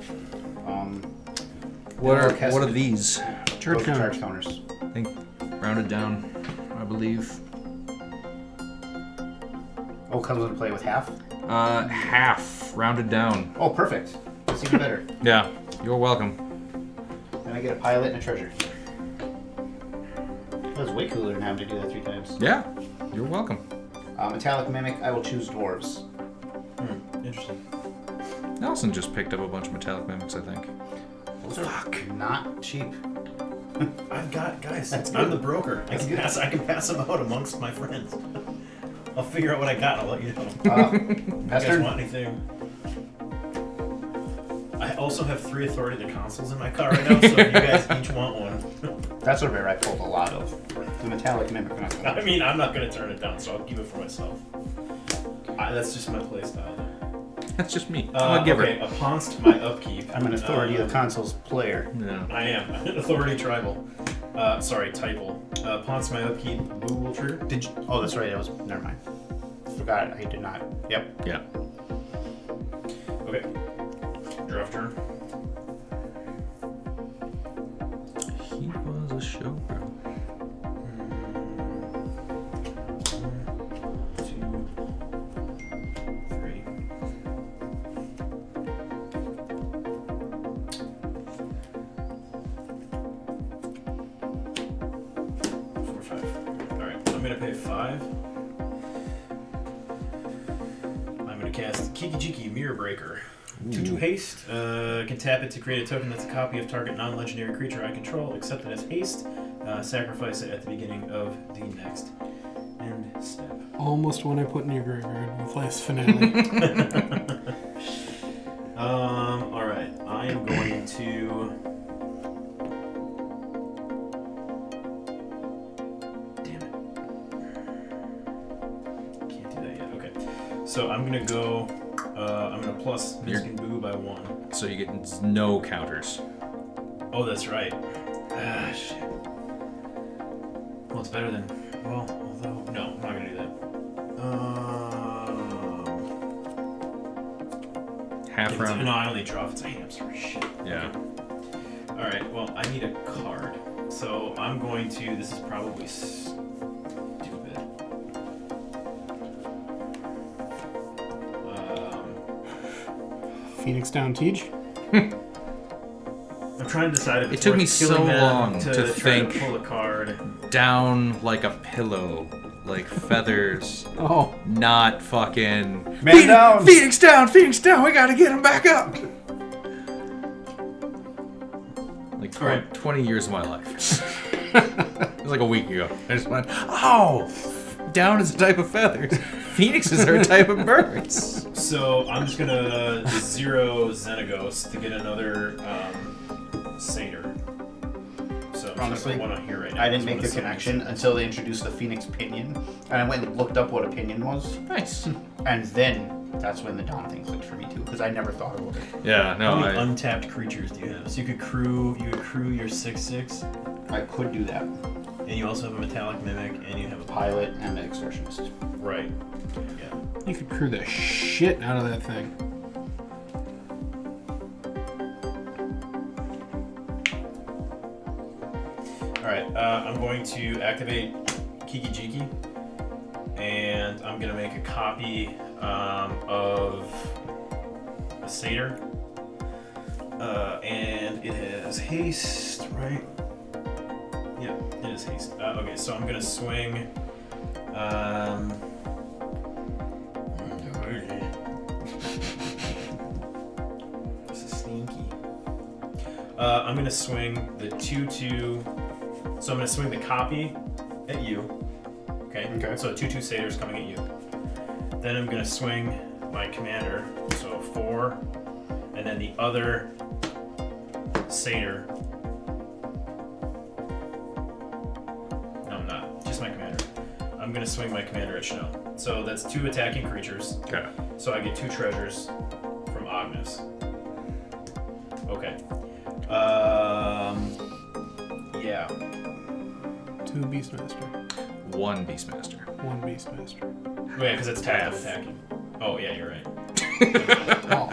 Speaker 2: What
Speaker 5: I'll
Speaker 2: are
Speaker 5: cast
Speaker 2: what are
Speaker 5: it.
Speaker 2: these?
Speaker 3: Charge
Speaker 5: Those are
Speaker 3: counter.
Speaker 5: charge counters.
Speaker 2: I think rounded down, I believe.
Speaker 5: Oh, comes into play with half?
Speaker 2: Half rounded down.
Speaker 5: Oh, perfect. That's even better.
Speaker 2: Yeah, you're welcome.
Speaker 5: Then I get a pilot and a treasure. That was way cooler than having to do that 3 times.
Speaker 2: Yeah, you're welcome.
Speaker 5: Metallic Mimic, I will choose dwarves.
Speaker 4: Interesting.
Speaker 2: Nelson just picked up a bunch of metallic mimics, I think.
Speaker 5: Those are not cheap.
Speaker 4: I've got guys. I'm the broker. I can pass them out amongst my friends. I'll figure out what I got and I'll let you know. You guys
Speaker 5: Pastor?
Speaker 4: want anything? I also have 3 authority to consoles in my car right now, so if you guys each want one.
Speaker 5: That's a rare I pulled a lot of. The metallic mimic.
Speaker 4: I mean, I'm not going to turn it down, so I'll keep it for myself. That's just my playstyle.
Speaker 2: That's just me. I'm a giver.
Speaker 4: Okay, upon my upkeep.
Speaker 5: I'm an authority of consoles player.
Speaker 2: No.
Speaker 4: I am. Authority tribal. Sorry, typal. Upon my upkeep, Boo will trigger.
Speaker 5: Did you? Oh, that's right. It was. Never mind. Forgot. I did not. Yep.
Speaker 2: Yeah.
Speaker 4: Okay. Draft turn.
Speaker 2: He was a showgirl. 5. I'm going to cast Kiki-Jiki Mirror Breaker. 2/2 haste. Can tap it to create a token that's a copy of target non-legendary creature I control, except it has haste. Sacrifice it at the beginning of the next end step.
Speaker 3: Almost one I put in your graveyard with last finale.
Speaker 4: Alright. I am going to... So I'm gonna go. I'm gonna plus Misk and Boo by 1.
Speaker 2: So you get no counters.
Speaker 4: Oh, that's right. Ah, shit. Well, it's better than. Well, although no, I'm not gonna do that.
Speaker 2: Half round.
Speaker 4: No, I only draw if it's a hamster. Shit.
Speaker 2: Yeah.
Speaker 4: Okay. All right. Well, I need a card, so I'm going to. This is probably stupid.
Speaker 3: Phoenix Down Teach.
Speaker 4: I'm trying to decide if it's
Speaker 2: It took
Speaker 4: worth
Speaker 2: me so
Speaker 4: killing them
Speaker 2: long to
Speaker 4: try
Speaker 2: think.
Speaker 4: to pull a card.
Speaker 2: Down like a pillow, like feathers.
Speaker 3: Oh.
Speaker 2: Not fucking.
Speaker 5: Man down!
Speaker 2: Phoenix down! Phoenix down! We gotta get him back up! Like
Speaker 4: All right.
Speaker 2: 20 years of my life. It was like a week ago. I just went, oh! Down is a type of feathers. Phoenixes are a type of birds.
Speaker 4: So I'm just gonna 0 Xenagos to get another Satyr. So I'm
Speaker 5: Honestly,
Speaker 4: just gonna put one on here right now.
Speaker 5: I didn't
Speaker 4: It's
Speaker 5: make
Speaker 4: one
Speaker 5: the
Speaker 4: of
Speaker 5: connection until they introduced the Phoenix Pinion, and I went and looked up what a pinion was,
Speaker 2: Nice.
Speaker 5: and then that's when the Dawn thing clicked for me too, because I never thought about it.
Speaker 2: Yeah, no,
Speaker 4: How many
Speaker 2: I.
Speaker 4: untapped creatures do you have? So you could crew your 6/6,
Speaker 5: I could do that.
Speaker 4: and you also have a metallic mimic, and you have a
Speaker 5: Pilot and an extortionist.
Speaker 4: right. Yeah.
Speaker 3: You could crew the shit out of that thing.
Speaker 4: All right. I'm going to activate Kiki-Jiki, and I'm gonna make a copy of a Satyr, and it has haste, right? Yeah, it is haste. Okay, so I'm gonna swing. This is sneaky. I'm gonna swing the 2/2. So I'm gonna swing the copy at you. Okay.
Speaker 5: Okay.
Speaker 4: So 2/2 Satyr's coming at you. Then I'm gonna swing my commander. So 4, and then the other Satyr. No, I'm not. Just my commander. I'm gonna swing my commander at Snow. So that's 2 attacking creatures.
Speaker 2: Okay.
Speaker 4: So I get 2 treasures from Ognis. Okay. Yeah.
Speaker 3: 2 Beastmaster.
Speaker 2: 1 Beastmaster.
Speaker 3: 1 Beastmaster.
Speaker 4: Oh, yeah, because it's tactical attacking. Oh, yeah, you're right.
Speaker 3: Oh.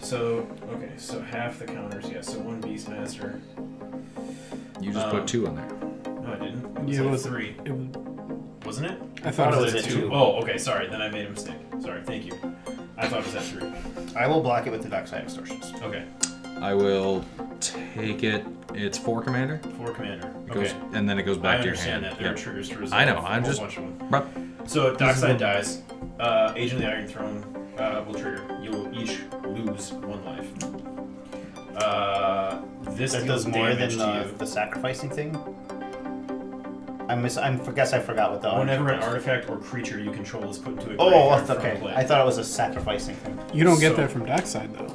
Speaker 4: So, okay, so half the counters, yeah, so 1 Beastmaster.
Speaker 2: You just put 2 on there.
Speaker 4: No, I didn't. It was
Speaker 3: Yeah, it
Speaker 4: like
Speaker 3: was
Speaker 4: 3.
Speaker 3: It was,
Speaker 4: Wasn't it?
Speaker 3: I thought it was
Speaker 5: at
Speaker 3: at
Speaker 5: 2.
Speaker 3: 2.
Speaker 4: Oh, okay, sorry, then I made a mistake. Sorry, thank you. I thought it was at 3.
Speaker 5: I will block it with the Dockside Extortionist.
Speaker 4: Okay,
Speaker 2: I will take it. It's 4 commander.
Speaker 4: 4 commander.
Speaker 2: It goes,
Speaker 4: Okay.
Speaker 2: and then it goes
Speaker 4: I
Speaker 2: back to your hand.
Speaker 4: understand that. There are
Speaker 2: Yep.
Speaker 4: triggers to resolve.
Speaker 2: I know, I'm
Speaker 4: a whole
Speaker 2: just-
Speaker 4: bunch of them.
Speaker 2: Bruh.
Speaker 4: So Dockside dies. Agent of the Iron Throne. will trigger. You will each lose 1 life. This
Speaker 5: That
Speaker 4: deals
Speaker 5: does more
Speaker 4: damage
Speaker 5: than
Speaker 4: to you.
Speaker 5: the sacrificing thing. I guess I forgot what the.
Speaker 4: Whenever an artifact or creature you control is put into a
Speaker 5: Oh,
Speaker 4: graveyard
Speaker 5: that's
Speaker 4: from
Speaker 5: okay.
Speaker 4: play.
Speaker 5: I thought it was a sacrificing thing.
Speaker 3: You don't get
Speaker 4: So-
Speaker 3: that from Dockside, though.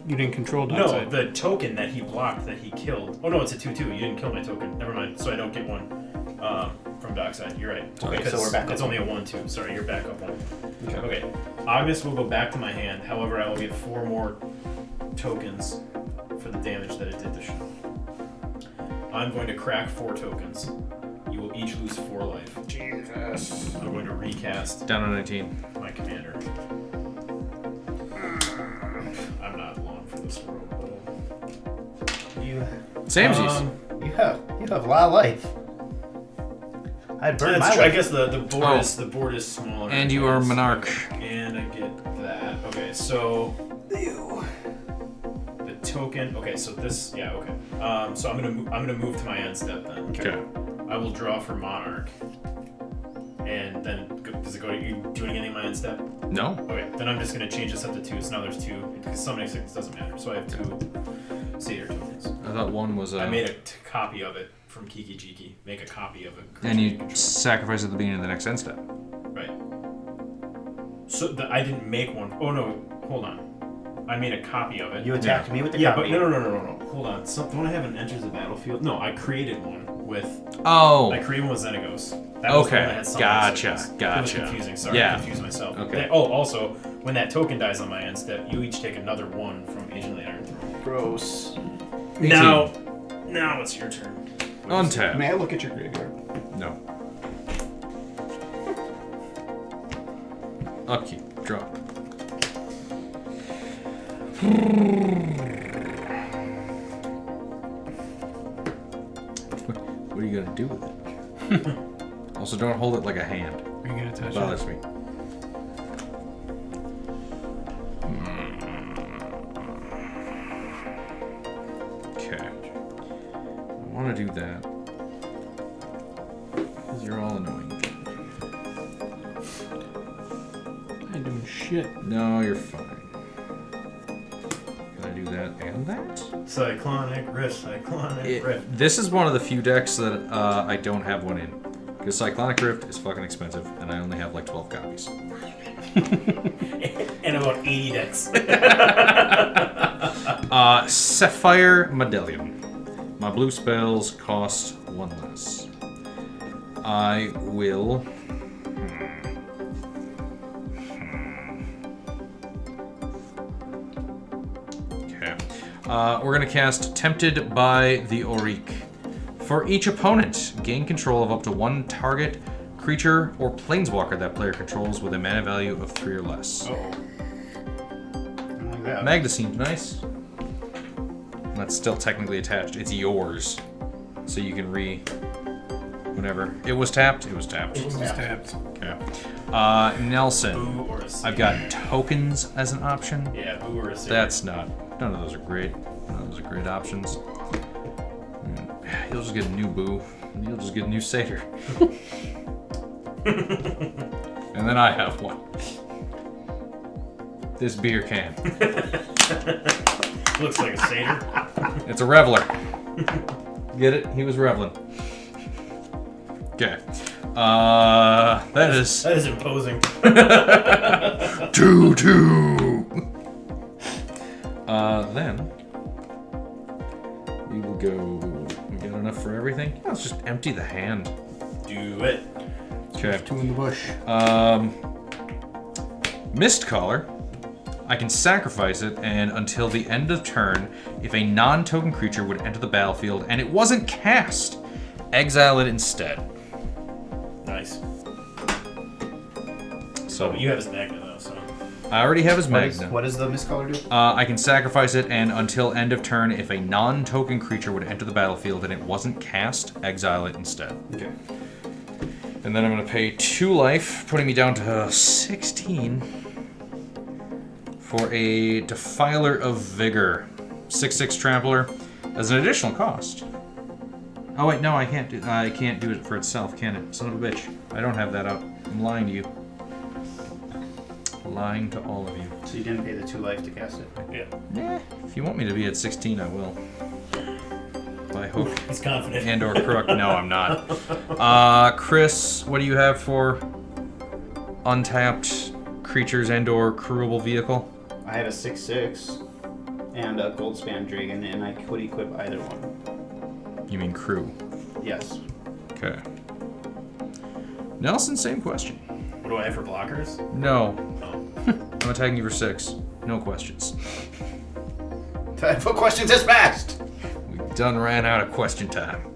Speaker 3: You didn't control
Speaker 4: No,
Speaker 3: Dockside.
Speaker 4: the token that he blocked, that he killed. Oh no, it's a 2/2. You didn't kill my token. Never mind. So I don't get one from Dockside. You're right.
Speaker 5: Okay,
Speaker 4: Because
Speaker 5: so we're back
Speaker 4: It's
Speaker 5: up
Speaker 4: only a 1/2. Sorry, you're back up 1.
Speaker 3: Okay.
Speaker 4: Okay. Ognis will go back to my hand. However, I will get 4 more tokens for the damage that it did to Sean. I'm going to crack 4 tokens. You will each lose 4 life.
Speaker 3: Jesus.
Speaker 4: I'm going to recast
Speaker 2: Down to 19.
Speaker 4: my commander. I'm not long for this road, but
Speaker 5: You
Speaker 2: Samesies.
Speaker 5: you have a lot of life. I burned my
Speaker 4: that's true. I
Speaker 5: life.
Speaker 4: guess the board
Speaker 2: Oh.
Speaker 4: is smaller.
Speaker 2: And you are Monarch.
Speaker 4: And I get that. Okay, so the token. Okay, so this. Yeah. Okay. So I'm gonna move to my end step then.
Speaker 2: Okay.
Speaker 4: I will draw for Monarch. And then does it go to you doing anything in my end step?
Speaker 2: No.
Speaker 4: Okay, then I'm just gonna change this up to 2. So now there's 2 because summoning 6 doesn't matter. So I have 2 Satyr tokens.
Speaker 2: I thought one was.
Speaker 4: I made a copy of it from Kiki Jiki. Make a copy of it.
Speaker 2: And you sacrifice at the beginning of the next end step.
Speaker 4: Right. So I didn't make one. Oh no, hold on. I made a copy of it.
Speaker 5: You attacked me with the
Speaker 4: Yeah,
Speaker 5: copy.
Speaker 4: but no. Hold on. Don't I have an enters the battlefield? No, I created one with.
Speaker 2: Oh.
Speaker 4: I created one with Xenagos. That was the one
Speaker 2: Okay,
Speaker 4: that had some
Speaker 2: gotcha,
Speaker 4: It was
Speaker 2: gotcha.
Speaker 4: confusing. Sorry,
Speaker 2: Yeah.
Speaker 4: I confused myself.
Speaker 2: Okay.
Speaker 4: Also, when that token dies on my end step, you each take another 1 from Agent of the Iron Throne.
Speaker 5: Gross.
Speaker 2: 18.
Speaker 4: Now it's your turn.
Speaker 2: Untap.
Speaker 3: May I look at your graveyard?
Speaker 2: No. Upkeep. Draw. What are you gonna do with it? Also, don't hold it like a hand.
Speaker 3: Are you gonna touch it?
Speaker 2: Bothers me. Okay. I want to do that. Because you're all annoying.
Speaker 3: I ain't doing shit.
Speaker 2: No, you're fine. Can I do that and that?
Speaker 4: Cyclonic Rift.
Speaker 2: This is one of the few decks that I don't have one in. Because Cyclonic Rift is fucking expensive, and I only have like 12 copies.
Speaker 4: And about 80 decks.
Speaker 2: Sapphire Medallion. My blue spells cost 1 less. I will... Okay. We're going to cast Tempted by the Auric. For each opponent, gain control of up to 1 target creature or planeswalker that player controls with a mana value of 3 or less.
Speaker 5: Like that.
Speaker 2: Magda seems nice. That's still technically attached. It's yours. So you can whenever. It was tapped? It was tapped.
Speaker 3: Just tapped.
Speaker 2: Okay. Nelson.
Speaker 4: Boo or a Satyr.
Speaker 2: I've got tokens as an option.
Speaker 4: Yeah, Boo or a Satyr.
Speaker 2: That's not. None of those are great. None of those are great options. You'll just get a new Boo. And you'll just get a new Satyr. And then I have one. This beer can.
Speaker 4: Looks like a Satyr.
Speaker 2: It's a reveler. Get it? He was reveling. Okay. That is
Speaker 4: That is imposing.
Speaker 2: 2-2. Then we will go. We got enough for everything? Yeah, let's just empty the hand.
Speaker 4: Do it.
Speaker 2: Okay.
Speaker 3: 2 in the bush.
Speaker 2: Mist Caller. I can sacrifice it, and until the end of turn, if a non-token creature would enter the battlefield and it wasn't cast, exile it instead.
Speaker 4: Nice.
Speaker 2: So
Speaker 4: You have his Magda though, so.
Speaker 2: I already have his Magna.
Speaker 5: What does the miscolor do?
Speaker 2: I can sacrifice it, and until end of turn, if a non-token creature would enter the battlefield and it wasn't cast, exile it instead.
Speaker 3: Okay.
Speaker 2: And then I'm going to pay 2 life, putting me down to 16 for a Defiler of Vigor. 6/6 Trampler as an additional cost. Oh wait, no, I can't do it for itself, can it? Son of a bitch. I don't have that out. I'm lying to you. lying to all of you.
Speaker 5: So you didn't pay the 2 life to cast it?
Speaker 4: Yeah.
Speaker 2: If you want me to be at 16, I will. By hook
Speaker 4: He's confident.
Speaker 2: and or crook. No, I'm not. Chris, what do you have for untapped creatures and or crewable vehicle?
Speaker 5: I have a 6/6 and a Goldspan Dragon, and I could equip either one.
Speaker 2: You mean crew?
Speaker 5: Yes.
Speaker 2: Okay. Nelson, same question.
Speaker 4: What do I have for blockers?
Speaker 2: No.
Speaker 4: Oh.
Speaker 2: I'm attacking you for 6. No questions.
Speaker 5: Time for questions is fast!
Speaker 2: We done ran out of question time.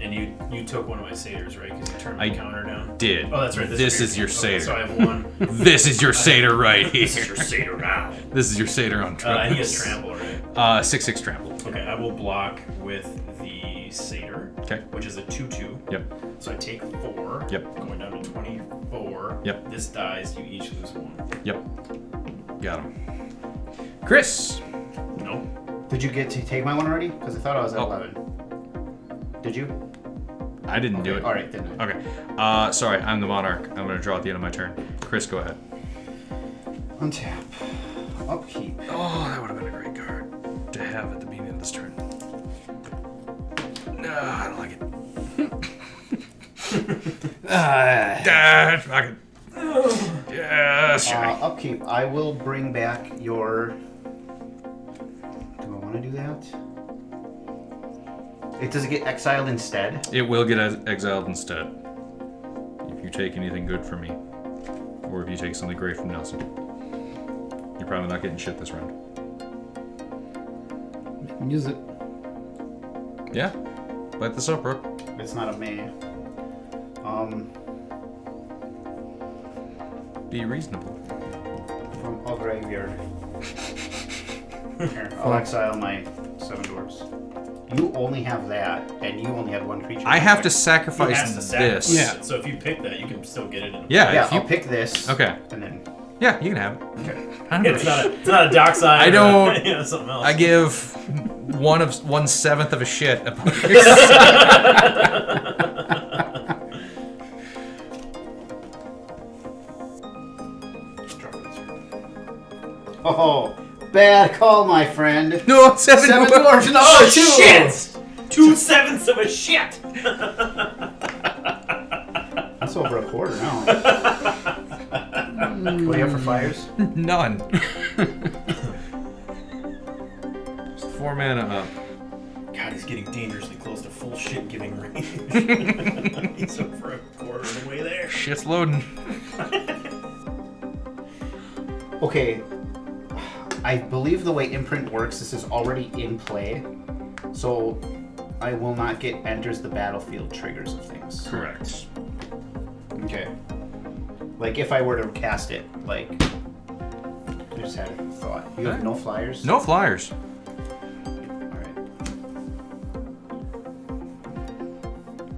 Speaker 4: And you took one of my satyrs, right? Because you turned my
Speaker 2: I
Speaker 4: counter down.
Speaker 2: Did.
Speaker 4: Oh, that's right.
Speaker 2: This is your
Speaker 4: Okay,
Speaker 2: satyr.
Speaker 4: so I have one.
Speaker 2: This is your satyr right here.
Speaker 4: This is your satyr now.
Speaker 2: This is your satyr on trample.
Speaker 4: And he has trample, right?
Speaker 2: 6/6 trample.
Speaker 4: Okay, I will block with the satyr.
Speaker 2: Okay.
Speaker 4: Which is a 2/2.
Speaker 2: Yep.
Speaker 4: So I take 4.
Speaker 2: Yep.
Speaker 4: Going down to 24.
Speaker 2: Yep.
Speaker 4: This dies. You each lose 1.
Speaker 2: Yep. Got him. Chris.
Speaker 4: Nope.
Speaker 5: Did you get to take my one already? Because I thought I was at 11. Did you?
Speaker 2: I didn't do it.
Speaker 5: Alright, then.
Speaker 2: Okay. Sorry, I'm the monarch. I'm going to draw at the end of my turn. Chris, go ahead.
Speaker 5: Untap. Upkeep.
Speaker 2: Oh, that would have been a great card to have at the beginning of this turn. No, I don't like it. Fuck it. Yeah, sure.
Speaker 5: Upkeep. I will bring back your... Do I want to do that? Does it get exiled instead?
Speaker 2: It will get exiled instead. If you take anything good from me. Or if you take something great from Nelson. You're probably not getting shit this round.
Speaker 3: Use it.
Speaker 2: Yeah? Light this up, Brooke.
Speaker 5: It's not a May.
Speaker 2: Be reasonable.
Speaker 5: From a graveyard. Here, I'll exile my 7 dwarves. You only have that, and you only have 1 creature.
Speaker 2: I have to
Speaker 4: He
Speaker 2: sacrifice
Speaker 4: has to sacrifice
Speaker 2: this.
Speaker 3: Yeah.
Speaker 4: it. So if you pick that, you can still get it in a
Speaker 2: Yeah,
Speaker 5: Yeah,
Speaker 2: if you...
Speaker 5: I'll pick this.
Speaker 2: Okay.
Speaker 5: And then...
Speaker 2: Yeah, you can have it.
Speaker 5: Okay.
Speaker 2: I don't give
Speaker 4: It's
Speaker 2: a
Speaker 4: not,
Speaker 2: shit.
Speaker 4: it's not a dockside.
Speaker 2: I don't-
Speaker 4: You know, something else.
Speaker 2: I give 1/7 of a shit about
Speaker 5: Oh, bad call, my friend.
Speaker 2: No, 7
Speaker 5: 7
Speaker 2: dwarves.
Speaker 5: dwarves. No,
Speaker 4: Oh,
Speaker 5: 2.
Speaker 4: shit! 2/7 of a shit!
Speaker 5: That's over a quarter now. What do you have for flyers?
Speaker 2: None. Just 4 mana up.
Speaker 4: God, he's getting dangerously close to full shit giving range. He's over a quarter of the way there.
Speaker 2: Shit's loading.
Speaker 5: Okay. I believe the way imprint works, this is already in play. So I will not get enters the battlefield triggers of things.
Speaker 2: Correct.
Speaker 5: Okay. Like if I were to cast it, like I just had a thought. You have no flyers?
Speaker 2: No flyers.
Speaker 5: Alright.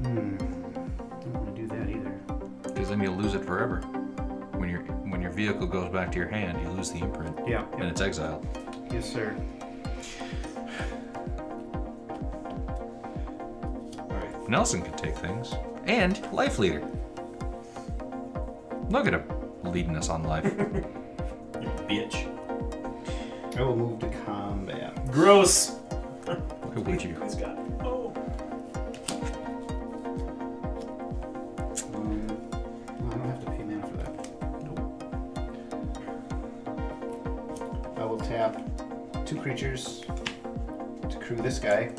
Speaker 5: Don't want to do that either.
Speaker 2: Because then you'll lose it forever. When your vehicle goes back to your hand, you lose the imprint.
Speaker 5: Yeah.
Speaker 2: And it's exiled.
Speaker 5: Yes, sir.
Speaker 2: Alright. Nelson can take things. And Life Leader. Look at him. Leading us on life.
Speaker 4: Bitch.
Speaker 5: I will move to combat.
Speaker 4: Gross.
Speaker 2: Who would you?
Speaker 4: He's got. Oh.
Speaker 5: I don't have to pay mana for that. Nope. I will tap 2 creatures to crew this guy.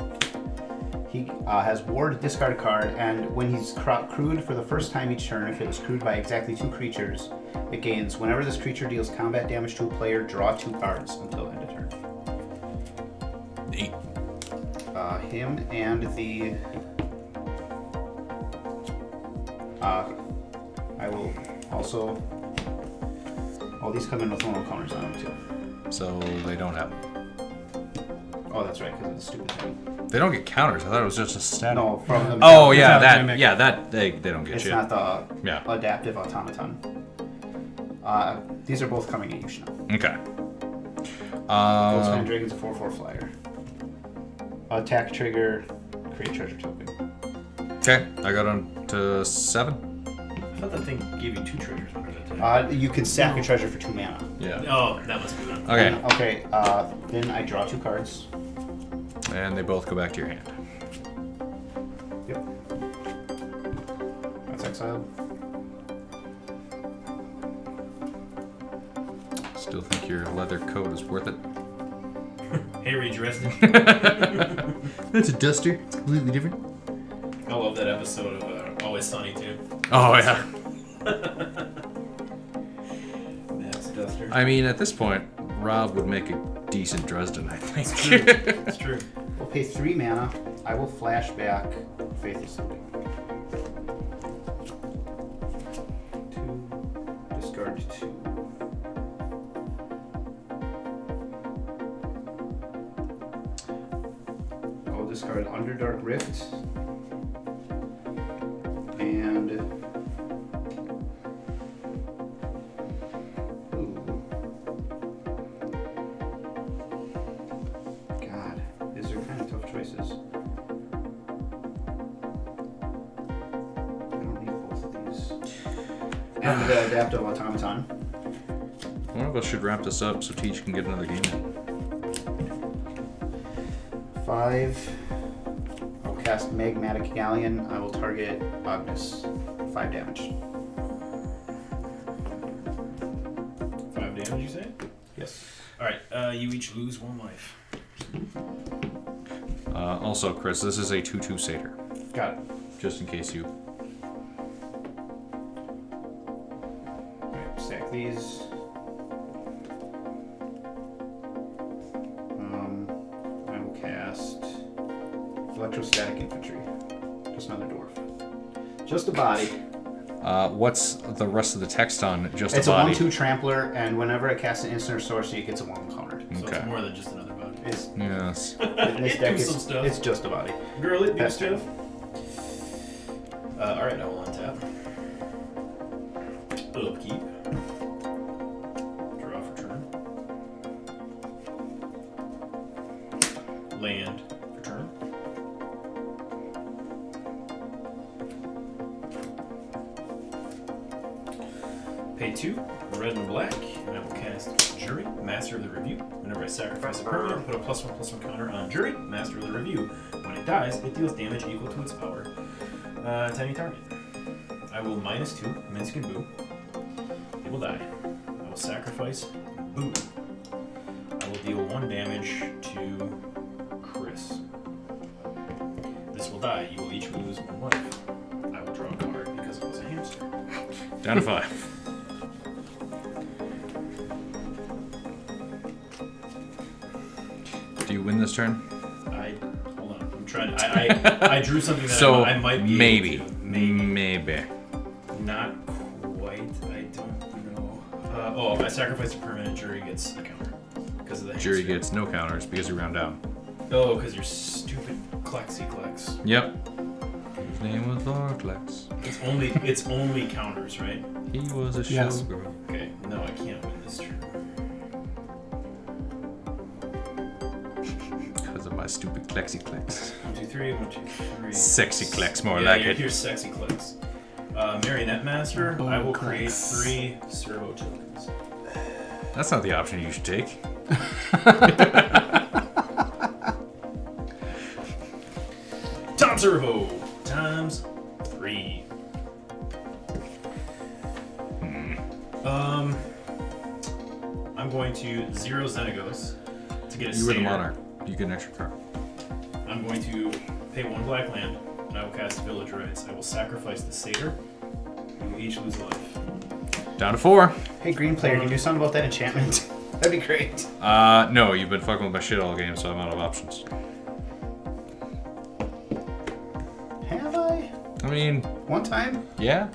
Speaker 5: He has ward, discard a card, and when he's crewed for the first time each turn, if it was crewed by exactly 2 creatures, it gains whenever this creature deals combat damage to a player, draw 2 cards until end of turn.
Speaker 2: Neat.
Speaker 5: Him and the... I will also... All these come in with normal counters on them too.
Speaker 2: So they don't have.
Speaker 5: Oh, that's right, because of the stupid thing.
Speaker 2: They don't get counters. I thought it was just a stat.
Speaker 5: No, from the...
Speaker 2: Oh yeah,
Speaker 3: Without
Speaker 2: that
Speaker 3: gimmick.
Speaker 2: yeah that they don't get
Speaker 5: It's
Speaker 2: shit.
Speaker 5: not the
Speaker 2: Yeah.
Speaker 5: adaptive automaton. These are both coming at you, Chanel.
Speaker 2: Okay.
Speaker 5: Goldspan Dragon's a 4/4 flyer. Attack trigger, create treasure token.
Speaker 2: Okay, I got on to 7.
Speaker 4: thought that thing gave you 2 treasures when it attacked.
Speaker 5: You can sack a treasure for 2 mana.
Speaker 2: Yeah.
Speaker 4: Oh, that must be one.
Speaker 2: Okay.
Speaker 5: Okay, then I draw 2 cards.
Speaker 2: And they both go back to your hand.
Speaker 5: Yep. That's exiled.
Speaker 2: Still think your leather coat is worth it.
Speaker 4: Harry Dresden.
Speaker 2: That's a duster. It's completely different.
Speaker 4: I love that episode of Always Sunny too.
Speaker 2: Oh, yeah.
Speaker 4: Max Duster.
Speaker 2: I mean, at this point, Rob would make a decent Dresden, I think.
Speaker 4: It's true.
Speaker 5: We'll pay 3 mana. I will flash back Faithless Something. 2, discard 2. I'll discard Underdark Rift. And God, these are kind of tough choices. I don't need both of these. And the Adaptive Automaton.
Speaker 2: One of us should wrap this up so Teach can get another game in.
Speaker 5: 5. I'll cast Magmatic Galleon. I will target Ognis. 5 damage.
Speaker 4: 5 damage, you say?
Speaker 5: Yes.
Speaker 4: Alright, you each lose 1 life.
Speaker 2: Also, Chris, this is a 2/2 satyr,
Speaker 5: Got it.
Speaker 2: just in case you...
Speaker 5: Alright, stack these. I will cast Electrostatic Infantry. Just another dwarf. Just a body.
Speaker 2: What's the rest of the text on just
Speaker 5: It's
Speaker 2: a body?
Speaker 5: a 1/2 trampler, and whenever it casts an instant or sorcery, it gets a 1 countered.
Speaker 4: So
Speaker 2: Okay.
Speaker 4: it's more than just another body.
Speaker 5: It's,
Speaker 2: Yes.
Speaker 5: in this
Speaker 4: It
Speaker 5: deck,
Speaker 4: do some stuff.
Speaker 5: it's just a body.
Speaker 4: Girl, it do
Speaker 5: Pass turn.
Speaker 4: stuff. Alright, I will untap. Upkeep. Draw for turn. Land for turn. Pay 2, red and black, and I will cast Jury, Master of the Review. Whenever I sacrifice a permanent, put a +1/+1 counter on Jury, Master of the Review. When it dies, it deals damage equal to its power to any target. I will -2, Minsk and Boo. It will die. I will sacrifice Boo. I will deal 1 damage to Chris. This will die. You will each lose 1 life. I will draw a card because it was a hamster.
Speaker 2: Down to 5. Do you win this turn?
Speaker 4: Hold on. I'm trying. I drew something that
Speaker 2: So
Speaker 4: I might be
Speaker 2: maybe.
Speaker 4: able to.
Speaker 2: Maybe.
Speaker 4: Not quite. I don't know. I sacrificed a permanent. Jury gets a counter because of the
Speaker 2: Jury
Speaker 4: hamster.
Speaker 2: gets no counters because you round down.
Speaker 4: Oh, because you're stupid. Klexy Klex.
Speaker 2: Yep. His name was Lorclex.
Speaker 4: It's only counters, right?
Speaker 2: He was a
Speaker 3: Yes.
Speaker 2: showgirl.
Speaker 4: Okay. No, I can't win this turn.
Speaker 2: Because of my stupid Klexy Klex.
Speaker 4: 1, 2, 3. 1, 2, 3.
Speaker 2: Sexy Klex, more
Speaker 4: Yeah,
Speaker 2: like it.
Speaker 4: Here's Sexy Klex. Marionette Master. I will create
Speaker 3: Klex.
Speaker 4: 3 servo tokens.
Speaker 2: That's not the option you should take.
Speaker 4: Tom Servo times 3. I'm going to 0 Xenagos to get a
Speaker 2: You were the
Speaker 4: satyr.
Speaker 2: monarch. You get an extra card.
Speaker 4: I'm going to pay 1 black land, and I will cast Village Rites. I will sacrifice the satyr. You will each lose a life.
Speaker 2: Down to 4.
Speaker 5: Hey, green player, can you do something about that enchantment? That'd be great.
Speaker 2: No, you've been fucking with my shit all game, so I'm out of options.
Speaker 5: Have I?
Speaker 2: I mean,
Speaker 5: One time?
Speaker 2: yeah,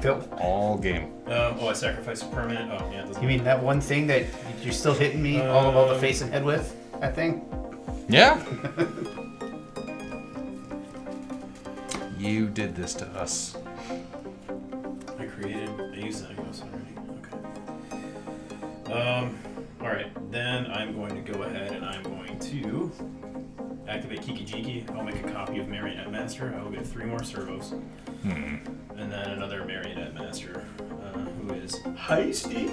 Speaker 5: Phil,
Speaker 2: all game.
Speaker 4: I sacrificed a permanent. Oh, yeah, it doesn't
Speaker 5: you mean that one thing that you're still hitting me all about the face and head with? That thing?
Speaker 2: Yeah. You did this to us.
Speaker 4: I used Xenagos already. Okay. Alright, then I'm going to go ahead and I'm going to activate Kiki Jiki. I'll make a copy of Marionette Master. I will get 3 more servos. And then Master, who is Heisty.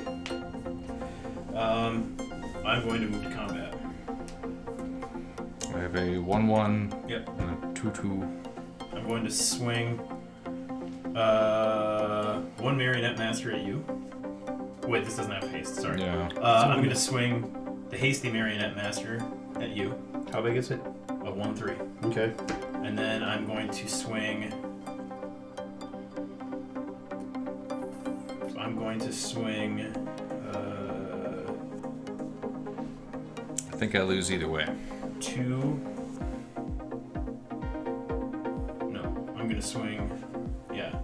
Speaker 4: I'm going to move to combat.
Speaker 2: I have a 1/1
Speaker 4: Yep.
Speaker 2: and a 2/2.
Speaker 4: I'm going to swing one Marionette Master at you. Wait, this doesn't have haste, sorry.
Speaker 2: Yeah.
Speaker 4: I'm going to swing the Hasty Marionette Master at you.
Speaker 5: How big is it?
Speaker 4: A 1/3.
Speaker 5: Okay.
Speaker 4: And then I'm going to swing... So I'm going to swing...
Speaker 2: I think I lose either way.
Speaker 4: 2... No, I'm going to swing... Yeah.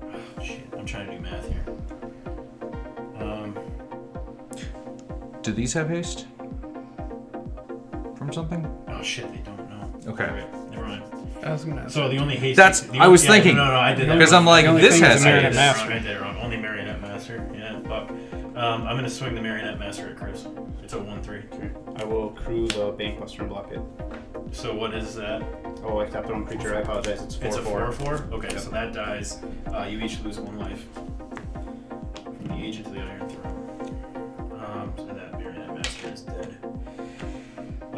Speaker 4: Oh, shit, I'm trying to do math here.
Speaker 2: Do these have haste? From something?
Speaker 4: Oh shit, they don't know.
Speaker 2: Okay.
Speaker 4: Alright, never mind.
Speaker 3: I was gonna ask.
Speaker 4: So the only haste...
Speaker 2: That's-
Speaker 4: the
Speaker 2: I was
Speaker 4: only-
Speaker 2: thinking.
Speaker 4: No, I did that.
Speaker 2: Because I'm like,
Speaker 3: The only
Speaker 2: this
Speaker 3: thing is
Speaker 2: has
Speaker 3: the Marionette
Speaker 2: haste.
Speaker 3: Master.
Speaker 4: I did it wrong. Only Marionette Master. Yeah, fuck. I'm gonna swing the Marionette Master at Chris. It's a 1/3.
Speaker 5: Okay. I will crew the Bankbuster and block it.
Speaker 4: So what is that?
Speaker 5: Oh, I tapped it on creature. I apologize. It's 4/4.
Speaker 4: It's a 4/4? Okay, so that dies. You each lose 1 life. From the agent to the Iron Throne. And that Marionette Master is dead. I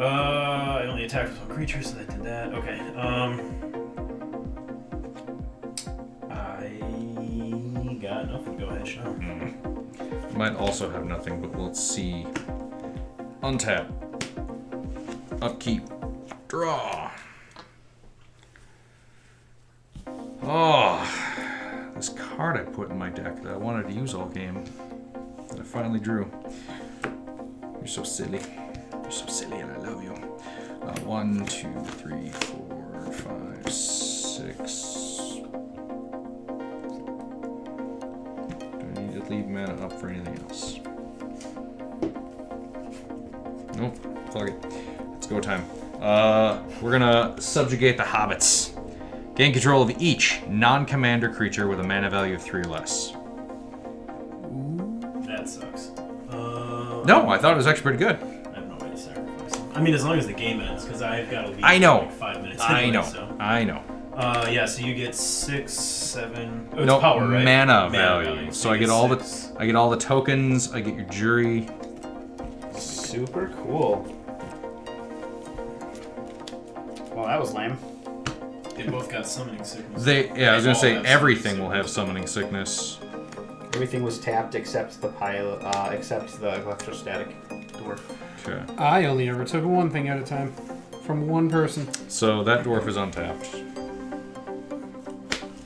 Speaker 4: only attacked with 1 creature, so that did that. Okay. I got nothing. Go ahead, Sean.
Speaker 2: Might also have nothing, but let's see. Untap. Upkeep. Draw. Oh, this card I put in my deck that I wanted to use all game, that I finally drew. You're so silly. You're so silly, and I love you. 1, 2, 3, 4, 5, 6. Do I need to leave mana up for anything else? Nope. Fuck it. It's go time. We're gonna subjugate the hobbits. Gain control of each non-commander creature with a mana value of 3 or less.
Speaker 4: That sucks.
Speaker 2: No, I thought it was actually pretty good.
Speaker 4: I have no way to sacrifice them. I mean, as long as the game ends, because I've got to leave
Speaker 2: I know.
Speaker 4: in like 5 minutes.
Speaker 2: I
Speaker 4: anyway,
Speaker 2: know.
Speaker 4: So.
Speaker 2: I know.
Speaker 4: Yeah, so you get 6, 7. Oh, it's
Speaker 2: No,
Speaker 4: power, right?
Speaker 2: mana value. So I
Speaker 4: you
Speaker 2: get all the
Speaker 4: 6.
Speaker 2: I get all the tokens. I get your jury.
Speaker 5: Super cool. Well, that was lame.
Speaker 4: They both got summoning sickness.
Speaker 2: I was gonna
Speaker 4: all
Speaker 2: say
Speaker 4: have
Speaker 2: everything
Speaker 4: summoning
Speaker 2: will have
Speaker 4: sickness.
Speaker 2: summoning sickness.
Speaker 5: Everything was tapped except the pile, except the electrostatic dwarf.
Speaker 2: Okay.
Speaker 3: I only ever took one thing at a time from one person.
Speaker 2: So that dwarf is untapped.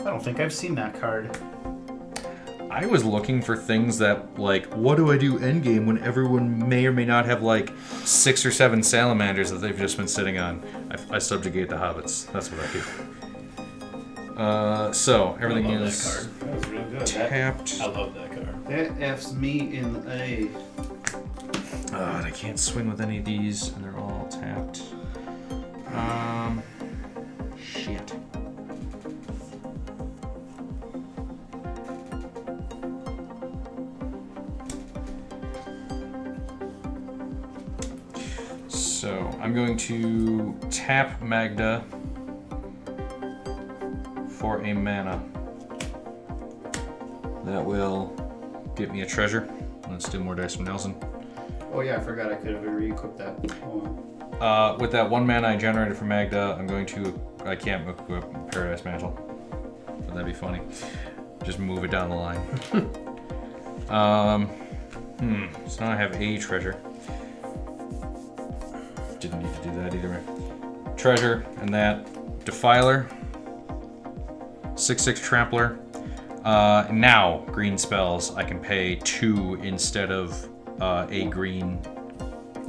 Speaker 5: I don't think I've seen that card.
Speaker 2: I was looking for things that, like, what do I do endgame when everyone may or may not have, like, 6 or 7 salamanders that they've just been sitting on? I subjugate the hobbits. That's what I do. So, everything
Speaker 4: I love
Speaker 2: is
Speaker 4: that card.
Speaker 5: That was real good.
Speaker 2: tapped.
Speaker 4: I love that card.
Speaker 5: That F's me in the A.
Speaker 2: And I can't swing with any of these, and they're all tapped. Shit. So, I'm going to tap Magda for a mana. That will get me a treasure. Let's do more dice from Nelson.
Speaker 5: Oh yeah, I forgot I could have re-equipped that.
Speaker 2: With that 1 mana I generated from Magda, I can't equip Paradise Mantle. Would that be funny? Just move it down the line. So now I have a treasure. Didn't need to do that either. Treasure, and that. Defiler. 6/6 Trampler. Now, green spells, I can pay 2 instead of a green.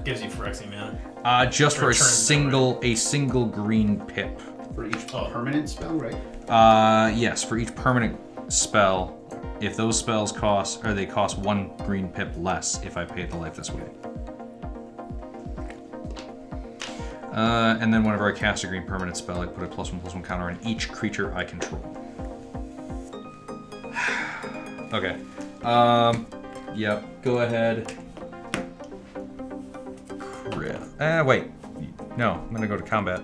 Speaker 4: Gives you Phyrexian mana.
Speaker 2: Just for a
Speaker 4: Return
Speaker 2: single green pip.
Speaker 5: For each permanent spell, right?
Speaker 2: Yes, for each permanent spell, if those spells cost 1 green pip less if I pay the life this way. And then whenever I cast a green permanent spell, I put a +1/+1 counter on each creature I control. Okay. Yep. Go ahead. Wait. No, I'm gonna go to combat.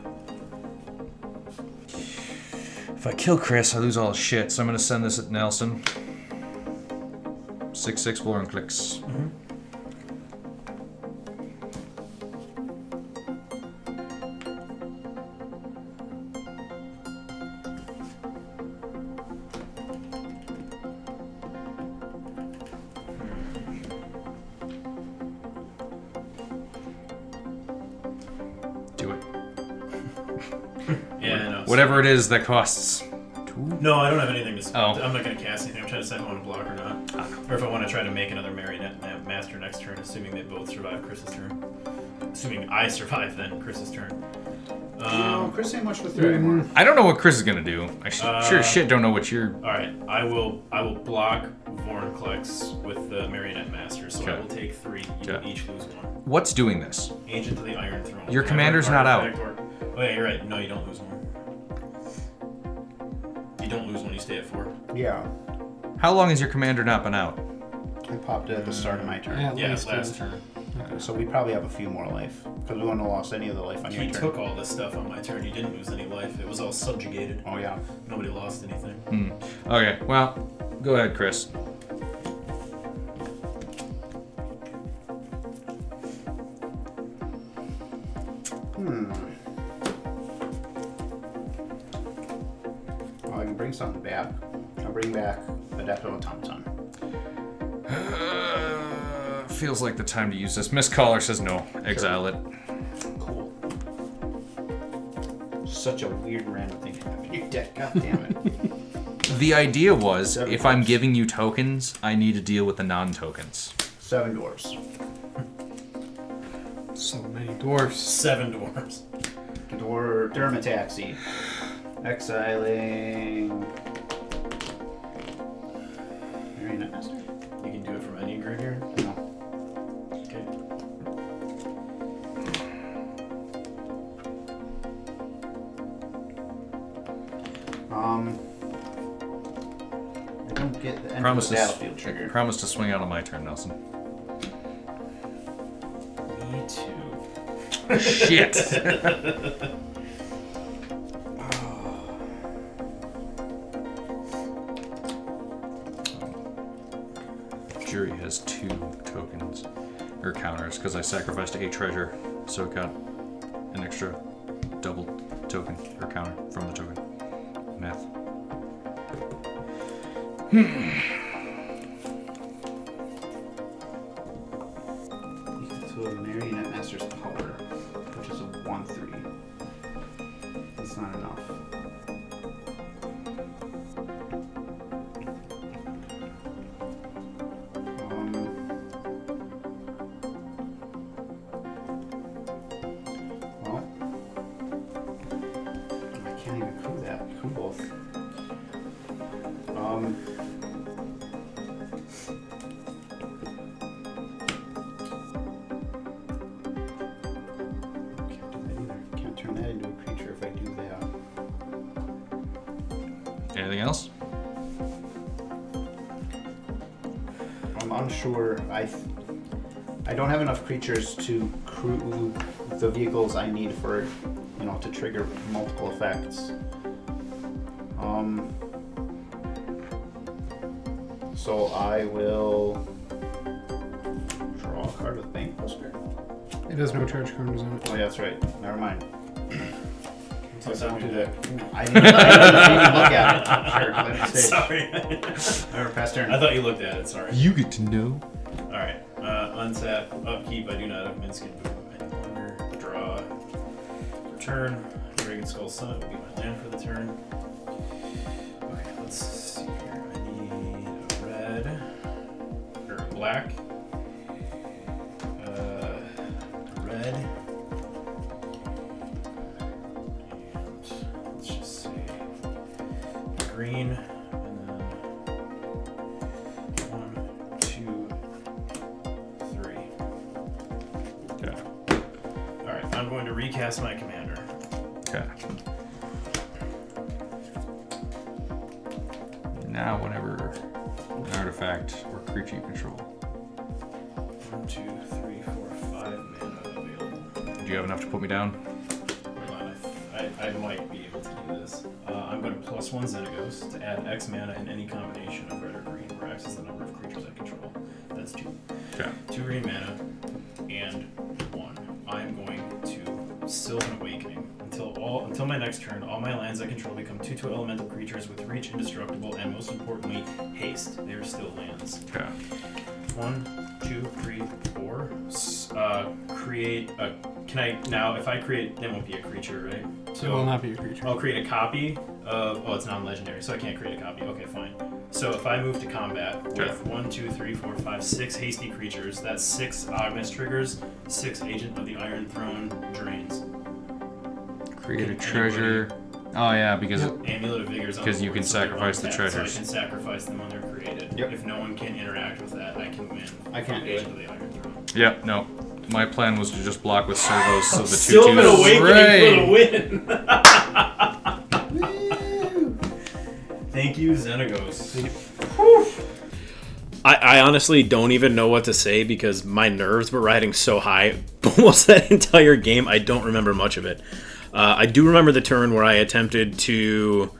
Speaker 2: If I kill Chris, I lose all his shit, so I'm gonna send this at Nelson. 6/6 Blowing Clicks. Do it.
Speaker 4: Yeah, I know.
Speaker 2: Whatever it is that costs.
Speaker 4: No, I don't have anything to.
Speaker 2: Oh.
Speaker 4: I'm not going to cast anything. I'm trying to decide if I want to block or not, or if I want to try to make another Marionette Master next turn, assuming they both survive Chris's turn. Assuming I survive, then Chris's turn.
Speaker 5: No, Chris ain't much with Dragonlord.
Speaker 2: I don't know what Chris is gonna do. I sure as shit don't know what you're.
Speaker 4: All right, I will block Vornklex with the Marionette Master, so I
Speaker 2: Okay.
Speaker 4: will take 3. You will each lose 1.
Speaker 2: What's doing this?
Speaker 4: Ancient to the Iron Throne.
Speaker 2: Your
Speaker 4: Whenever
Speaker 2: commander's
Speaker 4: an
Speaker 2: not out.
Speaker 4: artifact Oh yeah, you're right. No, you don't lose 1. You don't lose 1. You stay at 4.
Speaker 5: Yeah.
Speaker 2: How long has your commander not been out?
Speaker 5: I popped it at the start of my turn.
Speaker 3: At
Speaker 4: Yeah,
Speaker 3: least
Speaker 4: last turn.
Speaker 5: So we probably have a few more life. Because we wouldn't have lost any of the life on your
Speaker 4: He
Speaker 5: turn.
Speaker 4: took all this stuff on my turn. You didn't lose any life. It was all subjugated.
Speaker 5: Oh, yeah.
Speaker 4: Nobody lost anything.
Speaker 2: Okay, well, go ahead, Chris.
Speaker 5: Oh, I can bring something back. I'll bring back Adepto Automaton.
Speaker 2: Feels like the time to use this. Miss Caller says no. Exile it.
Speaker 5: Cool. Such a weird random thing to have in your deck. God damn it.
Speaker 2: The idea was,
Speaker 5: 7
Speaker 2: if I'm
Speaker 5: cards.
Speaker 2: giving you tokens, I need to deal with the non-tokens.
Speaker 5: 7 dwarves.
Speaker 3: So many dwarfs.
Speaker 4: 7 dwarves.
Speaker 5: Dermataxi. Exiling. Marionette Master?
Speaker 4: You can do it from any graveyard.
Speaker 5: No.
Speaker 4: Okay.
Speaker 5: I don't get the end
Speaker 2: Promise
Speaker 5: of the battlefield
Speaker 2: to,
Speaker 5: trigger.
Speaker 2: promise to swing out on my turn, Nelson.
Speaker 4: Me too.
Speaker 2: Shit! Jury has 2 tokens, or counters, because I sacrificed a treasure, so it got an extra double token, or counter, from the token. Math.
Speaker 5: To a Marionette Master's power, which is a 1/3. That's not enough. Well, I can't even crew that. Crew both. Can't do that either. Can't turn that into a creature if I do that.
Speaker 2: Anything else?
Speaker 5: I'm unsure. I don't have enough creatures to crew the vehicles I need for, to trigger multiple effects. So I will draw a card with Bankbuster.
Speaker 3: It has no charge counters on it.
Speaker 5: Oh yeah, that's right. Never mind.
Speaker 4: What's up with that?
Speaker 5: I didn't even look at it. Sure, let me stay.
Speaker 4: Sorry.
Speaker 5: Never pass turn.
Speaker 4: I thought you looked at it. Sorry.
Speaker 2: You get to know.
Speaker 4: Alright. Untap. Upkeep. I do not have Minskin Boom any longer. Draw. Return. Dragon Skull Summit will be my land for the turn. Okay, let's see here. I need a red. Or a black. Red. And let's just say green. And then 1, 2, 3.
Speaker 2: Okay.
Speaker 4: Alright, I'm going to recast my commander.
Speaker 2: Okay. Now, whenever an artifact or creature you control.
Speaker 4: 1, 2, 3, 4, 5 mana available.
Speaker 2: Do you have enough to put me down?
Speaker 4: Hold on, I might be able to do do this. I'm going to +1 Xenagos to add X mana in any combination of red or green, where X is the number of creatures I control. That's 2.
Speaker 2: Okay.
Speaker 4: 2 green mana and 1. I'm going to Sylvan Awakening. Until my next turn, all my lands I control become 2/2 elemental creatures with reach, indestructible, and most importantly, haste. They are still lands.
Speaker 2: Okay.
Speaker 4: 1, 2, 3, 4. Create a. Can I now? If I create, that won't be a creature, right?
Speaker 3: It will not be a creature.
Speaker 4: I'll create a copy of. Oh, it's non-legendary, so I can't create a copy. Okay, fine. So if I move to combat with 1, 2, 3, 4, 5, 6 hasty creatures, that's 6 Ognis triggers, 6 Agent of the Iron Throne drains.
Speaker 2: Create a treasure. Oh yeah, because
Speaker 4: Amulet of Vigor is on
Speaker 2: because
Speaker 4: the
Speaker 2: you
Speaker 4: board,
Speaker 2: can
Speaker 4: so they're
Speaker 2: sacrifice the
Speaker 4: untapped,
Speaker 2: treasures.
Speaker 4: So I can sacrifice them when they're created.
Speaker 5: Yep.
Speaker 4: If no one can interact with that, I can win.
Speaker 5: I can't do it.
Speaker 4: Agent of the Iron Throne.
Speaker 2: Yep, no. My plan was to just block with servos so the
Speaker 4: Sylvan
Speaker 2: 2/2s.
Speaker 4: Awakening for the win. Thank you, Xenagos.
Speaker 6: I honestly don't even know what to say because my nerves were riding so high almost that entire game. I don't remember much of it. I do remember the turn where I attempted to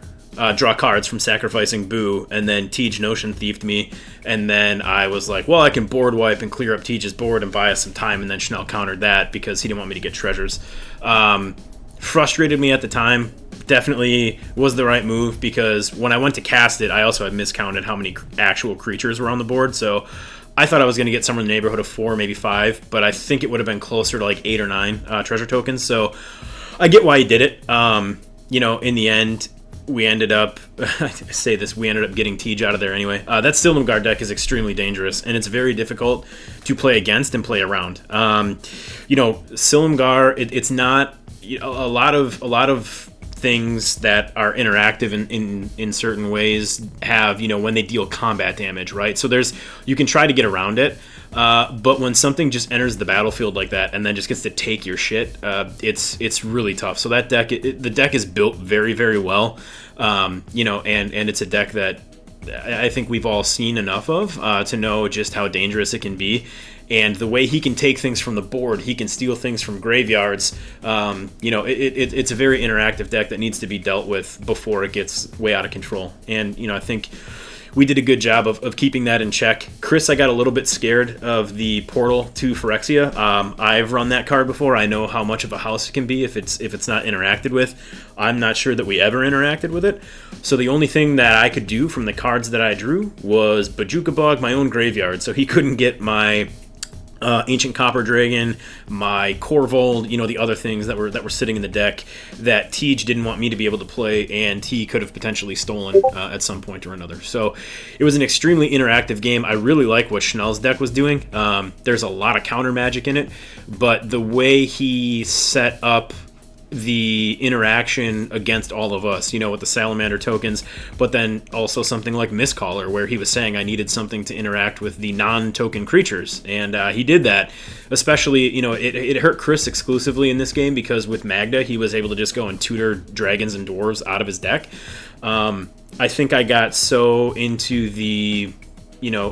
Speaker 6: draw cards from sacrificing Boo, and then Tej Notion thiefed me, and then I was like, well, I can board wipe and clear up Tej's board and buy us some time, and then Schnell countered that because he didn't want me to get treasures. Frustrated me at the time. Definitely was the right move because when I went to cast it, I also had miscounted how many actual creatures were on the board, so I thought I was going to get somewhere in the neighborhood of 4, maybe 5, but I think it would have been closer to like 8 or 9 treasure tokens, so I get why he did it. In the end, we ended up, we ended up getting Tej out of there anyway. That Silumgar deck is extremely dangerous, and it's very difficult to play against and play around. Silumgar, it's not, a lot of things that are interactive in certain ways have, when they deal combat damage, right? So you can try to get around it, but when something just enters the battlefield like that and then just gets to take your shit, it's really tough. So that deck, the deck is built very, very well, and it's a deck that I think we've all seen enough of to know just how dangerous it can be. And the way he can take things from the board, he can steal things from graveyards. It's a very interactive deck that needs to be dealt with before it gets way out of control. And, I think we did a good job of keeping that in check. Chris, I got a little bit scared of the Portal to Phyrexia. I've run that card before. I know how much of a house it can be if it's not interacted with. I'm not sure that we ever interacted with it. So the only thing that I could do from the cards that I drew was Bajuka Bog my own graveyard, so he couldn't get my Ancient Copper Dragon, my Corvold, the other things that were sitting in the deck that Tej didn't want me to be able to play, and he could have potentially stolen at some point or another. So it was an extremely interactive game. I really like what Schnell's deck was doing. There's a lot of counter magic in it, but the way he set up the interaction against all of us, with the Salamander tokens, but then also something like Mistcaller, where he was saying I needed something to interact with the non-token creatures, and he did that. Especially, it hurt Chris exclusively in this game because with Magda, he was able to just go and tutor dragons and dwarves out of his deck. I think I got so into the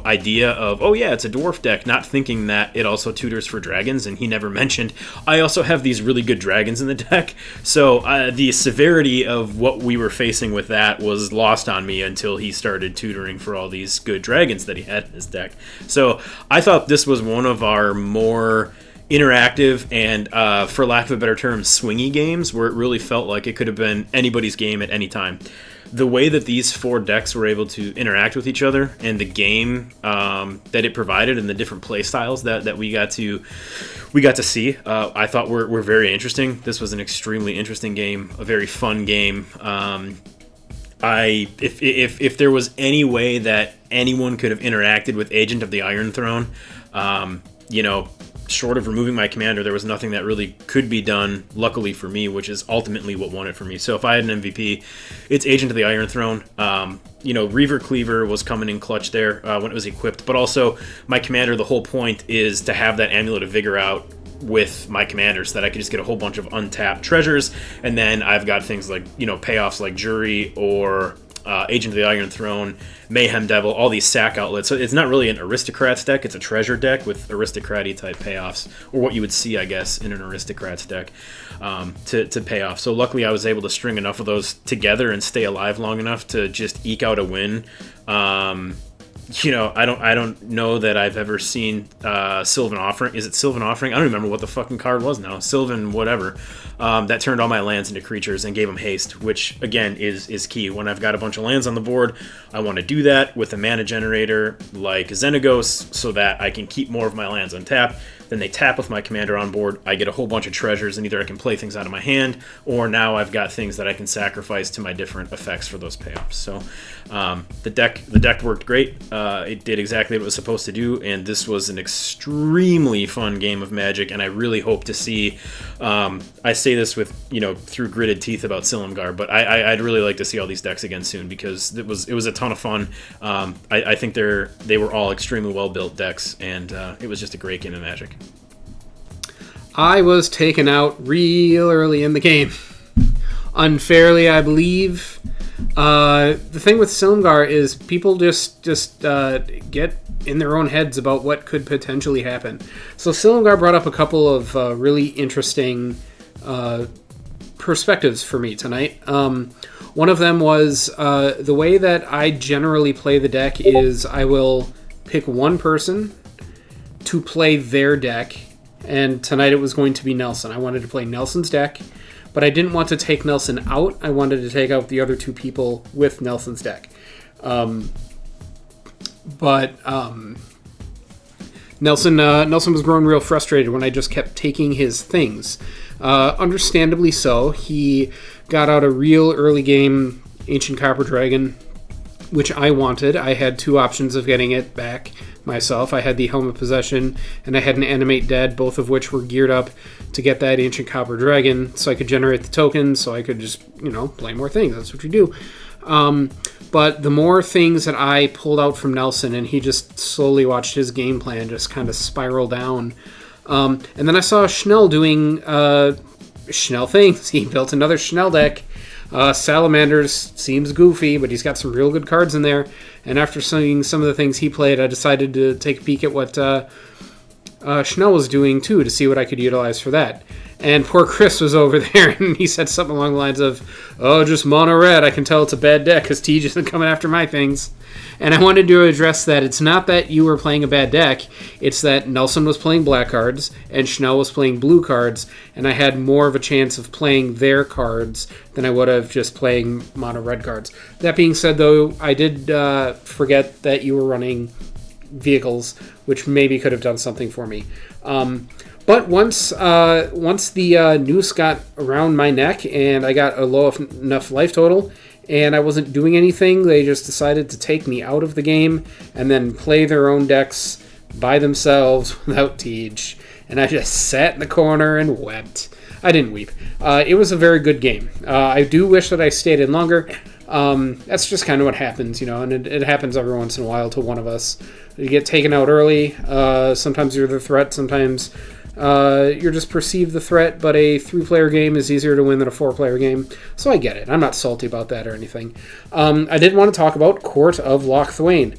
Speaker 6: idea of, oh yeah, it's a dwarf deck, not thinking that it also tutors for dragons, and he never mentioned I also have these really good dragons in the deck. So the severity of what we were facing with that was lost on me until he started tutoring for all these good dragons that he had in his deck. So I thought this was one of our more interactive and, for lack of a better term, swingy games, where it really felt like it could have been anybody's game at any time. The way that these 4 decks were able to interact with each other and the game that it provided and the different play styles that we got to see, I thought were very interesting. This was an extremely interesting game, a very fun game. If there was any way that anyone could have interacted with Agent of the Iron Throne, short of removing my commander, there was nothing that really could be done, luckily for me, which is ultimately what won it for me. So if I had an MVP, it's Agent of the Iron Throne. Reaver Cleaver was coming in clutch there when it was equipped, but also my commander, the whole point is to have that Amulet of Vigor out with my commander so that I could just get a whole bunch of untapped treasures, and then I've got things like, payoffs like Jury or Agent of the Iron Throne, Mayhem Devil, all these sack outlets. So it's not really an Aristocrats deck, it's a treasure deck with Aristocrat-y type payoffs, or what you would see, I guess, in an Aristocrats deck to pay off. So luckily I was able to string enough of those together and stay alive long enough to just eke out a win. I don't know that I've ever seen Sylvan Offering. Is it Sylvan Offering? I don't remember what the fucking card was now. Sylvan whatever. That turned all my lands into creatures and gave them haste, which again is key. When I've got a bunch of lands on the board, I want to do that with a mana generator like Xenagos so that I can keep more of my lands on tap. Then they tap with my commander on board. I get a whole bunch of treasures, and either I can play things out of my hand, or now I've got things that I can sacrifice to my different effects for those payoffs. So the deck worked great. It did exactly what it was supposed to do, and this was an extremely fun game of Magic. And I really hope to see. I say this with through gritted teeth about Silumgar, but I'd really like to see all these decks again soon because it was a ton of fun. I think they were all extremely well built decks, and it was just a great game of Magic.
Speaker 3: I was taken out real early in the game. Unfairly, I believe. The thing with Silumgar is people just get in their own heads about what could potentially happen. So Silumgar brought up a couple of really interesting perspectives for me tonight. One of them was the way that I generally play the deck is I will pick one person to play their deck, and tonight it was going to be Nelson. I wanted to play Nelson's deck, but I didn't want to take Nelson out. I wanted to take out the other two people with Nelson's deck. Nelson was growing real frustrated when I just kept taking his things. Understandably so. He got out a real early game Ancient Copper Dragon, which I wanted. I had two options of getting it back myself. I had the Helm of Possession, and I had an Animate Dead, both of which were geared up to get that Ancient Copper Dragon, so I could generate the tokens, so I could just, play more things. That's what you do. But the more things that I pulled out from Nelson, and he just slowly watched his game plan just kind of spiral down. And then I saw Schnell doing Schnell things. He built another Schnell deck. Salamanders seems goofy, but he's got some real good cards in there. And after seeing some of the things he played, I decided to take a peek at what Schnell was doing too, to see what I could utilize for that. And poor Chris was over there, and he said something along the lines of, "Oh, just mono red. I can tell it's a bad deck because T just isn't coming after my things." And I wanted to address that. It's not that you were playing a bad deck. It's that Nelson was playing black cards, and Schnell was playing blue cards, and I had more of a chance of playing their cards than I would have just playing mono red cards. That being said, though, I did forget that you were running vehicles, which maybe could have done something for me. But once the noose got around my neck and I got a low enough life total and I wasn't doing anything, they just decided to take me out of the game and then play their own decks by themselves without Tej. And I just sat in the corner and wept. I didn't weep. It was a very good game. I do wish that I stayed in longer. That's just kind of what happens, and it happens every once in a while to one of us. You get taken out early. Sometimes you're the threat. Sometimes you're just perceived the threat, but a 3-player game is easier to win than a 4-player game. So I get it. I'm not salty about that or anything. I did want to talk about Court of Lochthwain.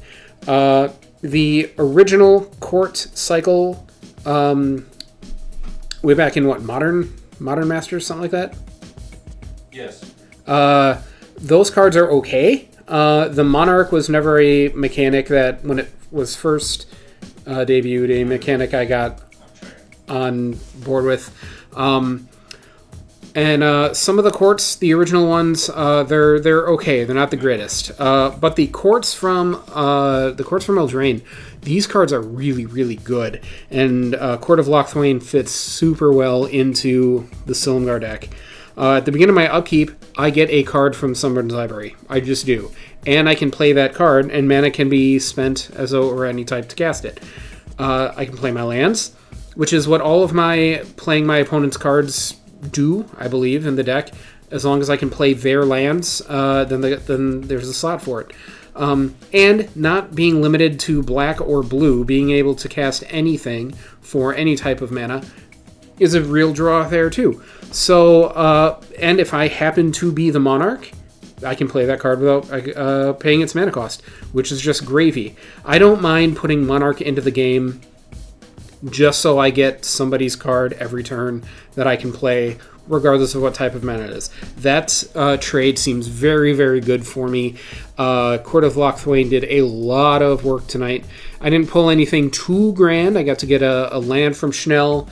Speaker 3: The original Court cycle, way back in Modern Masters, something like that?
Speaker 2: Yes.
Speaker 3: Those cards are okay. The Monarch was never a mechanic that, when it was first debuted, a mechanic I got on board with. And some of the courts, the original ones, they're okay. They're not the greatest. But the courts from Eldraine, these cards are really, really good. And Court of Lochthwain fits super well into the Silumgar deck. At the beginning of my upkeep, I get a card from Someone's Library. I just do. And I can play that card, and mana can be spent as though it were any type to cast it. I can play my lands, which is what all of my playing my opponent's cards do, I believe, in the deck. As long as I can play their lands, then there's a slot for it. And not being limited to black or blue, being able to cast anything for any type of mana is a real draw there too. So, and if I happen to be the Monarch, I can play that card without paying its mana cost, which is just gravy. I don't mind putting Monarch into the game just so I get somebody's card every turn that I can play, regardless of what type of mana it is. That trade seems very, very good for me. Court of Lochthwain did a lot of work tonight. I didn't pull anything too grand. I got to get a land from Schnell.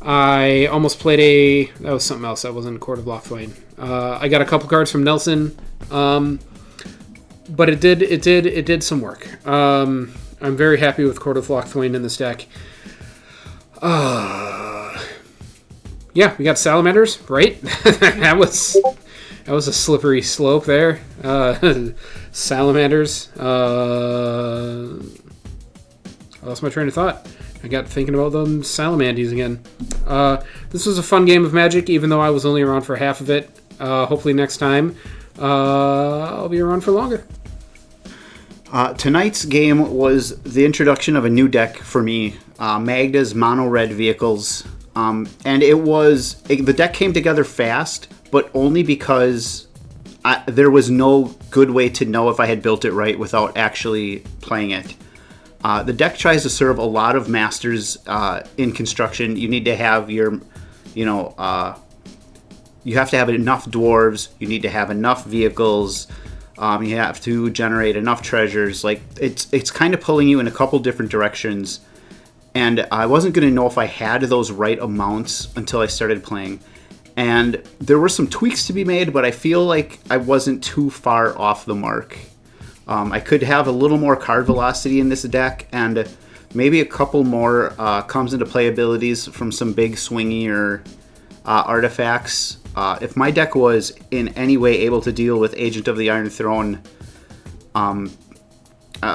Speaker 3: I almost played that was something else. That wasn't Court of Lochthwain. I got a couple cards from Nelson, but it did some work. I'm very happy with Court of Lochthwain in this deck. Yeah, we got Salamanders, right? that was a slippery slope there. Salamanders. I lost my train of thought. I got thinking about them Salamandies again. This was a fun game of Magic, even though I was only around for half of it. Hopefully next time I'll be around for longer.
Speaker 5: Tonight's game was the introduction of a new deck for me, Magda's Mono Red Vehicles. And the deck came together fast, but only because there was no good way to know if I had built it right without actually playing it. The deck tries to serve a lot of masters in construction. You need to have you have to have enough dwarves. You need to have enough vehicles. You have to generate enough treasures. Like it's kind of pulling you in a couple different directions. And I wasn't going to know if I had those right amounts until I started playing. And there were some tweaks to be made, but I feel like I wasn't too far off the mark. I could have a little more card velocity in this deck, and maybe a couple more comes into play abilities from some big swingier artifacts. If my deck was in any way able to deal with Agent of the Iron Throne,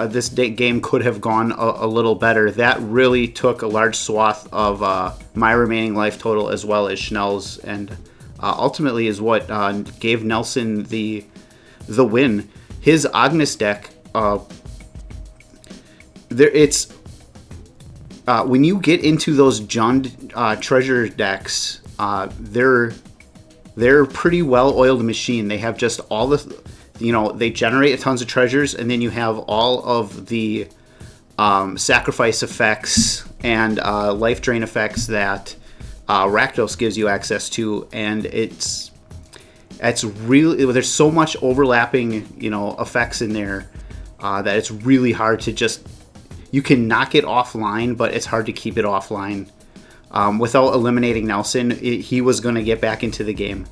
Speaker 5: this game could have gone a little better. That really took a large swath of my remaining life total as well as Schnell's, and ultimately is what gave Nelson the win. His Ognis deck, when you get into those Jund treasure decks, they're pretty well-oiled machine. They have just all the, they generate tons of treasures, and then you have all of the sacrifice effects and life drain effects that Rakdos gives you access to, and it's really, there's so much overlapping effects in there that it's really hard to just, you can knock it offline, but it's hard to keep it offline. Without eliminating Nelson, he was going to get back into the game.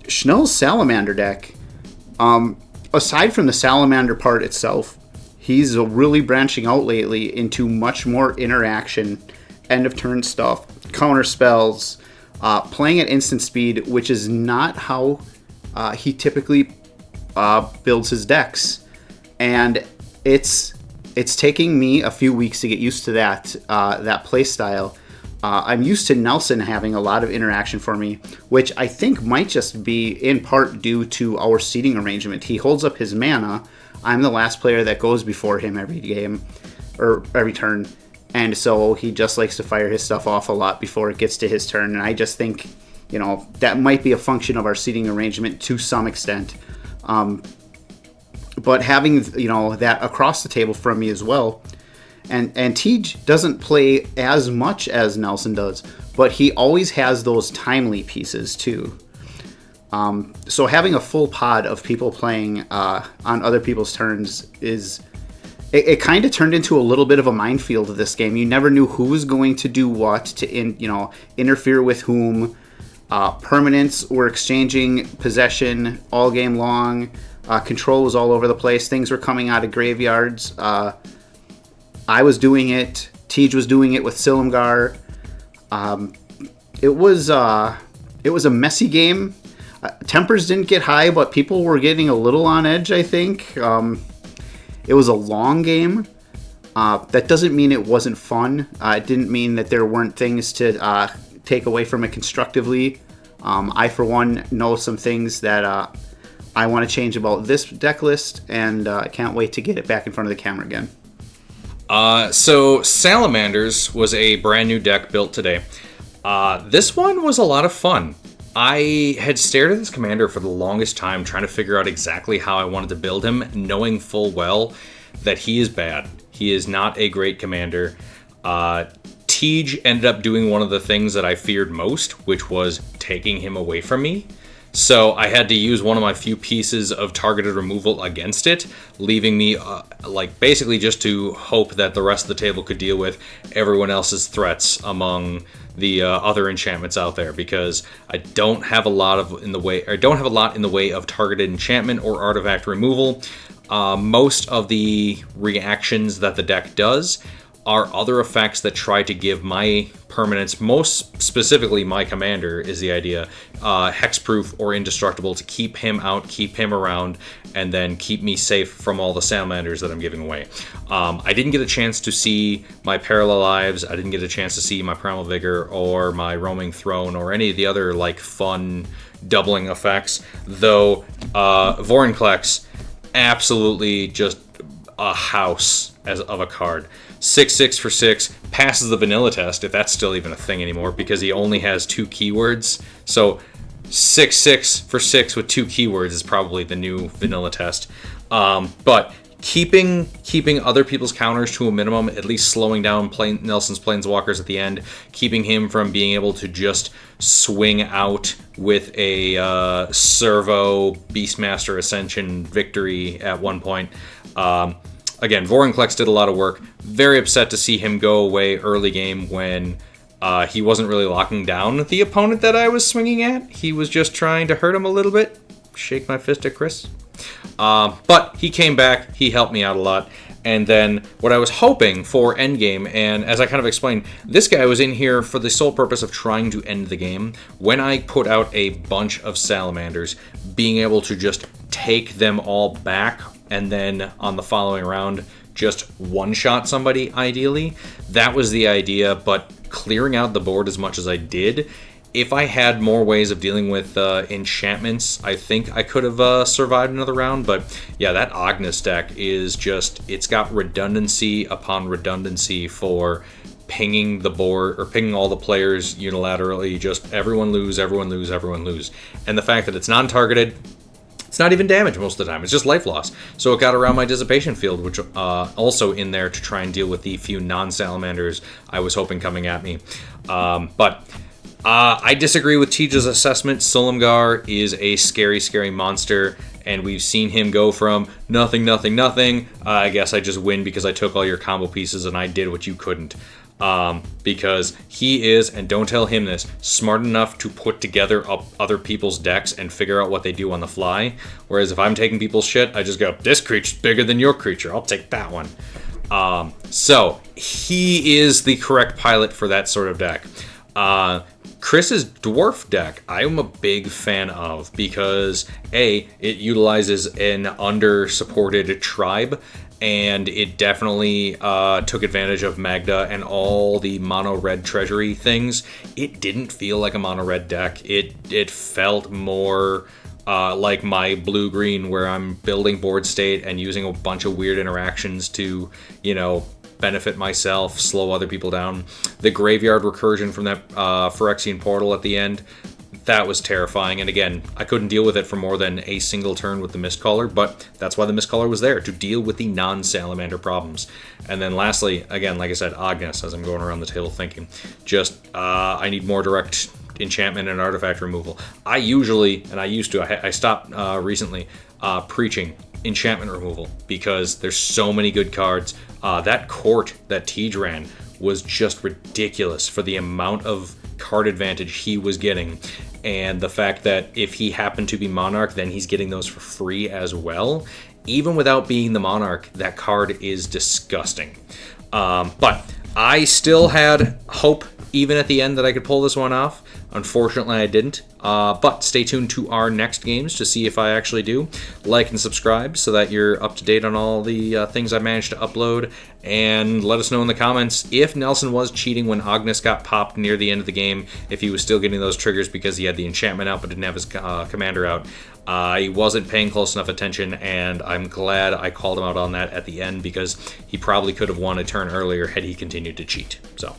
Speaker 5: Schnell's Salamander deck, aside from the Salamander part itself, he's really branching out lately into much more interaction, end of turn stuff, counter spells, playing at instant speed, which is not how he typically builds his decks. And it's taking me a few weeks to get used to that play style. I'm used to Nelson having a lot of interaction for me, which I think might just be in part due to our seating arrangement. He holds up his mana. I'm the last player that goes before him every game, or every turn. And so he just likes to fire his stuff off a lot before it gets to his turn. And I just think, that might be a function of our seating arrangement to some extent. But having, that across the table from me as well. And Tej doesn't play as much as Nelson does, but he always has those timely pieces too. So having a full pod of people playing on other people's turns is... It kind of turned into a little bit of a minefield of this game. You never knew who was going to do what to interfere with whom. Permanents were exchanging possession all game long. Control was all over the place. Things were coming out of graveyards. I was doing it. Tej was doing it with Silumgar. It was a messy game. Tempers didn't get high, but people were getting a little on edge, I think. It was a long game. That doesn't mean it wasn't fun. It didn't mean that there weren't things to take away from it constructively. I, for one, know some things that I want to change about this deck list, and I can't wait to get it back in front of the camera again.
Speaker 1: So Salamanders was a brand new deck built today. This one was a lot of fun. I had stared at this commander for the longest time, trying to figure out exactly how I wanted to build him, knowing full well that he is bad. He is not a great commander. Tej ended up doing one of the things that I feared most, which was taking him away from me. So I had to use one of my few pieces of targeted removal against it, leaving me basically just to hope that the rest of the table could deal with everyone else's threats among the other enchantments out there, because I don't have a lot in the way of targeted enchantment or artifact removal. Most of the reactions that the deck does are other effects that try to give my permanents, most specifically my commander, is the idea, hexproof or indestructible, to keep him out, keep him around, and then keep me safe from all the salamanders that I'm giving away. I didn't get a chance to see my Parallel Lives, I didn't get a chance to see my Primal Vigor or my Roaming Throne or any of the other fun doubling effects, though Vorinclex, absolutely just a house of a card. 6/6 for 6, passes the vanilla test, if that's still even a thing anymore, because he only has 2 keywords. So 6/6 for 6 with 2 keywords is probably the new vanilla test. But keeping other people's counters to a minimum, at least slowing down Nelson's Planeswalkers at the end, keeping him from being able to just swing out with a Servo Beastmaster Ascension victory at one point. Again, Vorinclex did a lot of work. Very upset to see him go away early game when he wasn't really locking down the opponent that I was swinging at. He was just trying to hurt him a little bit. Shake my fist at Chris. But he came back. He helped me out a lot. And then what I was hoping for endgame, and as I kind of explained, this guy was in here for the sole purpose of trying to end the game. When I put out a bunch of salamanders, being able to just take them all back and then on the following round just one-shot somebody, ideally. That was the idea, but clearing out the board as much as I did, if I had more ways of dealing with enchantments, I think I could have survived another round. But yeah, that Ognis deck is just, it's got redundancy upon redundancy for pinging the board, or pinging all the players unilaterally, just everyone lose, everyone lose, everyone lose. And the fact that it's non-targeted, it's not even damage most of the time, it's just life loss. So it got around my dissipation field, which also in there to try and deal with the few non-salamanders I was hoping coming at me. I disagree with Tej's assessment. Silumgar is a scary, scary monster, and we've seen him go from nothing, nothing, nothing. I guess I just win because I took all your combo pieces and I did what you couldn't. Because he is, and don't tell him this, smart enough to put together other people's decks and figure out what they do on the fly. Whereas if I'm taking people's shit, I just go, this creature's bigger than your creature, I'll take that one. So he is the correct pilot for that sort of deck. Chris's dwarf deck, I'm a big fan of because A, it utilizes an under-supported tribe, and it definitely took advantage of Magda and all the mono-red treasury things. It didn't feel like a mono-red deck. It felt more like my blue-green, where I'm building board state and using a bunch of weird interactions to, benefit myself, slow other people down. The graveyard recursion from that Phyrexian portal at the end, that was terrifying. And again, I couldn't deal with it for more than a single turn with the Mistcaller, but that's why the Mistcaller was there, to deal with the non-salamander problems. And then lastly, again, like I said, Ognis, as I'm going around the table thinking, just I need more direct enchantment and artifact removal. I stopped recently preaching enchantment removal because there's so many good cards. That court that Tej ran was just ridiculous for the amount of card advantage he was getting, and the fact that if he happened to be Monarch, then he's getting those for free as well. Even without being the Monarch, that card is disgusting. But I still had hope even at the end that I could pull this one off. Unfortunately, I didn't. But stay tuned to our next games to see if I actually do. Like and subscribe so that you're up to date on all the things I managed to upload. And let us know in the comments if Nelson was cheating when Ognis got popped near the end of the game, if he was still getting those triggers because he had the enchantment out but didn't have his commander out. I wasn't paying close enough attention, and I'm glad I called him out on that at the end because he probably could have won a turn earlier had he continued to cheat. So.